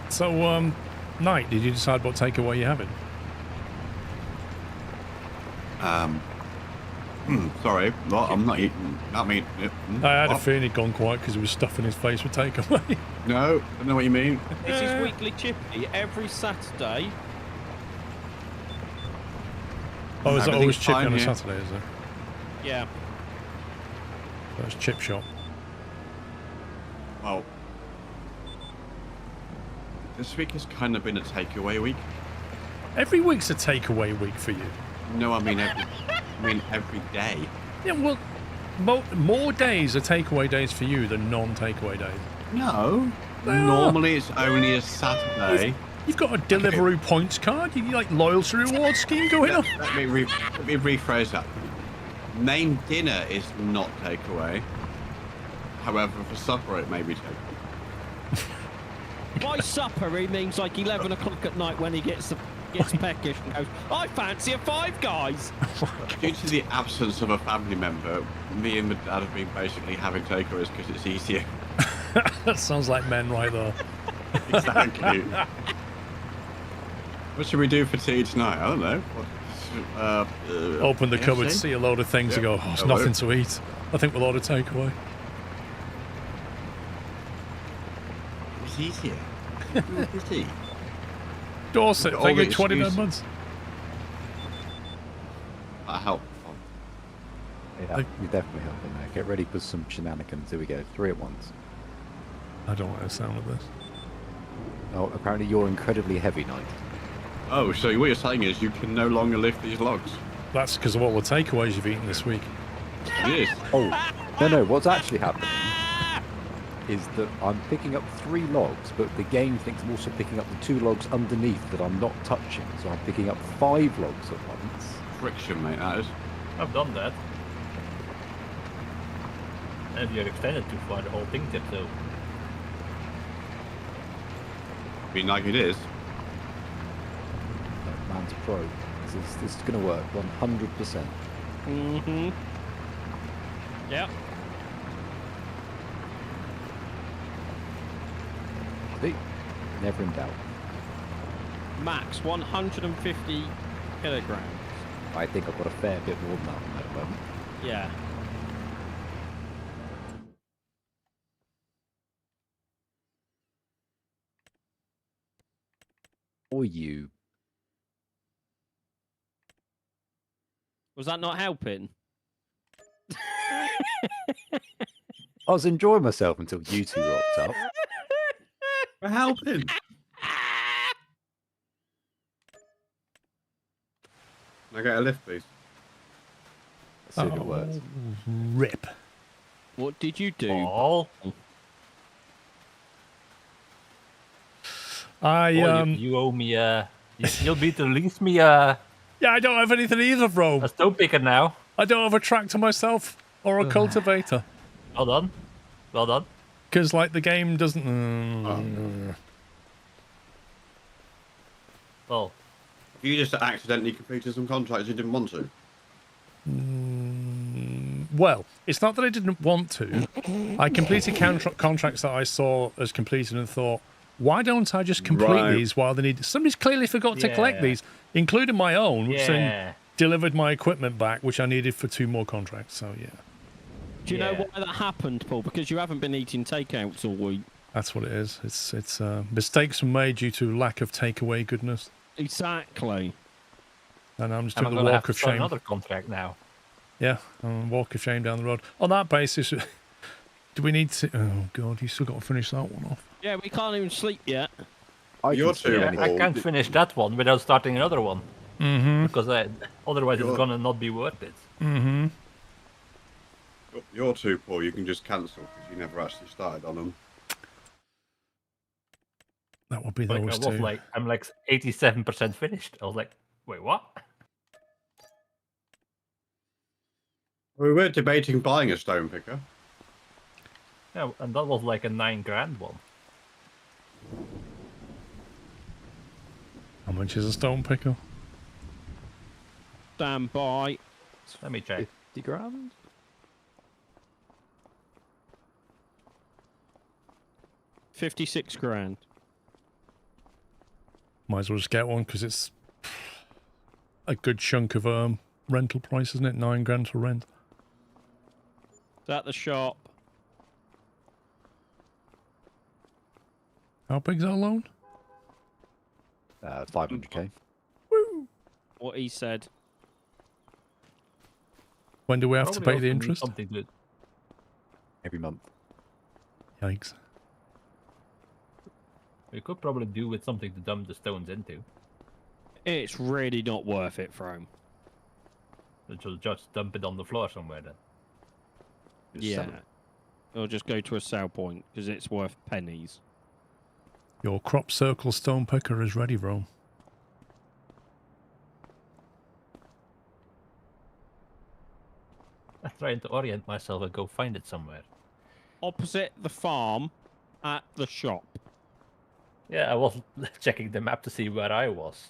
So, Knight, did you decide what takeaway you're having? Sorry, no, I'm not eating. Not me. I had a feeling he'd gone quiet because he was stuffing his face with takeaway. No, I don't know what you mean. This is weekly chippy every Saturday. Oh, is it always Everything's chippy fine on a here. Saturday, is it? Yeah. That's chip shop. Well, this week has kind of been a takeaway week. Every week's a takeaway week for you. No, I mean every day. Yeah, well, more days are takeaway days for you than non-takeaway days. No. They are. Normally it's only a Saturday. You've got a Deliveroo points card. You like loyalty reward scheme going on. Let me rephrase that. Main dinner is not takeaway. However, for supper it may be takeaway. By supper, he means like 11 o'clock at night when he gets peckish and goes, I fancy a Five Guys. Due to the absence of a family member, me and my dad have been basically having takeaways because it's easier. That sounds like men right there. Exactly. What should we do for tea tonight? I don't know. Open the cupboard, KFC? see a load of things and go, oh, it's nothing to eat. I think we'll order takeaway. It's easier. It's tea. Dorset, All they the get 29 excuses. months. That help. Yeah, you're definitely helping there. Get ready for some shenanigans. Here we go. 3 at once. I don't like the sound of this. Oh, apparently you're incredibly heavy, Knight. Oh, so what you're saying is you can no longer lift these logs? That's because of all the takeaways you've eaten this week. It is. Oh, no, what's actually happening is that I'm picking up 3 logs, but the game thinks I'm also picking up the 2 logs underneath that I'm not touching. So I'm picking up 5 logs at once. Friction, mate, that is. I've done that. And if you're extended too far, the whole thing tips over. I mean, like it is. No, man's a pro. This is going to work 100%. Mm-hmm. Yep. See? Never in doubt. Max 150 kilograms. I think I've got a fair bit more than that at the moment. Yeah. Or you. Was that not helping? I was enjoying myself until you 2 rocked up. We're helping. Can I get a lift, please? Let's see if it works. Rip. What did you do? Oh, you owe me you'll be to lease me Yeah, I don't have anything either, bro. a stone picker now. I don't have a tractor myself or a cultivator. Well done. Well done. Because, like, the game doesn't... Well, You just accidentally completed some contracts you didn't want to. Well, it's not that I didn't want to. I completed contracts that I saw as completed and thought, why don't I just complete Right. these while they need... Somebody's clearly forgot to collect Yeah. these, including my own, which then yeah. delivered my equipment back, which I needed for 2 more contracts. So, yeah, Do you know Yeah. why that happened, Paul? Because you haven't been eating takeouts all week. that's what it is. It's mistakes were made due to lack of takeaway goodness. Exactly. And I'm just I'm doing the gonna have walk to of start shame. another contract now. Yeah, walk of shame down the road. On that basis, do we need to... Oh, God, you still got to finish that one off. Yeah, we can't even sleep yet. I You're can see too Yeah, anything. I old. can't finish that one without starting another one. Mm-hmm. Because otherwise You're- it's gonna not be worth it. Mm-hmm. You're too poor, you can just cancel because you never actually started on them. That would be Like, those two. I'm like 87% finished. I was like, wait, what? We were debating buying a stone picker. Yeah, and that was like a 9 grand one. How much is a stone picker? Stand by. Let me check. 50 grand? $56 grand. Might as well just get one because it's a good chunk of rental price, isn't it? 9 grand for rent. It's at the shop. How big's our loan? 500k. What he said. When do we have to Probably pay the also need interest? Something to, Every month. Yikes. we could probably do with something to dump the stones into. It's really not worth it for him. Which will just dump it on the floor somewhere then. Just Yeah. sell it. or just go to a sell point because it's worth pennies. Your crop circle stone picker is ready, Rome. I'm trying to orient myself and go find it somewhere. Opposite the farm, at the shop. Yeah, I was checking the map to see where I was.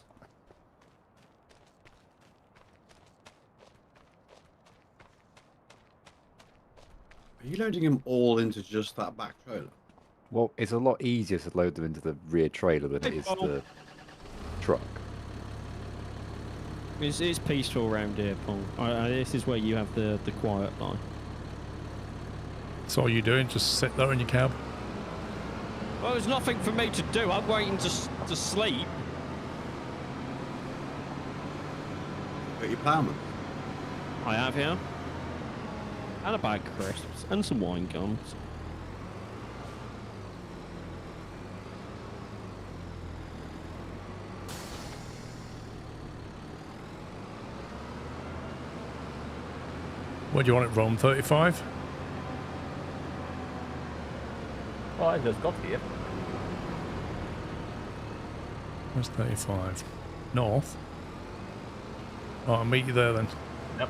Are you loading them all into just that back trailer? Well, it's a lot easier to load them into the rear trailer than it is the truck. It's peaceful around here, Paul. This is where you have the quiet line. So all you doing? Just sit there in your cab? Well, there's nothing for me to do. I'm waiting to sleep. Got your plowman? I have here. And a bag of crisps. And some wine gums. What do you want it, Rome? 35? Well, I just got here. Where's 35? North? Oh, I'll meet you there then. Yep.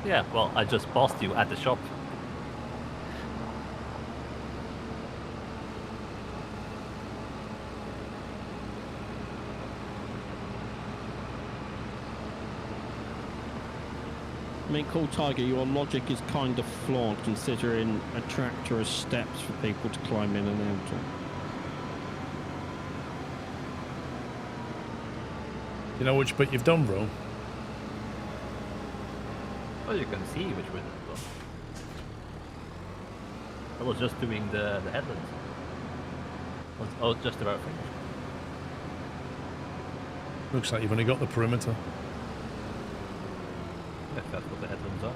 Yeah, well, I just passed you at the shop. I mean, Cool Tiger, your logic is kind of flawed considering a tractor has steps for people to climb in and out of. You know which bit you've done, Rome? Well, you can see which way it's done. I was just doing the headlands. I was just about finished. Looks like you've only got the perimeter. If that's what the headlands are.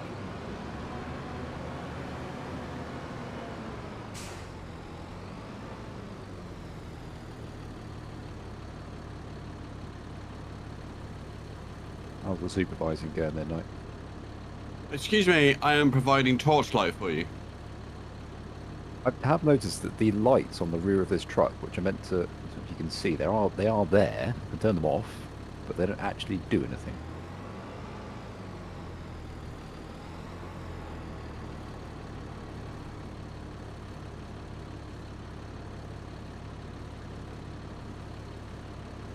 How's the supervising going there, Knight? Excuse me, I am providing torchlight for you. I have noticed that the lights on the rear of this truck, which are meant to, if you can see, they are there. You can turn them off, but they don't actually do anything.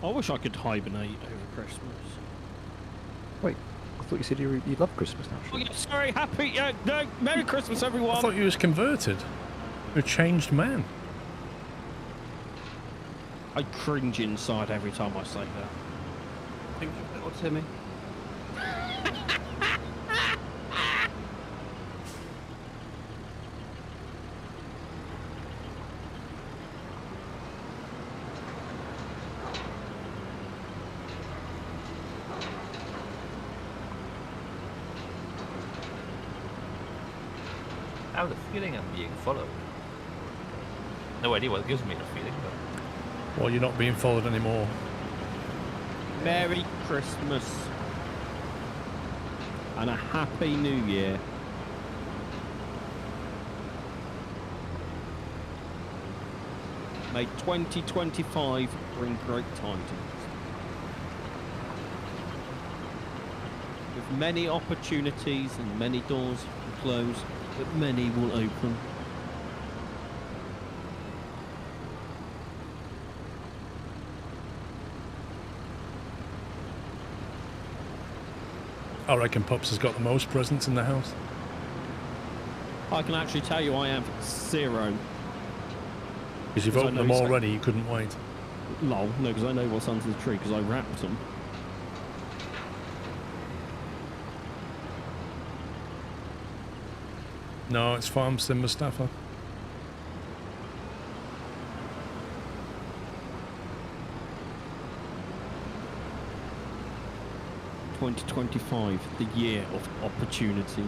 I wish I could hibernate over Christmas. Wait, I thought you said you love Christmas Oh, naturally. yeah, sorry, no, Merry Christmas, everyone. I thought you was converted. You're a changed man. I cringe inside every time I say that. Think of little Timmy. I have the feeling I'm being followed. No idea what gives me the feeling, but Well, you're not being followed anymore. Merry Christmas. And a Happy New Year. May 2025 bring great tidings. With many opportunities and many doors will close, but many will open. I reckon Pops has got the most presents in the house. I can actually tell you I have 0. Because you've Because I opened know them he's- already, you couldn't wait. Lol, no, because I know what's under the tree because I wrapped them. No, it's Farm Sim Mustafa. $2025, the year of opportunities.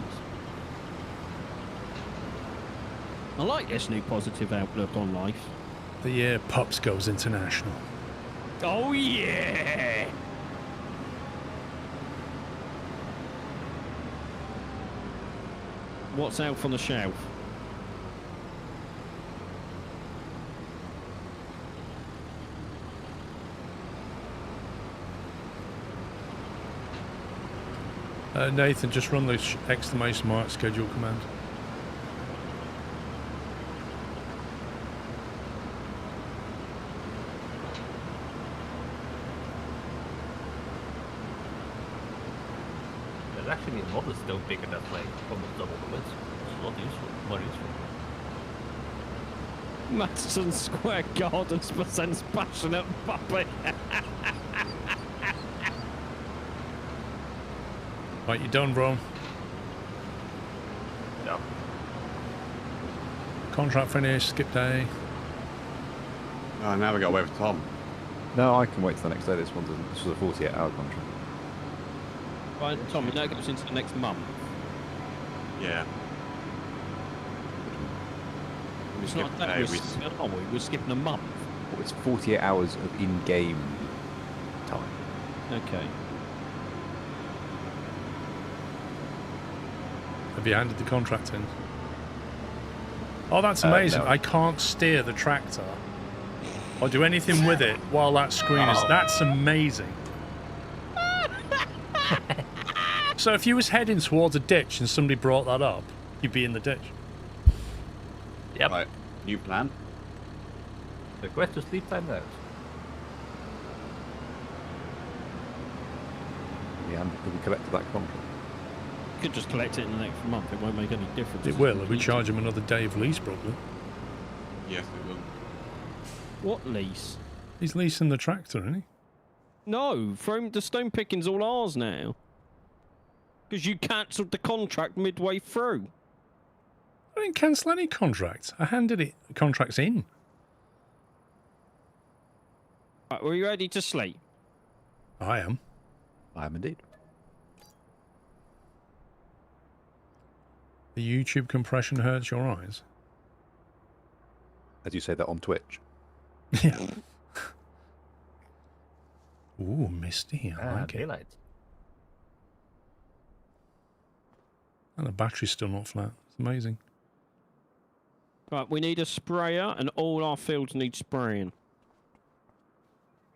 I like this new positive outlook on life. The year Pops goes international. Oh yeah! What's out on the shelf? Nathan, just run the exclamation mark schedule command. There's actually a mod still bigger that's like almost double the width. It's a lot useful, more useful. Madison Square Gardens presents Passionate Puppy. Right, you done, bro? Yeah. Contract finished, skip day. Oh, now we got to wait for Tom. No, I can wait till the next day. This was a 48-hour contract. Right, Tom, it now goes into the next month. Yeah. It's not that we're skipping a month. Well, it's 48 hours of in-game time. Okay. Have you handed the contract in? Oh, that's amazing. No. I can't steer the tractor or do anything with it while that screen is... That's amazing. So if you was heading towards a ditch and somebody brought that up, you'd be in the ditch. Yep. Right, new plan. Request to sleep time out. Yeah, have we collected that contract? You could just collect it in the next month. It won't make any difference. It will. We charge him another day of lease, probably. Yes, it will. What lease? He's leasing the tractor, isn't he? No, from the stone picking's all ours now. Because you cancelled the contract midway through. I didn't cancel any contract. I handed it contracts in. Right, were you ready to sleep? I am. I am indeed. The YouTube compression hurts your eyes. As you say that on Twitch. Yeah. Ooh, misty. I like it. Daylight. And the battery's still not flat. It's amazing. Right, we need a sprayer, and all our fields need spraying.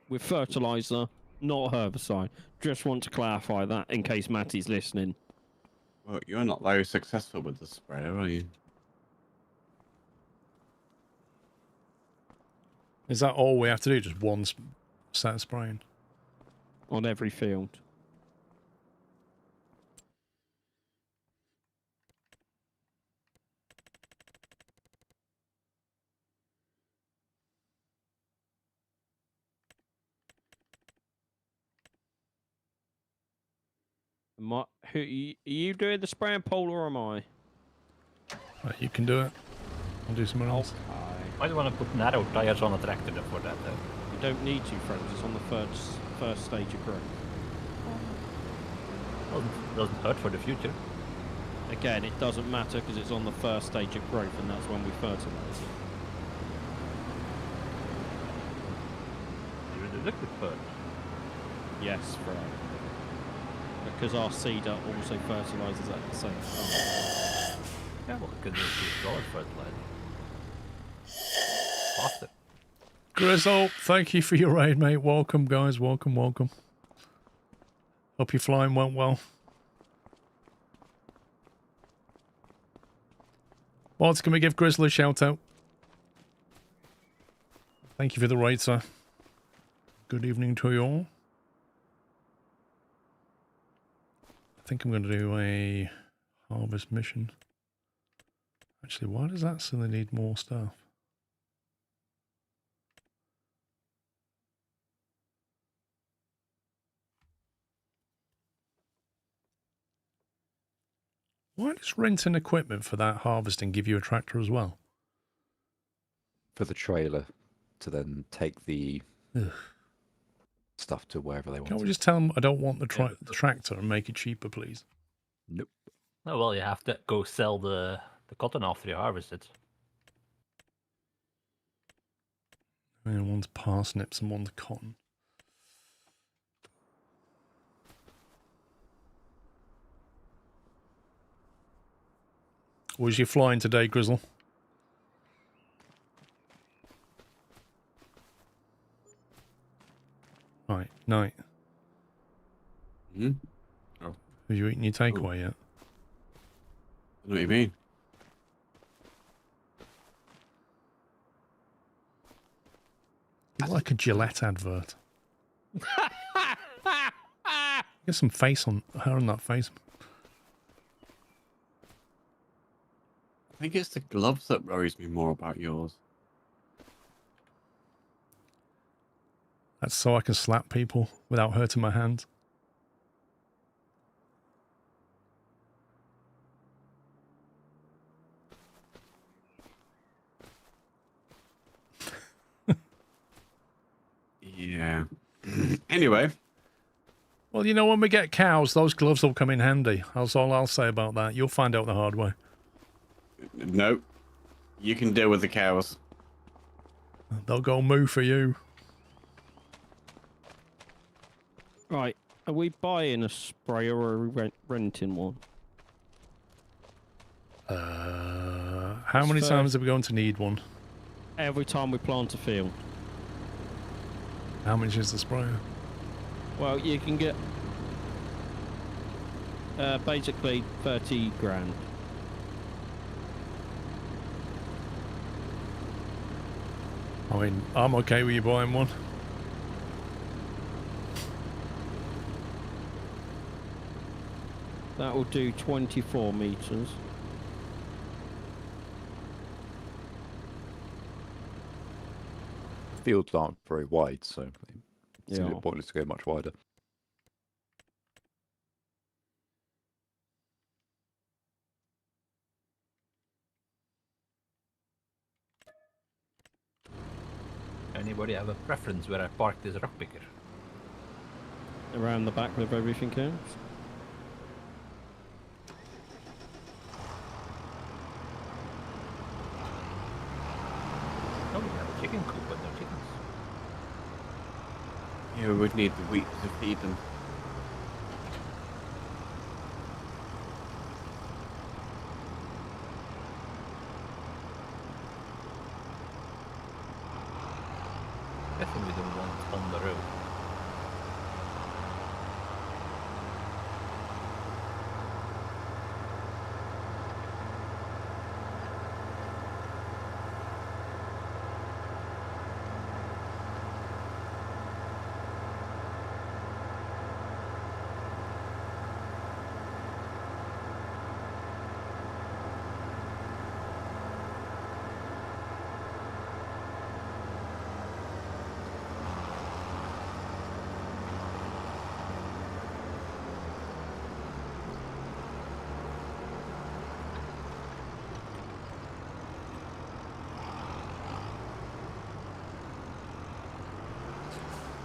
With fertiliser, not herbicide. Just want to clarify that in case Matty's listening. Well, you're not very successful with the sprayer, are you? Is that all we have to do? Just one set of spraying? On every field. Are you doing the spraying, Paul, or am I? Right, you can do it. I'll do something else. Why do you want to put narrow tires on a tractor for that though? You don't need to, friends. It's on the first stage of growth. Doesn't hurt for the future. Again, it doesn't matter because it's on the first stage of growth, and that's when we fertilise it. Even the liquid first. Yes, right. Because our seeder also fertilises at the same time. Yeah, well, it could use solid fertilizer. Faster. Grizzle, thank you for your raid, mate. Welcome, guys. Welcome, welcome. Hope your flying went well. Mods, can we give Grizzle a shout out? Thank you for the raid, sir. Good evening to you all. I think I'm going to do a harvest mission. Actually, why does that say they need more stuff? Why does renting equipment for that harvesting give you a tractor as well? For the trailer to then take the Ugh. stuff to wherever they want. Can't we just tell them I don't want the tractor and make it cheaper, please? Nope. Oh well, you have to go sell the cotton after you harvest it. I mean, one's parsnips and one's cotton. Was you flying today, Grizzle? Right, night. Hmm? Oh. Have you eaten your takeaway yet? I know what you mean. It's like a Gillette advert. Get some face on hair on that face. I think it's the gloves that worries me more about yours. That's so I can slap people without hurting my hand. Yeah. Anyway. Well, you know, when we get cows, those gloves will come in handy. That's all I'll say about that. You'll find out the hard way. No. You can deal with the cows. They'll go moo for you. Right, are we buying a sprayer or are we renting one? How many So- times are we going to need one? Every time we plant a field. How much is the sprayer? Well, you can get basically 30 grand. I mean, I'm okay with you buying one. That will do 24 meters. Fields aren't very wide, so it's a Yeah. bit pointless to go much wider. Anybody have a preference where I park this rock picker? Around the back of everything else. Oh, we have a chicken coop, but no chickens. Yeah, we would need the wheat to feed them. Definitely don't want on the road.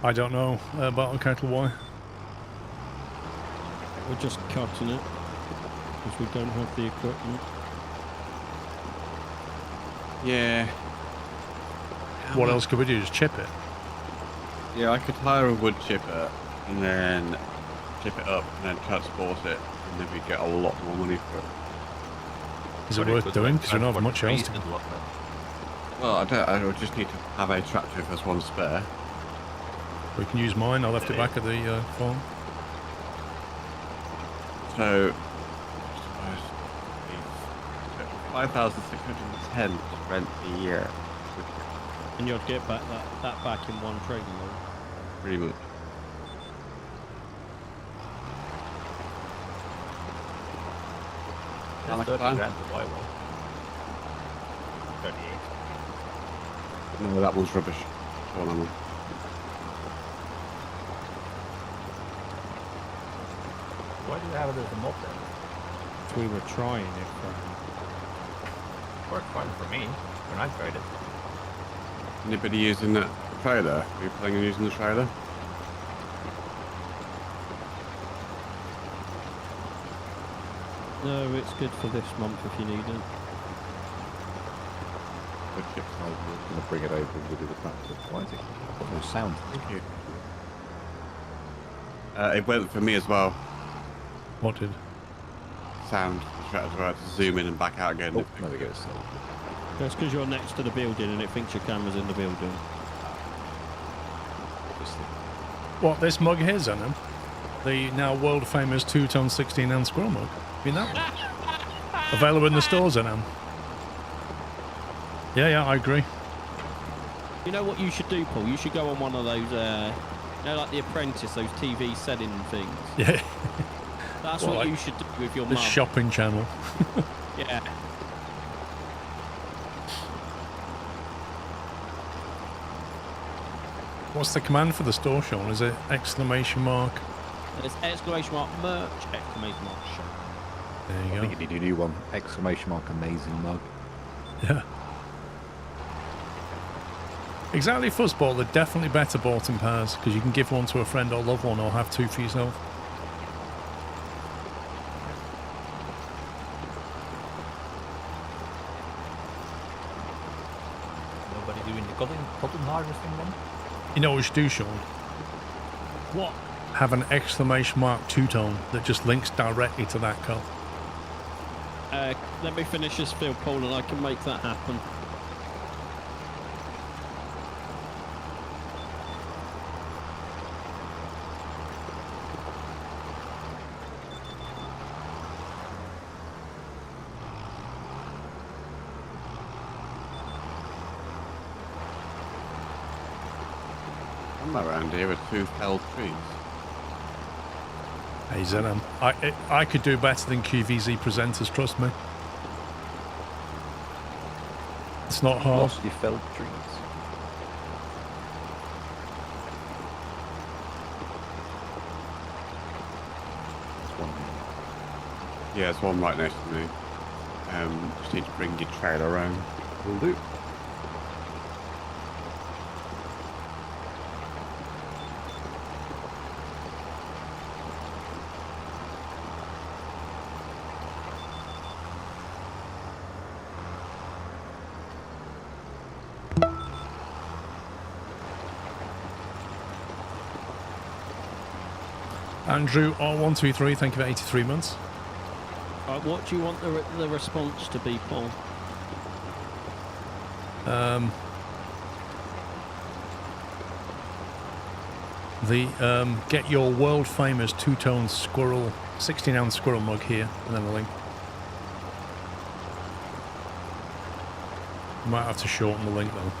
I don't know about a kettle why. We're just cutting it because we don't have the equipment. Yeah. What else could we do? Just chip it? Yeah, I could hire a wood chipper and then chip it up and then transport it, and then we'd get a lot more money for it. Is it But worth could, doing? like, Because we don't have much transport else to trees do. and whatnot. Well, I would just need to have a tractor if there's one spare. We can use mine. I left it back at the farm. So, 5,610 to rent the year. And you'd get back that back in one trading load. Pretty much. That's Like 30 plan. grand to buy one. 38. No, that one's rubbish. Go on. Why do they have it as a mob then? We were trying it. Worked fine for me when I tried it. Anybody using that trailer? Are you planning on using the trailer? No, it's good for this month if you need it. The chip side, we're going to bring it over and we'll do the tractor. Why is it? I've got no sound. Thank you. It went for me as well. What did? Sound. The tractor had to zoom in and back out again. Oh, there we go. So, That's because you're next to the building and it thinks your camera's in the building. obviously. What, this mug here's on him? the now world famous 2-tone 16-ounce squirrel mug. You know, available in the stores now. Yeah, I agree. You know what you should do, Paul? You should go on one of those, like The Apprentice, those TV selling things. Yeah, That's Well, what like you should do with your the mum. shopping channel. Yeah. What's the command for the store, Sean? Is it exclamation mark? There's exclamation mark merch, exclamation mark shop. There I you think go. you need a new one. Exclamation mark amazing mug. Yeah. Exactly, football. They're definitely better bought in pairs because you can give one to a friend or loved one or have two for yourself. Nobody doing the cotton harvesting then? You know what we should do, Sean? What? Have an exclamation mark two-tone that just links directly to that car. Let me finish this field, Paul, and I can make that happen. I'm around here with 2 felled trees. Hey, Zenon, I could do better than QVZ presenters, trust me. It's not hard. Lost your felled trees. There's one here. Yeah, there's one right next to me. Just need to bring your trailer around. Will do. Andrew R123, thank you for 83 months. Right, what do you want the response to be, Paul? Get your world famous two-tone squirrel, 16-ounce squirrel mug here, and then a link. Might have to shorten the link though.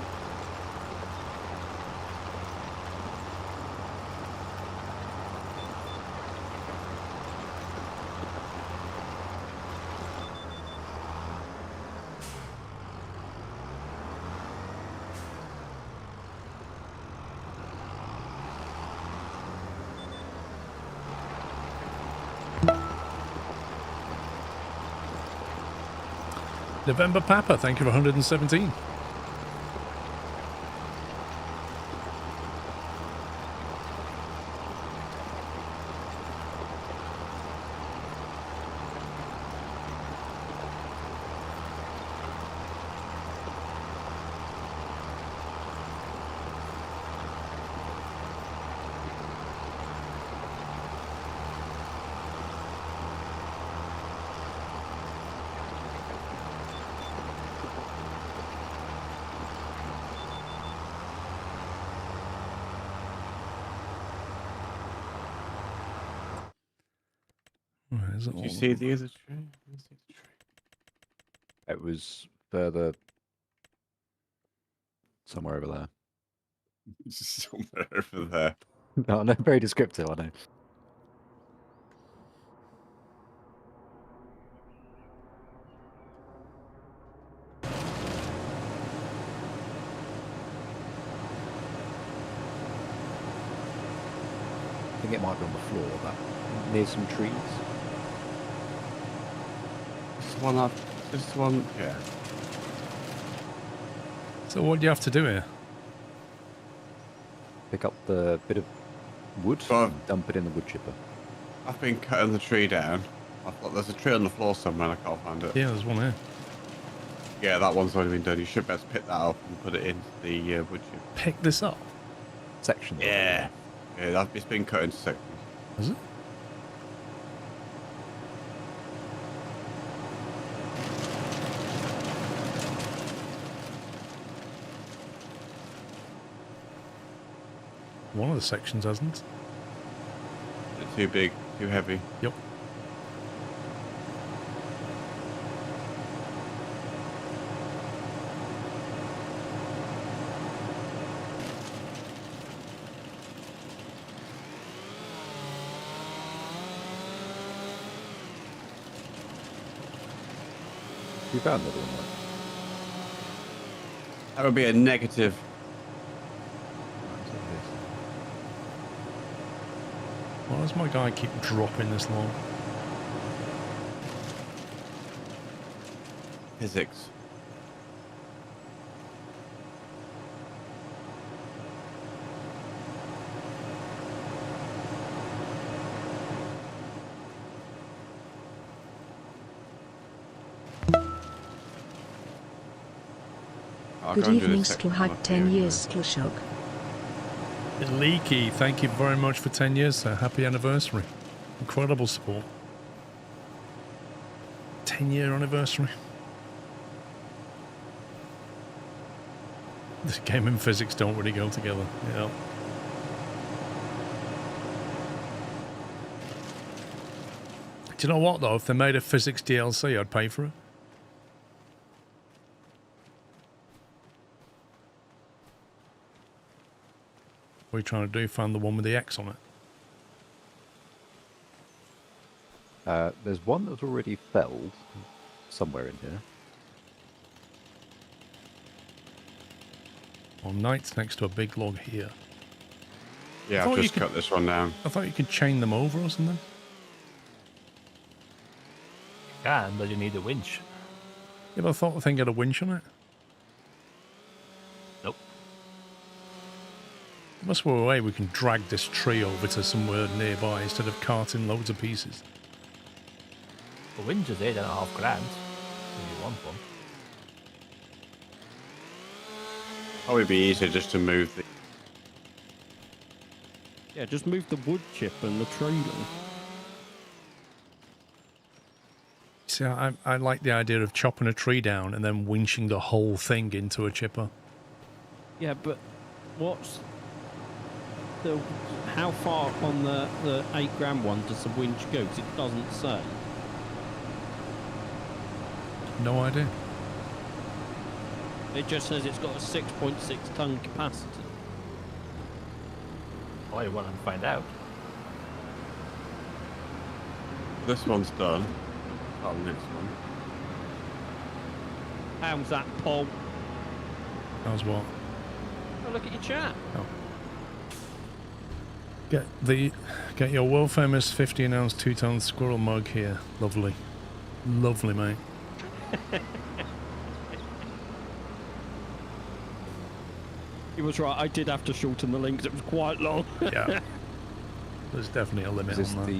November Papa, thank you for 117. Did you see the other tree? It was further somewhere over there. Somewhere over there. No, very descriptive, I know. I think it might be on the floor, that near some trees. This one, yeah. So what do you have to do here? Pick up the bit of wood So and dump it in the wood chipper. I've been cutting the tree down. I thought there's a tree on the floor somewhere and I can't find it. Yeah, there's one here. Yeah, that one's already been done. You should be able to pick that up and put it into the wood chip. Pick this up. Section. Yeah, it's been cut into sections. Is it? One of the sections hasn't. It's too big, too heavy. Yep. You found another one, right? That would be a negative. Why does my guy keep dropping this long? Physics. I'll Good go and do the evening, section Skillhag. up 10 here. years, Skillshog. Leaky, thank you very much for 10 years, sir. Happy anniversary. Incredible support. 10-year anniversary. This game and physics don't really go together. Yeah. Do you know what, though? If they made a physics DLC, I'd pay for it. What are you trying to do? Find the one with the X on it? There's one that's already felled somewhere in here. On Knight's next to a big log here. Yeah, I thought I've you just could- cut this one down. I thought you could chain them over or something. Can, but you need a winch. Yeah, but I thought the thing had a winch on it. Nope. There must be a way we can drag this tree over to somewhere nearby instead of carting loads of pieces. The winch is $8.5 grand. If you want one. Probably be easier just to move the. Yeah, just move the wood chip and the trailer. See, I like the idea of chopping a tree down and then winching the whole thing into a chipper. Yeah, but what's the how far on the $8 one does the winch go? 'Cause it doesn't say. No idea. It just says it's got a 6.6 ton capacity. Oh, you want to find out? This one's done. Start the next one. How's that, Paul? How's what? Oh, look at your chat. Get your world famous 15-ounce 2-ton squirrel mug here. Lovely. Lovely, mate. He was right. I did have to shorten the link 'cause it was quite long. Yeah. There's definitely a limit Is this on that.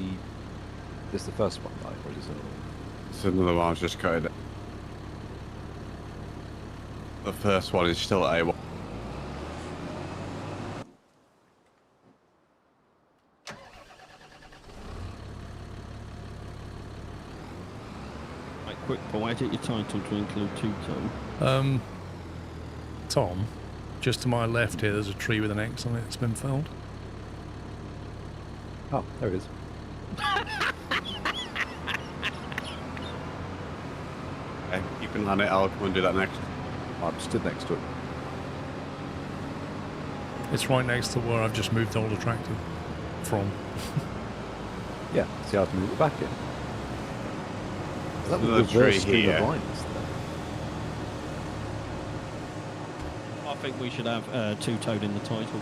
the first one, right? Or is it? It's another one I've just cut it. The first one is still A1. Right, quick, Paul. Edit your title to include 2-ton. Tom, just to my left here, there's a tree with an X on it. It's been felled. Oh, there it is. Okay, you can land it. I'll come and do that next. I'm stood next to it. It's right next to where I've just moved all the tractor from. Yeah, see how to move it back in. Is that the Another tree reverse stream here. of lines there? I think we should have 2-tone in the title.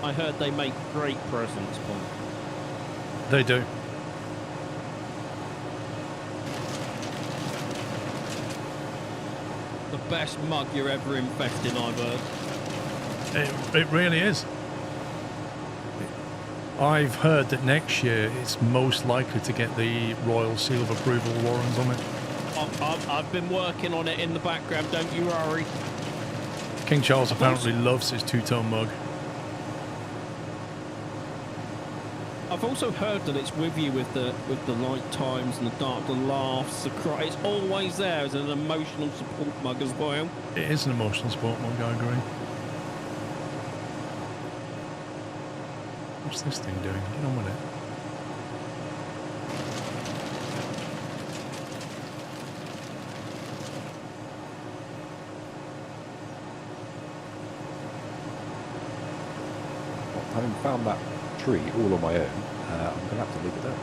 I heard they make great presents, Paul. They do. The best mug you're ever invested in, I've heard. It really is. I've heard that next year it's most likely to get the Royal Seal of Approval warrants on it. I've been working on it in the background, don't you worry. King Charles apparently loves his 2-tone mug. I've also heard that it's with you with the light times and the dark, the laughs, the cry. It's always there as an emotional support mug as well. It is an emotional sport mug, I agree. What's this thing doing? Get on with it. Having found that tree all on my own, I'm going to have to leave it there.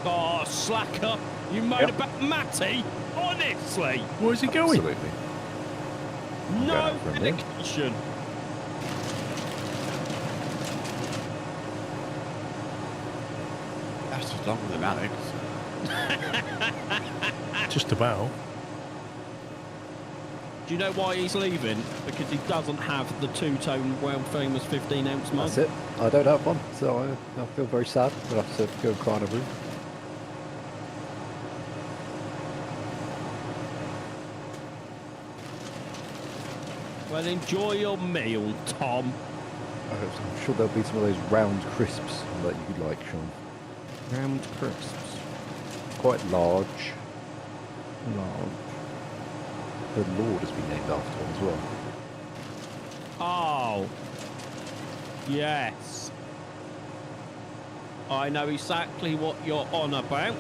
Oh, slacker! You moan about Matty? Honestly! Where's he going? Absolutely. No going out for a meal. dedication! That's just longer than Alex. Just about. Do you know why he's leaving? Because he doesn't have the two-tone, world-famous 15-ounce mug. That's it. I don't have one, so I feel very sad. I'll have to go and cry in a room. Well, enjoy your meal, Tom. I'm sure there'll be some of those round crisps that you like, Sean. Round crisps. Quite large. Large. The Lord has been named after one as well. Oh. Yes. I know exactly what you're on about.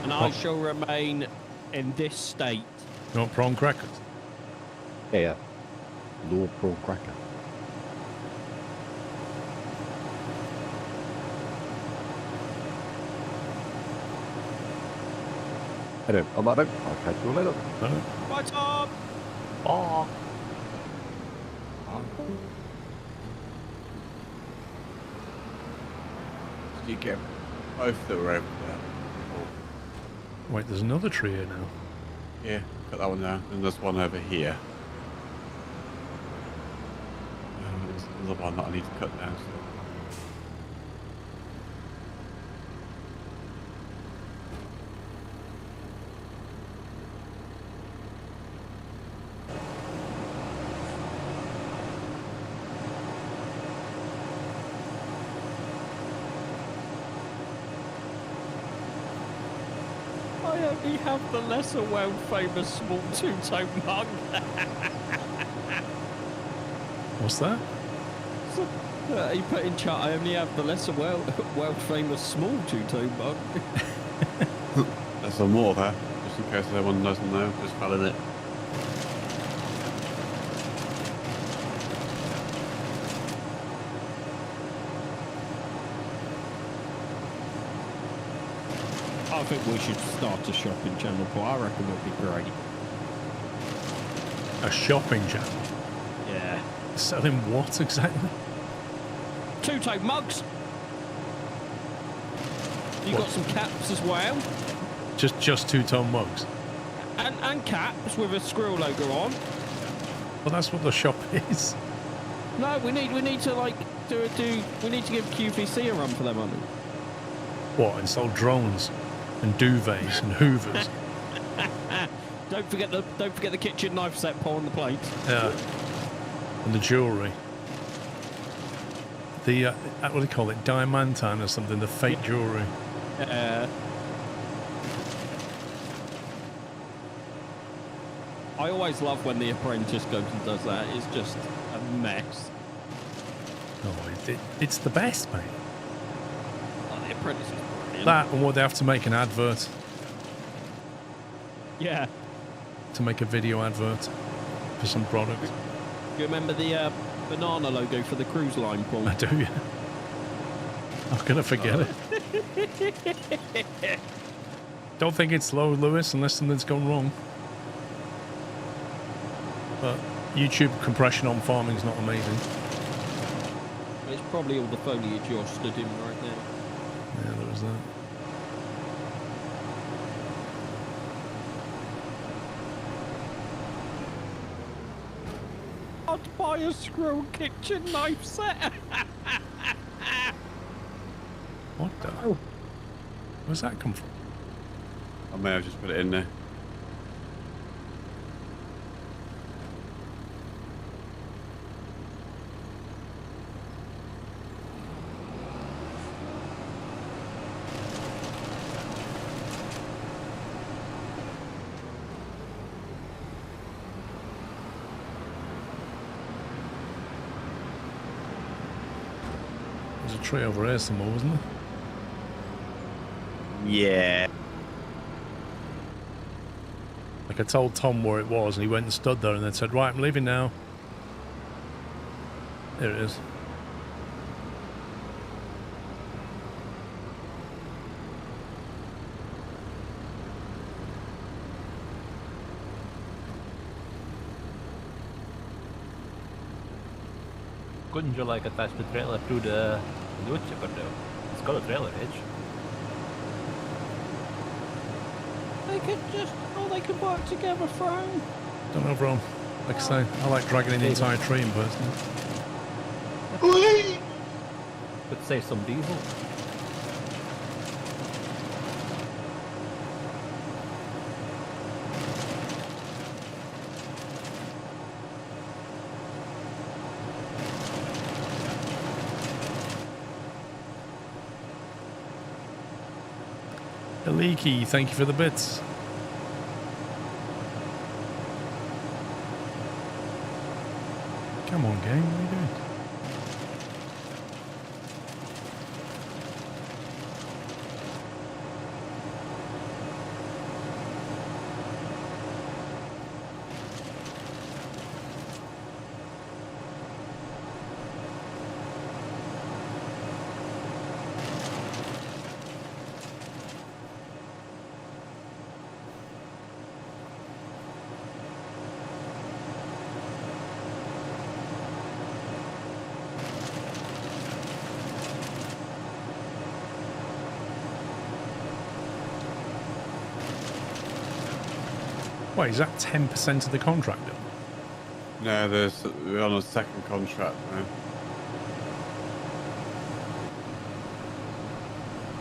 And I shall remain in this state. You want prawn crackers? Yeah. Lord Prawn Cracker. Anyway, on that note, I'll catch you all later. Bye, Tom. Bye. Did you get both that were over there? Wait, there's another tree here now. Yeah, cut that one down. And there's one over here. There's another one that I need to cut down. So. I only have the lesser world-famous small two-tone mug. What's that? He put in chat, I only have the lesser world-famous small two-tone mug. There's some more there, just in case anyone doesn't know. Just fell in it. I think we should start a shopping channel, Paul. I reckon it would be great. A shopping channel? Yeah. Selling what exactly? Two-tone mugs. You got some caps as well. Just two-tone mugs? And caps with a squirrel logo on. Well, that's what the shop is. No, we need to like we need to give QVC a run for their money. What, and sell drones and duvets and hoovers? Don't forget the kitchen knife set, Paul, on the plate. Yeah. And the jewellery. The, what do you call it? Diamantine or something, the fake jewellery. I always love when The Apprentice goes and does that. It's just a mess. Oh, it's the best, mate. Oh, The Apprentice is brilliant. That, and what they have to make an advert. Yeah. To make a video advert for some product. You remember the banana logo for the cruise line, Paul? I do, yeah. I'm going to forget it. Don't think it's low, Lewis, unless something's gone wrong. But YouTube compression on farming is not amazing. It's probably all the foliage you're stood in right now. Yeah, there was that. I'd buy a squirrel kitchen knife set. What the? Where's that come from? I may have just put it in there. There's a tree over here somewhere, wasn't there? Yeah. Like I told Tom where it was, and he went and stood there and then said, right, I'm leaving now. There it is. Couldn't you like attach the trailer to the wood chipper though? It's got a trailer hitch. They could just, they could work together, Frank. Don't know, bro. Like I say, I like dragging in the entire tree in person. Could save some diesel. Leaky, thank you for the bits. Come on, gang, what are you doing? Wait, is that 10% of the contract? No, we're on a second contract now.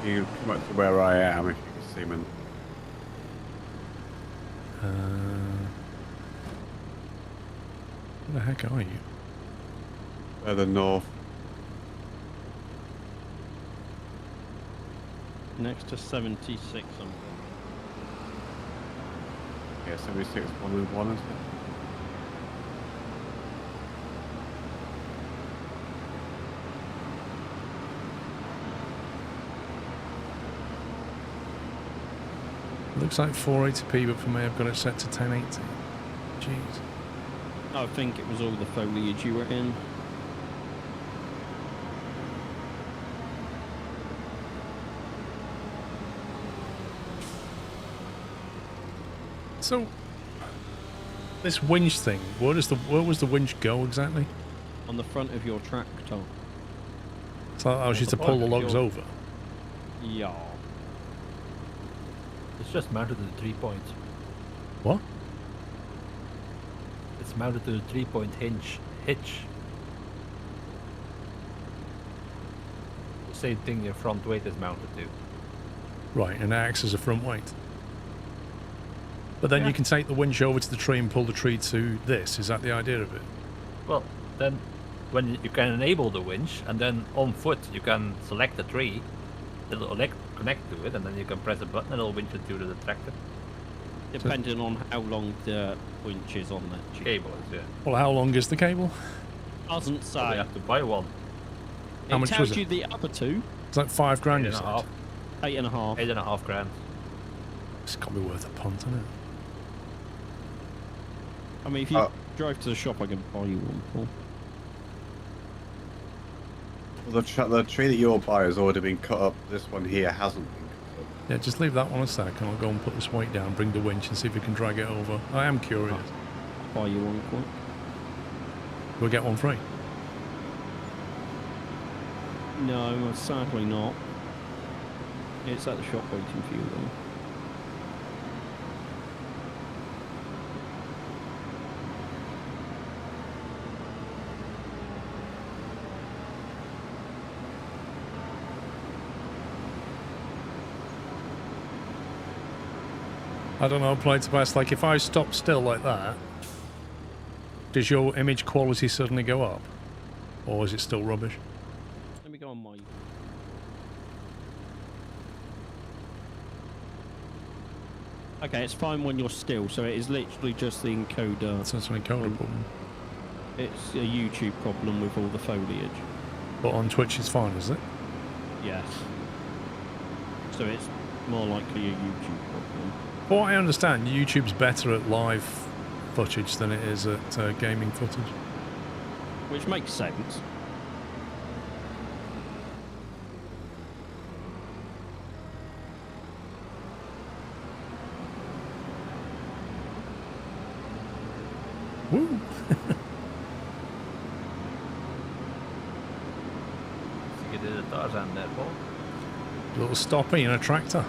You come up to where I am if you can see me. Where the heck are you? Further north. Next to 76 something. Yeah, 76 101, isn't it? Looks like 480p, but for me I've got it set to 1080. Jeez. I think it was all the foliage you were in. So, this winch thing, where was the winch go exactly? On the front of your tractor. So I was used to pull the logs over. Yeah. It's just mounted to the 3-point. What? It's mounted to the 3-point hitch. The same thing your front weight is mounted to. Right, and it acts as a front weight. But then Yeah. you can take the winch over to the tree and pull the tree to this. Is that the idea of it? Well, then when you can enable the winch, and then on foot you can select the tree, it'll connect to it, and then you can press a button and it'll winch it to the tractor. Depending on how long the winch is on that Jeep. Cable is, yeah. Well, how long is the cable? Doesn't So you say. have to buy one. How It much tells was it? you the other two. It's like $5,000, you 8.5. said. 8.5. 8.5 grand. It's got to be worth a punt, isn't it? I mean, if you drive to the shop, I can buy you one for. Well, the tree that you'll buy has already been cut up. This one here hasn't been cut up. Yeah, just leave that one a sec and I'll go and put this weight down, bring the winch and see if we can drag it over. I am curious. I'll buy you one quick. We'll get one free. No, sadly not. It's at the shop waiting for you though. I don't know, play to best. Like, if I stop still like that, does your image quality suddenly go up? Or is it still rubbish? Let me go on my... Okay, it's fine when you're still, so it is literally just the encoder. That's an encoder problem. It's a YouTube problem with all the foliage. But on Twitch it's fine, is it? Yes. So it's more likely a YouTube problem. From what I understand, YouTube's better at live footage than it is at gaming footage. Which makes sense. Woo! So you did a Tarzan there, Paul. A little stoppie in a tractor.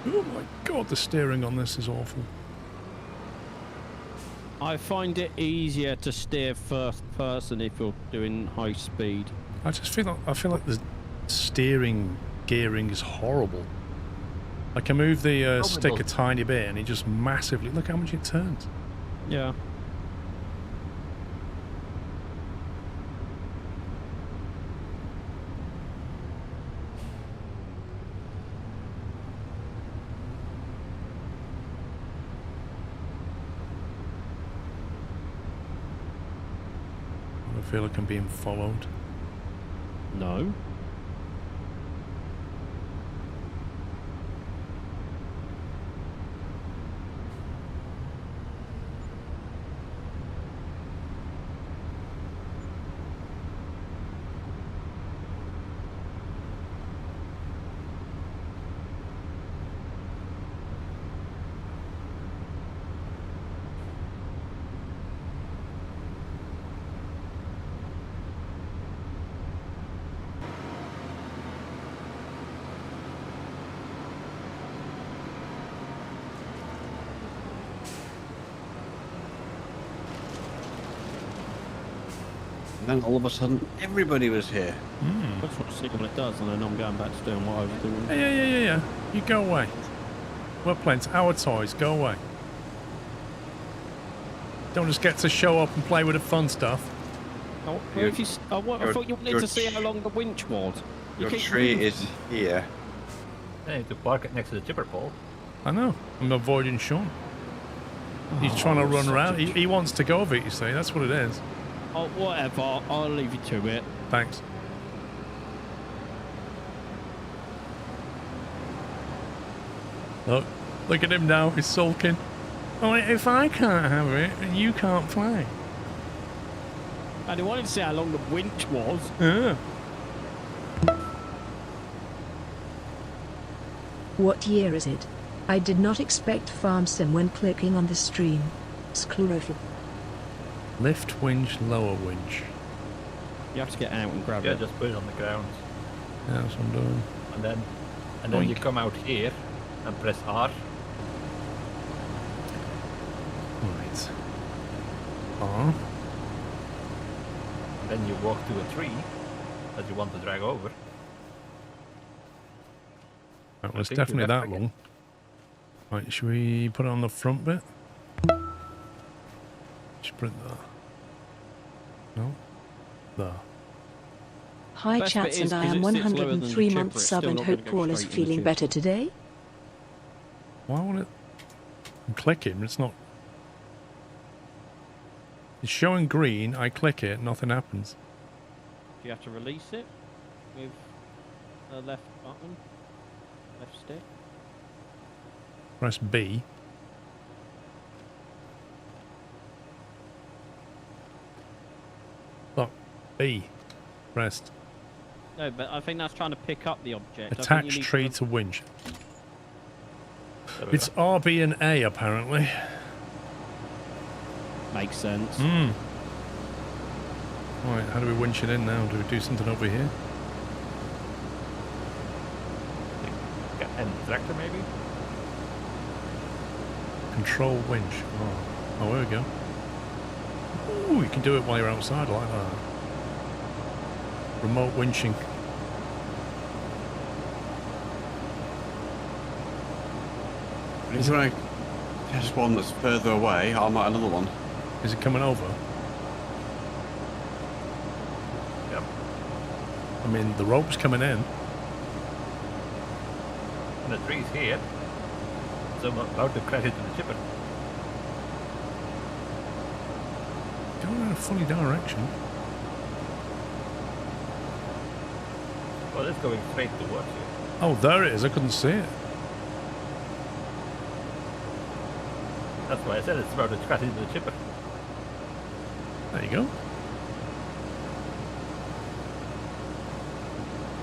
Oh my god, the steering on this is awful. I find it easier to steer first person if you're doing high speed. I feel like the steering gearing is horrible. I can move the stick a tiny bit and it just massively... Look how much it turns. Yeah. I feel like I'm being followed. No. And then all of a sudden, everybody was here. Mm. I just want to see what it does, and then I'm going back to doing what I was doing. Yeah. You go away. We're playing our toys. Go away. Don't just get to show up and play with the fun stuff. Oh, well, if you, I thought you wanted to see how long the winch was. You Your keep tree moving. is here. I need to park it next to the chipper, Paul. I know. I'm avoiding Sean. He's trying to run such around. a He wants to go over it, you see. That's what it is. Oh, whatever. I'll leave you to it. Thanks. Look at him now. He's sulking. Oh, if I can't have it, and you can't play. And I wanted to see how long the winch was. Yeah. What year is it? I did not expect farm sim when clicking on the stream. Sclerofa. Lift winch, lower winch. You have to get out and grab Yeah, it. just put it on the ground. Yeah, that's what I'm doing. And then you Boink. come out here and press R. Right. R. Then you walk to a tree that you want to drag over. That was think you definitely left that again. long. Right, should we put it on the front bit? Should put it there. No? There. Hi Best bit chats, is and I 'cause am it sits lower than the 103 chipper, months it's sub still and not gonna hope go Paul is straight in the feeling chipper. better today. Why won't it? I'm clicking, it's not. It's showing green, I click it, nothing happens. Do you have to release it with the left button? Left stick? Press B. Look, B. Pressed. No, but I think that's trying to pick up the object. I think Attach you need tree to winch. There we It's go. RB and A apparently. Makes sense. Hmm. Right, how do we winch it in now? Do we do something over here? And tractor maybe? Control winch. Oh, there we go. Ooh, you can do it while you're outside like that. Remote winching. If you want to test one that's further away, I'll make another one. Is it coming over? Yep. I mean, the rope's coming in. And the tree's here. So I'm about to crash into the chipper. Going in a funny direction. Well, it's going straight towards you. Oh, there it is. I couldn't see it. That's why I said it's about to crash into the chipper. There you go.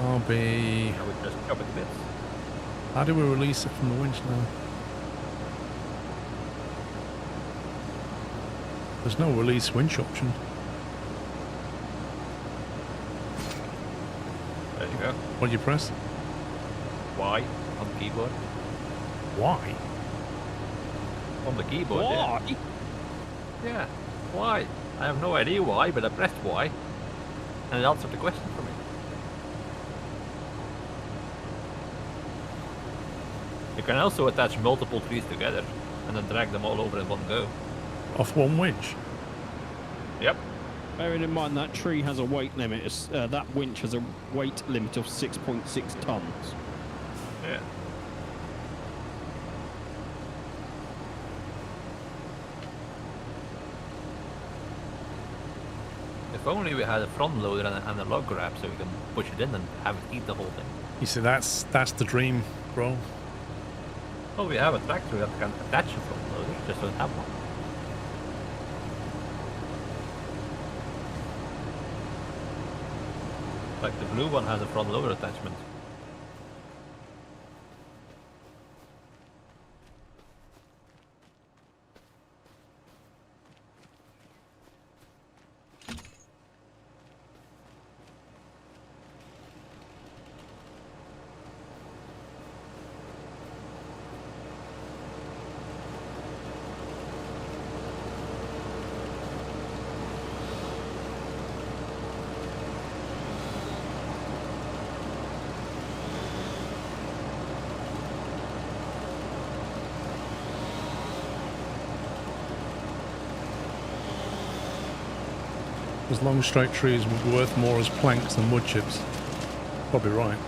I'll be... I would just chop it to bits. How do we release it from the winch now? There's no release winch option. There you go. What do you press? Y on the keyboard. Why? On the keyboard, Why? yeah. Yeah, why? I have no idea why, but I pressed Y. And it answered the question for me. You can also attach multiple trees together and then drag them all over in one go. Off one winch? Yep. Bearing in mind that tree has a weight limit, that winch has a weight limit of 6.6 tons. Yeah. If only we had a front loader and a log grab so we can push it in and have it eat the whole thing. You see, that's the dream, bro. Well, we have a tractor that can attach a front loader, just don't have one. Like the blue one has a front loader attachment. Those long straight trees would be worth more as planks than wood chips. Probably right.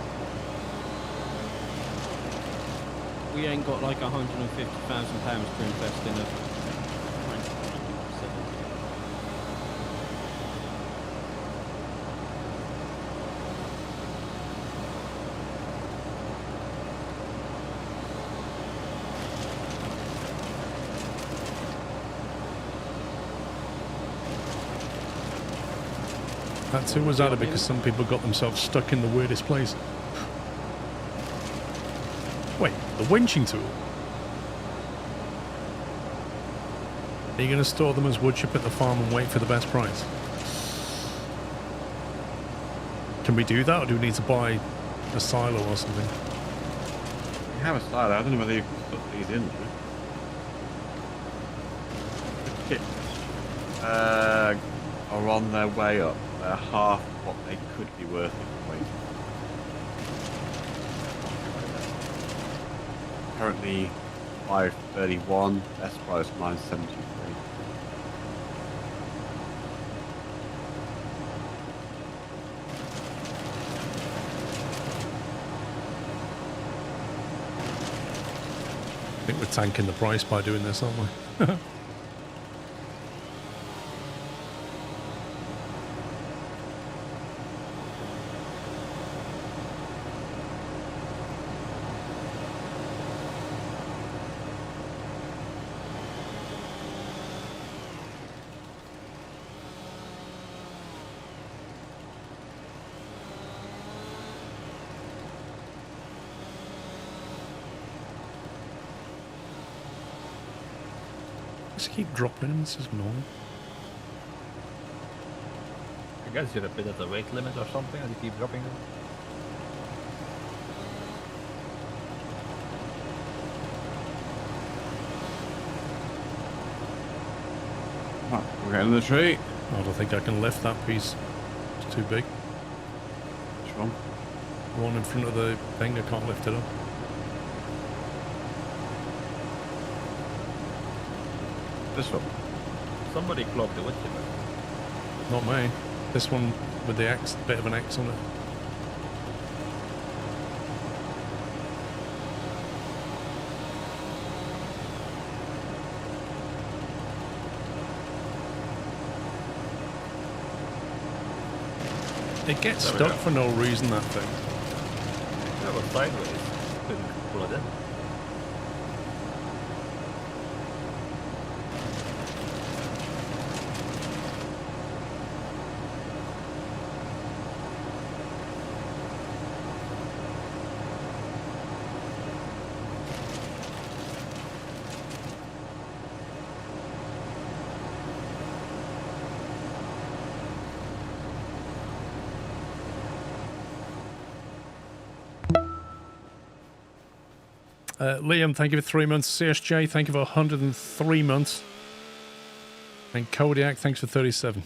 We ain't got like £150,000 to invest in a... That too was added because some people got themselves stuck in the weirdest place. Wait, the winching tool? Are you going to store them as wood chip at the farm and wait for the best price? Can we do that, or do we need to buy a silo or something? You have a silo. I don't know whether you can put these in. The kits are on their way up. They're half what they could be worth if we waited. Currently 531, best price 973. I think we're tanking the price by doing this, aren't we? keep dropping them. This is annoying. I guess you're a bit at the weight limit or something, and you keep dropping them. Right, we're getting the tree. I don't think I can lift that piece. It's too big. Which one? The one in front of the thing, I can't lift it up. This one. Somebody clogged the wood chipper. Not me. This one with the X, bit of an X on it. It gets There we stuck go. for no reason, that thing. That was sideways. Couldn't pull it in. Liam, thank you for 3 months. CSJ, thank you for 103 months. And Kodiak, thanks for 37.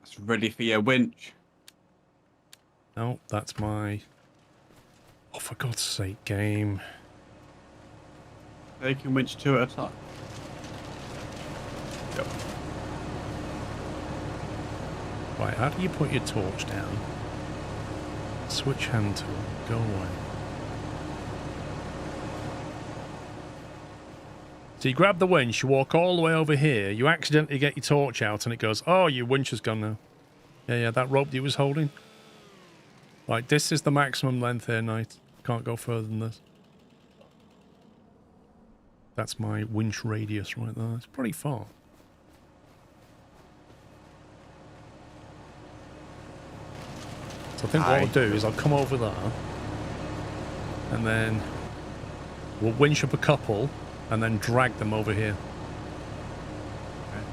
That's ready for your winch. No, that's my... Oh, for God's sake, game. They can winch 2 at a time. Yep. Right, how do you put your torch down? Switch hand tool. Go away. So you grab the winch, you walk all the way over here, you accidentally get your torch out and it goes, oh, your winch is gone now. Yeah, that rope that you was holding. Right, this is the maximum length here, Knight. Can't go further than this. That's my winch radius right there. It's pretty far. So I think what I'll do is I'll come over there and then we'll winch up a couple and then drag them over here. Okay.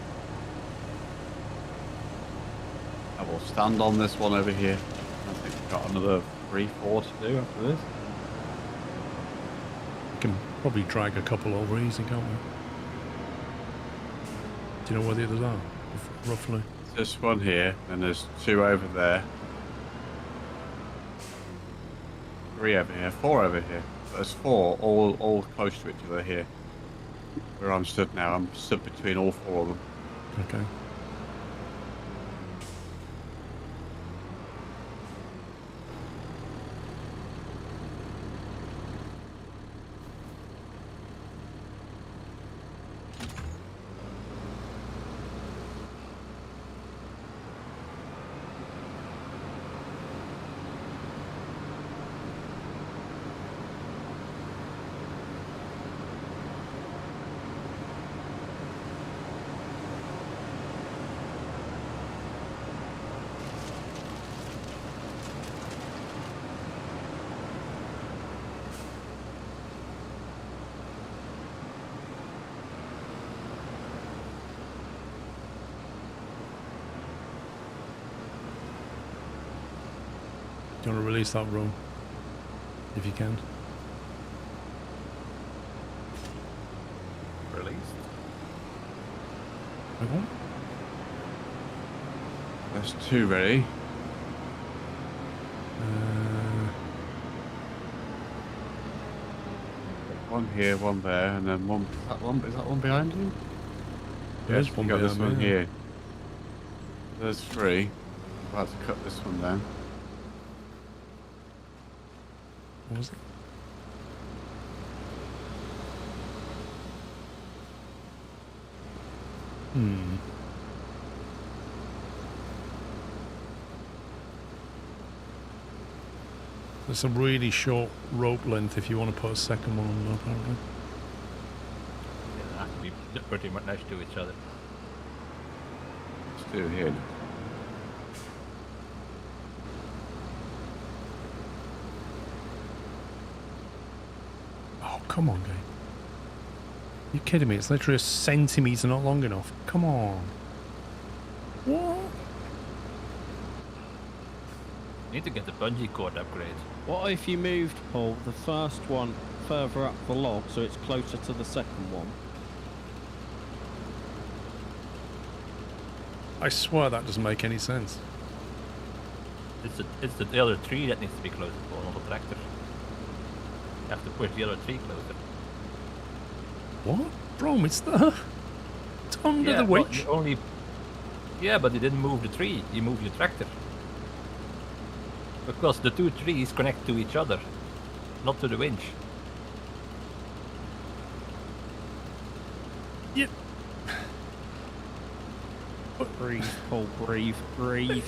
I will stand on this one over here. I think we've got another 3-4 to do after this. We can probably drag a couple over easy, can't we? Do you know where the others are, roughly? This one here, and there's 2 over there. 3 over here, 4 over here. There's 4 all close to each other here. Where I'm stood now, I'm stood between all 4 of them. Okay. Do you want to release that room? If you can. Released. Okay. There's 2 ready. One here, one there, and then one. Is that one behind you? There's Yes, one we got this behind one me, yeah. here. There's 3. I'm about to cut this one down. What was it? It's a really short rope length if you want to put a second one on, apparently. Yeah, they have to be pretty much next to each other. Let's do it here. Oh, come on, game. You kidding me? It's literally a centimetre not long enough. Come on. What? Need to get the bungee cord upgrade. What if you moved, Paul, the first one further up the log so it's closer to the second one? I swear that doesn't make any sense. It's the other tree that needs to be closer, Paul, not the tractor. You have to push the other tree closer. What? Bro, it's it's under the but winch. you only... Yeah, but you didn't move the tree, you moved your tractor. Because the two trees connect to each other, not to the winch. Yeah. Breathe, Paul, breathe, breathe.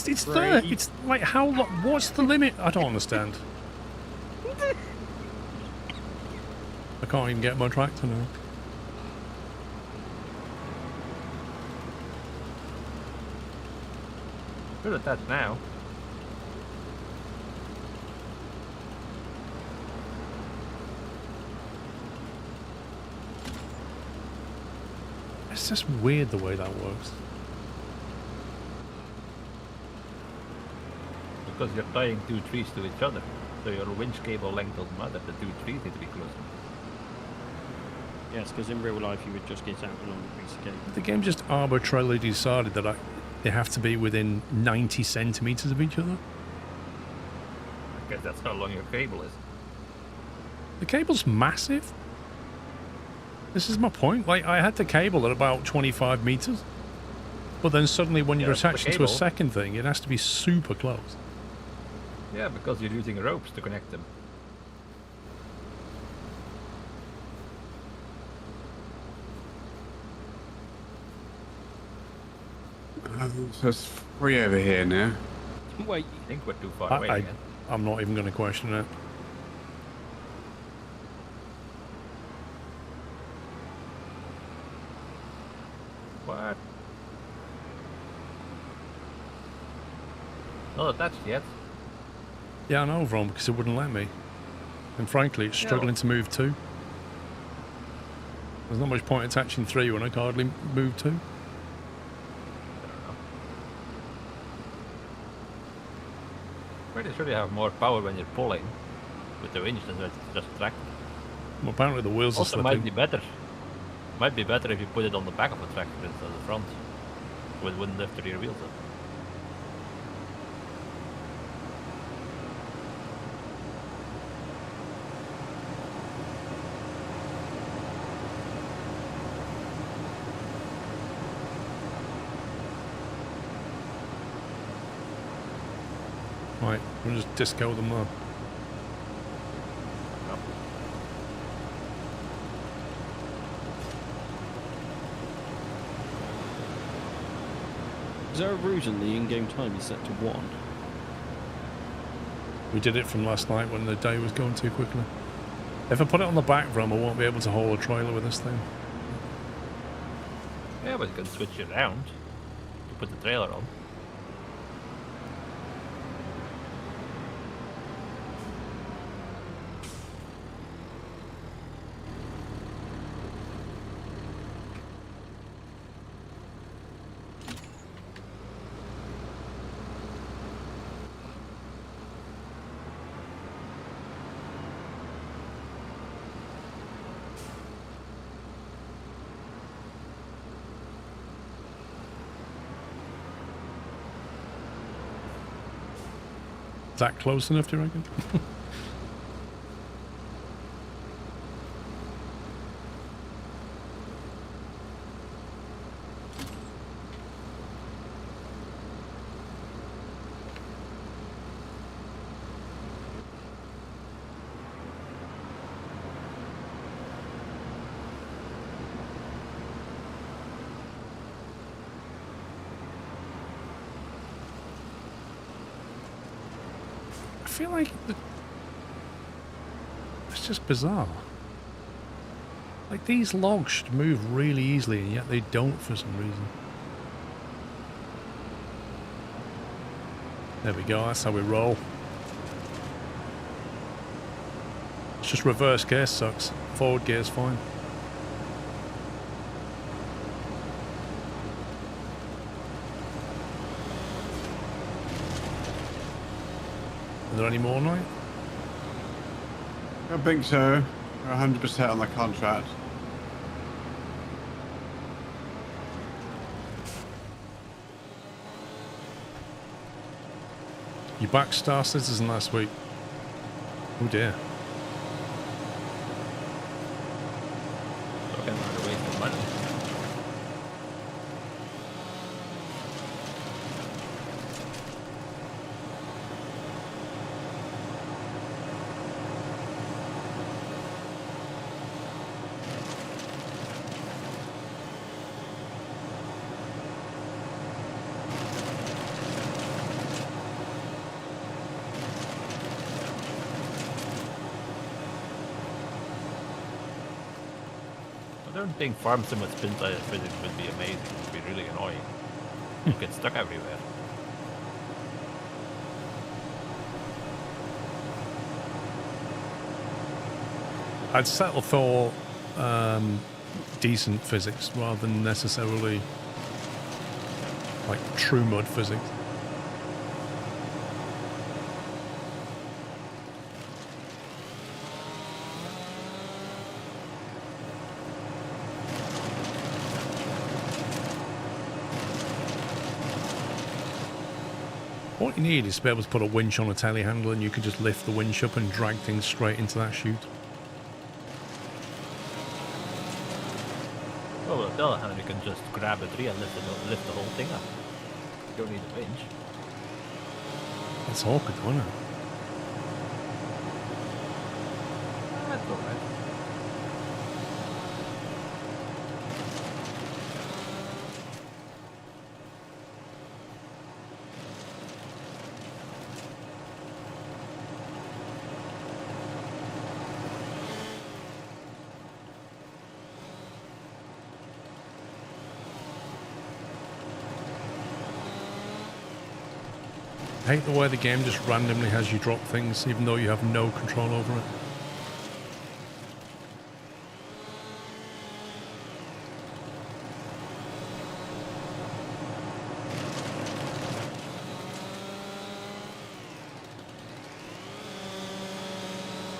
It's there. It's like how long? What's the limit? I don't understand. I can't even get my tractor now. Good at that now. It's just weird the way that works. Because you're tying two trees to each other. So your winch cable length doesn't matter, the two trees need to be closer. Yes, because in real life you would just get out along the piece of cable. The game just arbitrarily decided that they have to be within 90 centimetres of each other. I guess that's how long your cable is. The cable's massive. This is my point. Like, I had the cable at about 25 metres. But then suddenly when you're Yeah, the attaching to a cable- second thing, it has to be super close. Yeah, because you're using ropes to connect them. So it's free over here now. Wait, I think we're too far away again. I'm not even going to question it. What? Not attached yet. Yeah, I know, Vron, because it wouldn't let me. And frankly, it's struggling to move too. There's not much point attaching 3 when I can hardly move 2. Pretty sure you have more power when you're pulling with the winch than with just tractor. Well, apparently the wheels are Also might be slipping. better. Might be better if you put it on the back of the tractor instead of the front. So it wouldn't lift the rear wheels up. Right, we'll just disco them there. is there a reason the in-game time is set to 1? We did it from last night when the day was going too quickly. If I put it on the back, Vron, I won't be able to haul a trailer with this thing. Yeah, but you can switch it around. You put the trailer on. Is that close enough, do you reckon? I feel like it's just bizarre. Like, these logs should move really easily, and yet they don't for some reason. There we go, that's how we roll. It's just reverse gear sucks. Forward gear's fine. Are there any more, Knight? I don't think so. We're 100% on the contract. You back Star Citizen last week? Oh dear. Talking about a waste of money. I don't think farm sim with spin side physics would be amazing. It would be really annoying. You get stuck everywhere. I'd settle for decent physics rather than necessarily like true mud physics. What you need is to be able to put a winch on a telehandler and you can just lift the winch up and drag things straight into that chute. Oh, well, the other hand, you can just grab a tree and lift the whole thing up. You don't need a winch. That's awkward, isn't it? That's alright. I hate the way the game just randomly has you drop things even though you have no control over it.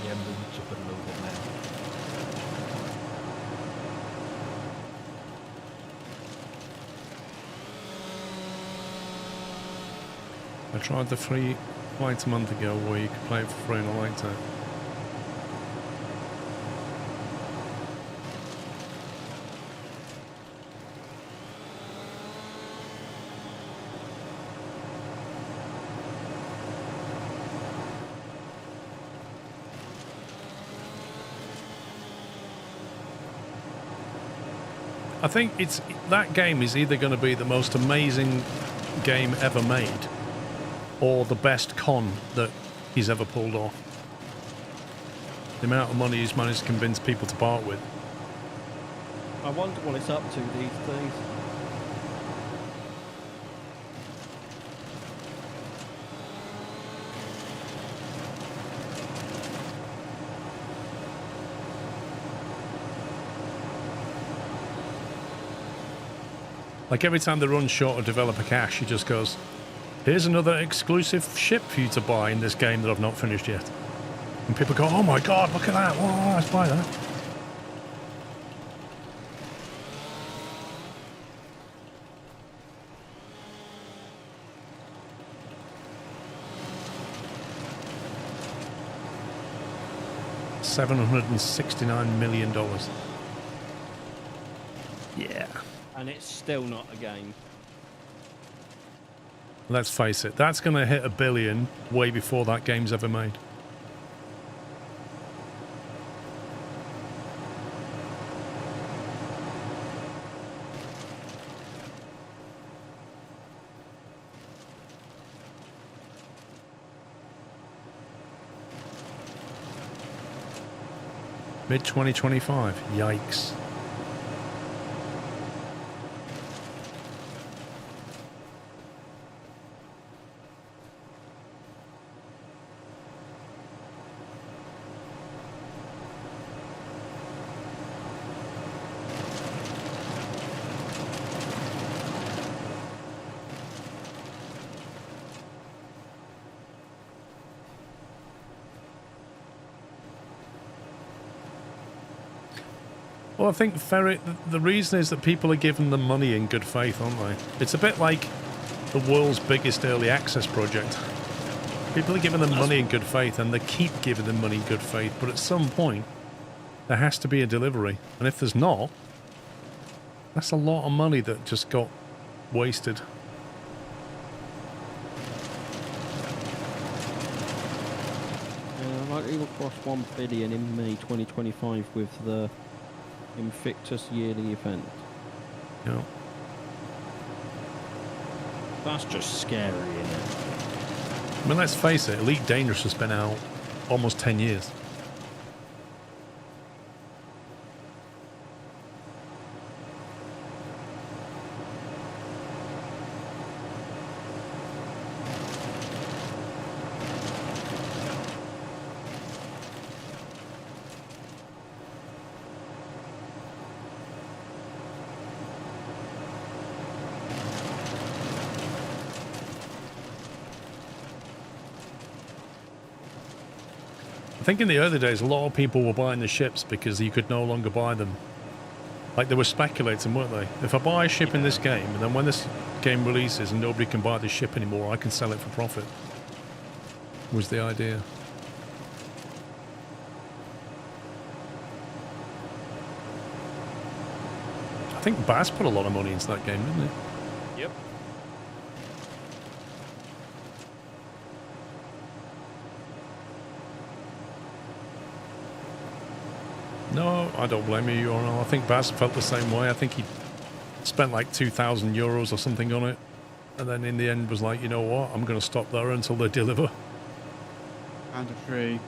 Yeah, I'm doing chipper loaded now. I tried the free flight a month ago where you could play it for free and I liked it. I think that game is either going to be the most amazing game ever made or the best con that he's ever pulled off. The amount of money he's managed to convince people to part with. I wonder what it's up to these days. Like every time they run short of developer cash, he just goes, here's another exclusive ship for you to buy in this game that I've not finished yet. And people go, oh my god, look at that. Whoa, let's buy that. $769 million. Yeah. And it's still not a game. Let's face it, that's going to hit $1 billion way before that game's ever made. Mid-2025. Yikes. Well, I think Ferret, the reason is that people are giving them money in good faith, aren't they? It's a bit like the world's biggest early access project. People are giving them money in good faith, and they keep giving them money in good faith, but at some point, there has to be a delivery. And if there's not, that's a lot of money that just got wasted. Likely will cross 1 billion in May 2025 with the Invictus yearly event. Yeah. That's just scary, isn't it? I mean, let's face it, Elite Dangerous has been out almost 10 years. I think in the early days, a lot of people were buying the ships because you could no longer buy them. Like, they were speculating, weren't they? If I buy a ship in this game, and then when this game releases and nobody can buy this ship anymore, I can sell it for profit. Was the idea. I think Baz put a lot of money into that game, didn't he? Yep. No, I don't blame you, URL. I think Baz felt the same way. I think he spent like 2,000 euros or something on it. And then in the end was like, you know what? I'm going to stop there until they deliver. And a tree.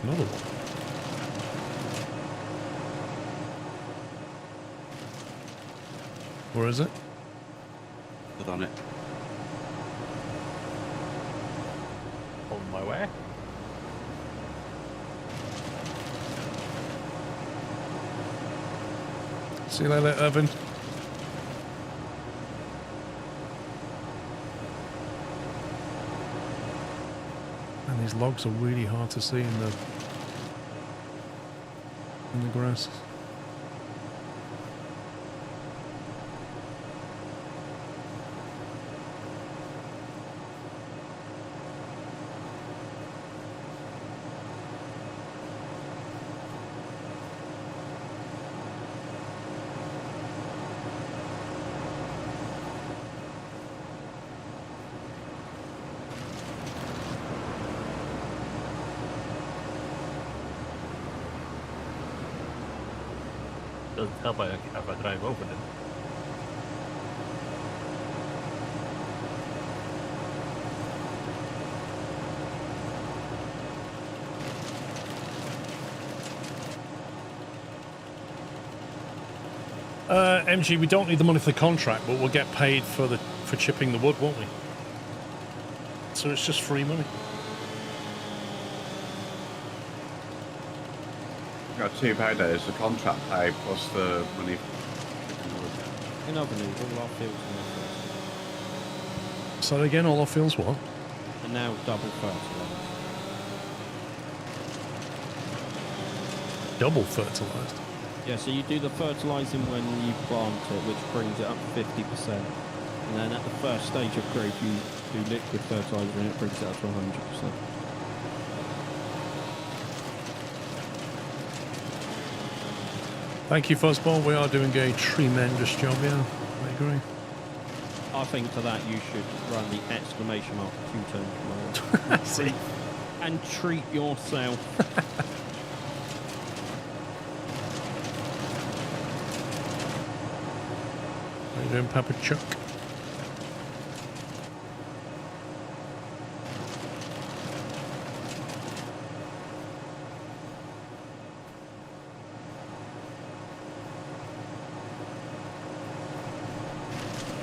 Another one. Where is it? Put on it. On my way. See you later, Irvin. And these logs are really hard to see in the grass. Doesn't help if I drive over them. MG, we don't need the money for the contract, but we'll get paid for chipping the wood, won't we? So it's just free money. Got two paydays, the contract pay plus the money. In other news, all our fields are now fertilised. So again, all our fields what? And now double fertilised. Double fertilised. Yeah, so you do the fertilising when you plant it, which brings it up to 50%. And then at the first stage of growth, you do liquid fertiliser and it brings it up to 100%. Thank you, Fuzzball. We are doing a tremendous job, yeah. I agree. I think for that you should run the exclamation mark two-turn command. See? And treat yourself. How you doing, Papa Chuck?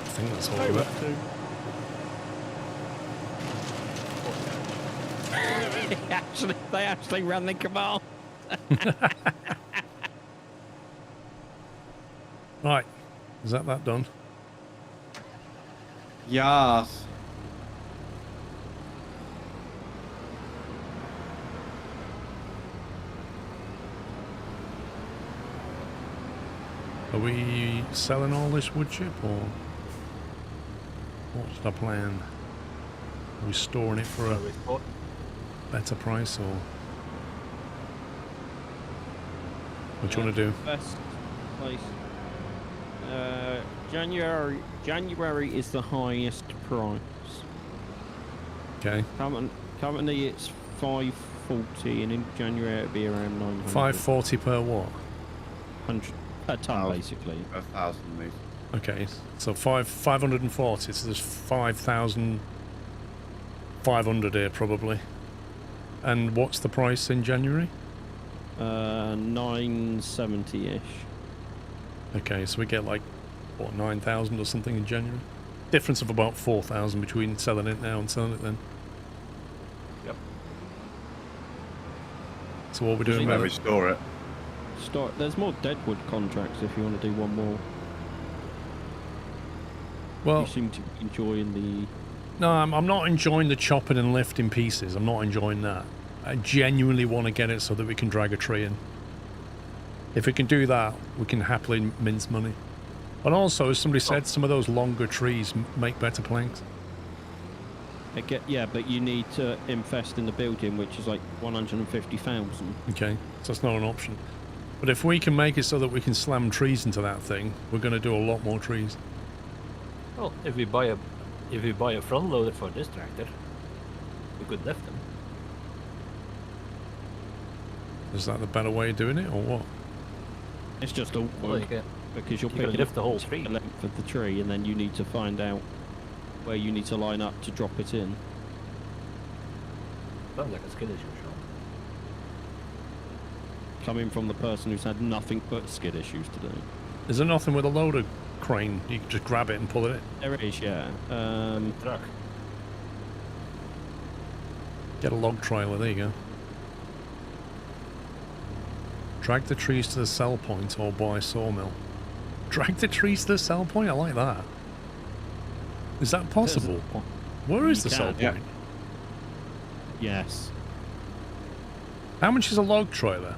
I think that's all of it. They actually ran the command. Right. Is that done? Yes. Are we selling all this wood chip, or what's the plan? Are we storing it for a better price, or what do you want to do? Best place. January is the highest price. Okay. Currently it's 540, and in January it'll be around 900. 540 per what? 100 per ton, basically. 1,000 meters. Okay, so 540. So there's 5,500 here probably. And what's the price in January? 970-ish. Okay, so we get like what, 9,000 or something in January. Difference of about 4,000 between selling it now and selling it then. Yep. So what we're doing Where with we it? store it. There's more deadwood contracts if you want to do one more. Well, You seem to be enjoying the. no, I'm not enjoying the chopping and lifting pieces. I'm not enjoying that. I genuinely want to get it so that we can drag a tree in. If we can do that, we can happily mince money. And also, as somebody said, some of those longer trees make better planks. Yeah, but you need to invest in the building, which is like 150,000. Okay, so that's not an option. But if we can make it so that we can slam trees into that thing, we're going to do a lot more trees. Well, if we buy a front loader for this tractor, we could lift them. Is that the better way of doing it, or what? It's just Well, awkward you can because you're you can picking lift up the whole the tree. length of the tree, and then you need to find out where you need to line up to drop it in. Sounds like a skid issue, Sean. Coming from the person who's had nothing but skid issues today. Is there nothing with a loader crane? You can just grab it and pull it in. There is, yeah. Truck. Get a log trailer, there you go. Drag the trees to the sell point or buy a sawmill. Drag the trees to the sell point? I like that. Is that possible? Where is You the sell can, point? Yes. How much is a log trailer?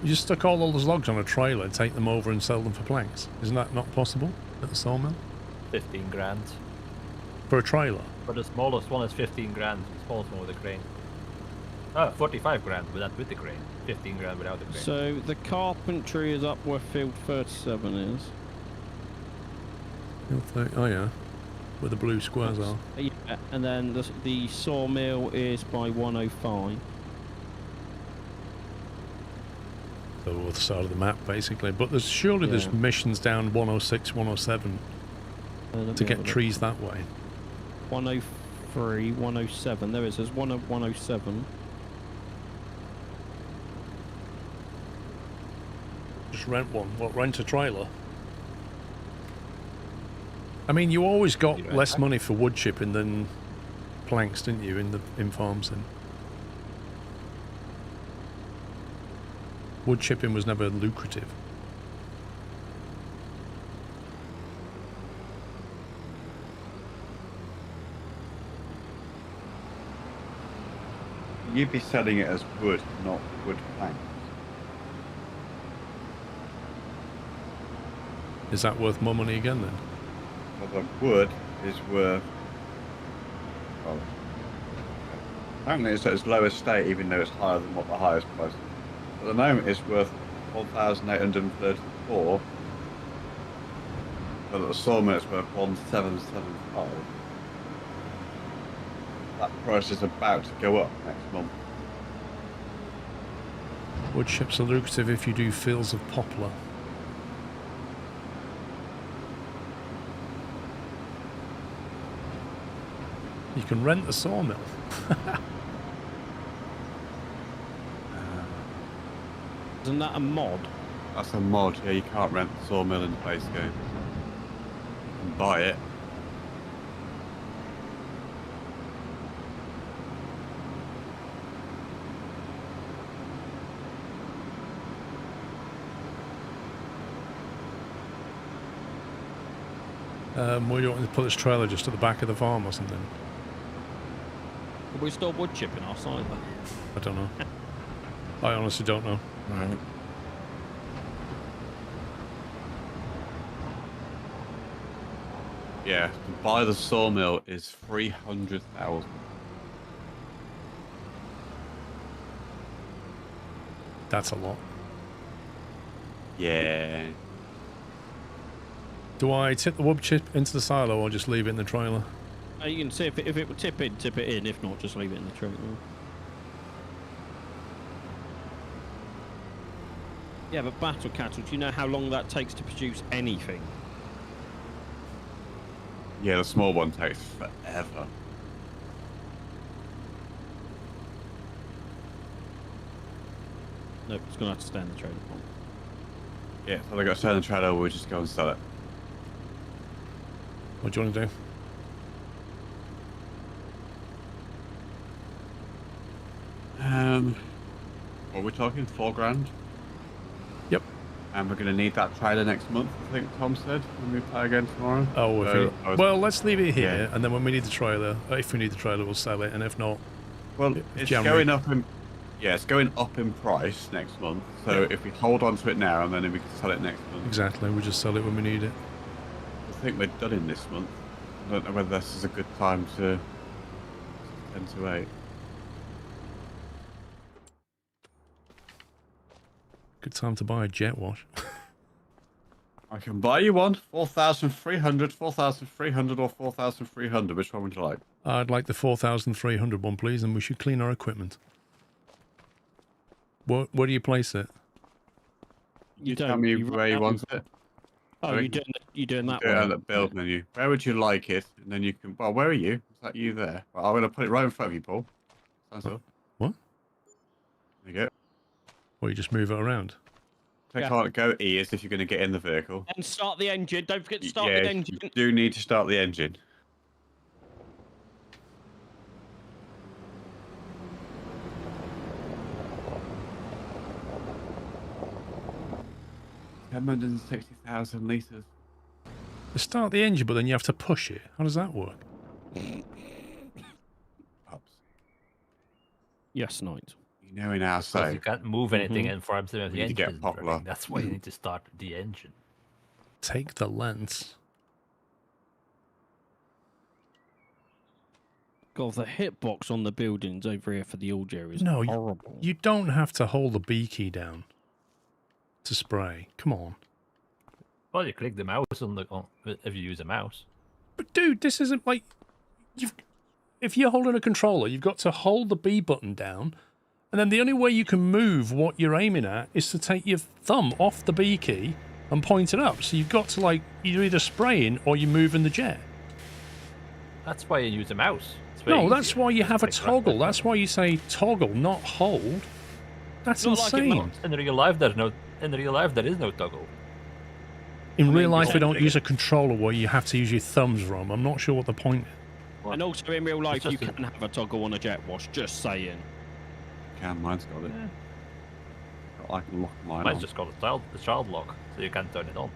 You just stuck all those logs on a trailer, take them over and sell them for planks. Isn't that not possible at the sawmill? 15 grand. For a trailer? But the smallest one is 15 grand. The smallest one with the crane. 45 grand with the crane. 15 grand without the crane. So the carpentry is up where field 37 is. Oh yeah. Where the blue squares are. Yeah, and then the sawmill is by 105. So the other side of the map, basically. But surely there's Yeah. missions down 106, 107 to get trees that way. 103, 107. There's one at 107. Just rent one. What, rent a trailer? I mean, you always got You less rent money for wood chipping than planks, didn't you, in farms then? Wood chipping was never lucrative. You'd be selling it as wood, not wood planks. Is that worth more money again then? Well, the wood is worth. Well, apparently it's at its lowest state, even though it's higher than what the highest price is. At the moment, it's worth 1,834. But at the sawmill, it's worth 1,775. That price is about to go up next month. Wood chips are lucrative if you do fields of poplar. You can rent the sawmill. Isn't that a mod? That's a mod. Yeah, you can't rent the sawmill in the base game. You can buy it. Where do you want me to put this trailer? Just at the back of the farm or something? Are we still wood chipping our side then? I don't know. I honestly don't know. Right. Yeah, to buy the sawmill is 300,000. That's a lot. Yeah. Do I tip the wood chip into the silo or just leave it in the trailer? You can see if it would tip in, tip it in. If not, just leave it in the trailer. Yeah, but battle cattle, do you know how long that takes to produce anything? Yeah, the small one takes forever. Nope, it's going to have to stay in the trailer. Yeah, so they got to turn the trailer, we'll just go and sell it. What do you want to do? What we're talking, 4 grand? Yep. And we're going to need that trailer next month, I think Tom said, when we play again tomorrow. Oh, So, well, let's leave it here, Yeah. and then when we need the trailer, if we need the trailer, we'll sell it, and if not, Well, it's January. going up in... Yeah, it's going up in price next month. So Yeah. if we hold on to it now, and then we can sell it next month. exactly, we'll just sell it when we need it. I think we're done in this month. I don't know whether this is a good time to 10 to 8. Good time to buy a jet wash. I can buy you one. 4,300, 4,300 or 4,300. Which one would you like? I'd like the 4,300 one, please, and we should clean our equipment. Where do you place it? You Tell don't. me you where run you out want of- it. Oh, Sorry? you're doing that Do it one. at the build menu. Where would you like it? And then you can... Well, where are you? Is that you there? Well, I'm going to put it right in front of you, Paul. Sounds good. What? There you go. Or you just move it around? Click Yeah. on go E as if you're going to get in the vehicle. And start the engine. Don't forget to start Yeah, the engine. you do need to start the engine. $160,000 litres. You start the engine, but then you have to push it. How does that work? Pops. Yes, Knight. You know in our Because say. you can't move anything Mhm. in farms if the We need to engine get isn't popular. running. That's why you need to start the engine. Take the lens. God, the hitbox on the buildings over here for the Alger is No, horrible. You don't have to hold the B key down to spray. Come on. Well, you click the mouse if you use a mouse. But dude, this isn't like if you're holding a controller, you've got to hold the B button down, and then the only way you can move what you're aiming at is to take your thumb off the B key and point it up. So you've got to you're either spraying or you're moving the jet. That's why you use a mouse. It's very No, that's easier. why you have a Just click toggle. right That's why you say toggle, not hold. That's Not like it insane. matters. In real life, there is no toggle. In I real mean, life, we don't essentially- use a controller where you have to use your thumbs, Rom. I'm not sure what the point is. And also in real life, It's you just a- can have a toggle on a jet wash. Just saying. Mine's got it. Yeah. I can lock mine Mine's on. just called the child lock, so you can't turn it on.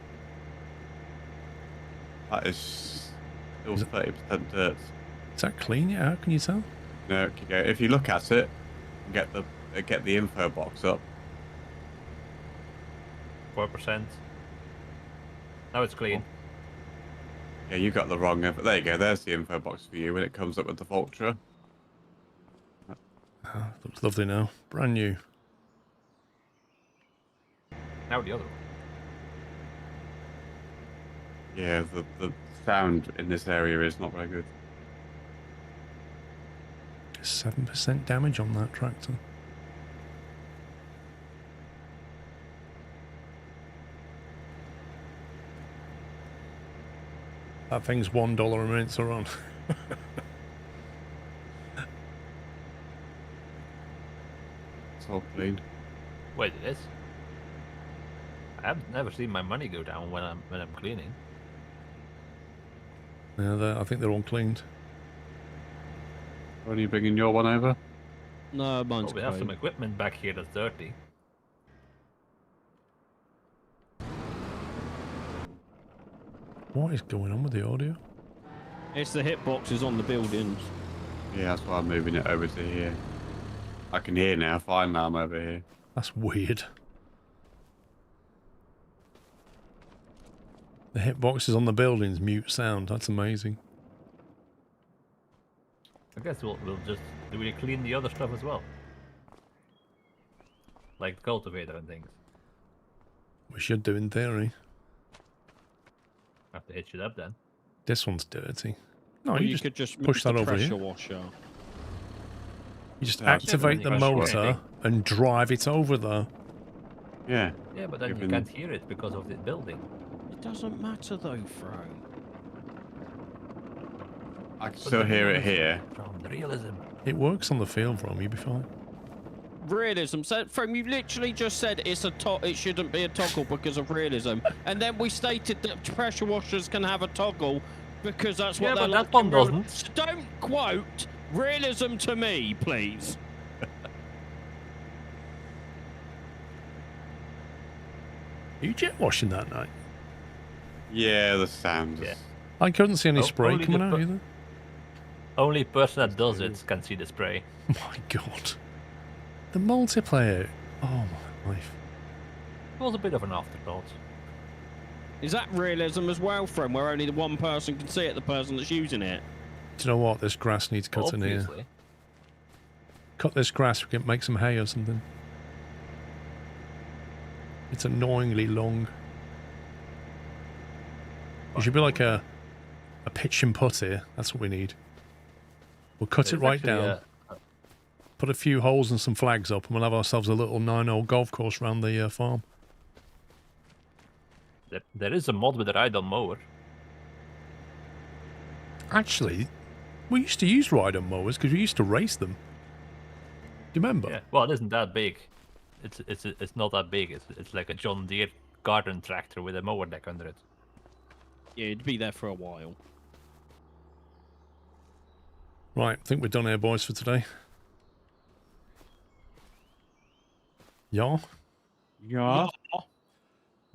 That is still Is it- 30% dirt. Is that clean yet? How can you tell? No, okay, if you look at it, get the info box up. 4%. Now it's clean. Yeah, you got the wrong info. There you go. There's the info box for you when it comes up with the Vulture. Looks lovely now. Brand new. Now the other one. Yeah, the sound in this area is not very good. 7% damage on that tractor. That thing's $1 a minute to run. It's all clean. Wait, it is. I've never seen my money go down when I'm cleaning. Yeah, I think they're all cleaned. When are you bringing your one over? No, mine's Well, we have some great. equipment back here that's dirty. What is going on with the audio? It's the hitboxes on the buildings. Yeah, that's why I'm moving it over to here. I can hear now. Fine, now I'm over here. That's weird. The hitboxes on the buildings mute sound. That's amazing. I guess we'll just do we clean the other stuff as well, like the cultivator and things. We should do in theory. Have to hitch it up then. This one's dirty. No, Or you you just could just push move that the over pressure here. washer. You just Yeah, activate the pressure motor anything. and drive it over there. Yeah. Yeah, but then you Given- can't hear it because of the building. It doesn't matter though, Fro. I can still hear it here. From the realism. It works on the field, Rom. You'll be fine. Realism. So, From you literally just said it's a it shouldn't be a toggle because of realism, and then we stated that pressure washers can have a toggle because that's what Yeah, they're but like that one in real- doesn't. So don't quote realism to me, please. Are you jet washing that night? Yeah, the sound. Yeah. I couldn't see any Oh, spray only coming the out pu- either. Only person that does it can see the spray. My God. The multiplayer. Oh my life. It was a bit of an afterthought. Is that realism as well, From where only the one person can see it, the person that's using it? Do you know what? This grass needs cutting here. Obviously. Cut this grass, we can make some hay or something. It's annoyingly long. It should be like a pitch and putt here. That's what we need. We'll cut it There's right actually down. Put a few holes and some flags up, and we'll have ourselves a little 9-hole golf course around the farm. There is a mod with a ride-on mower. Actually, we used to use ride-on mowers because we used to race them. Do you remember? Yeah. Well, it isn't that big. It's not that big. It's like a John Deere garden tractor with a mower deck under it. Yeah, it'd be there for a while. Right, I think we're done here, boys, for today. Yeah. Yeah.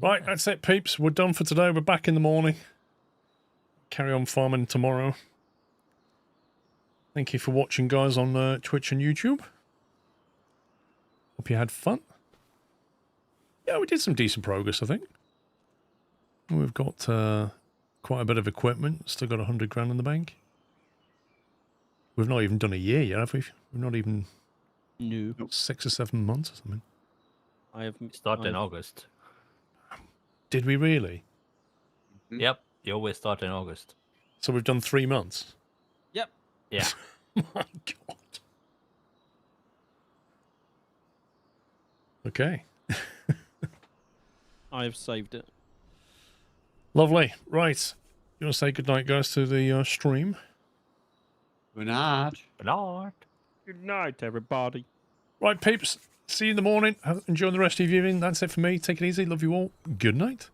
Right, that's it, peeps. We're done for today. We're back in the morning. Carry on farming tomorrow. Thank you for watching, guys, on Twitch and YouTube. Hope you had fun. Yeah, we did some decent progress, I think. We've got quite a bit of equipment. Still got 100 grand in the bank. We've not even done a year yet, have we? We've not even No. 6 or 7 months or something. I have Start in August. Did we really? Yep. You always start in August. So we've done 3 months. Yep. Yeah. My God. Okay. I have saved it. Lovely. Right. You want to say goodnight, guys, to the stream? Good night. Bernard. Good night, everybody. Right, peeps. See you in the morning. Enjoy the rest of your evening. That's it for me. Take it easy. Love you all. Good night.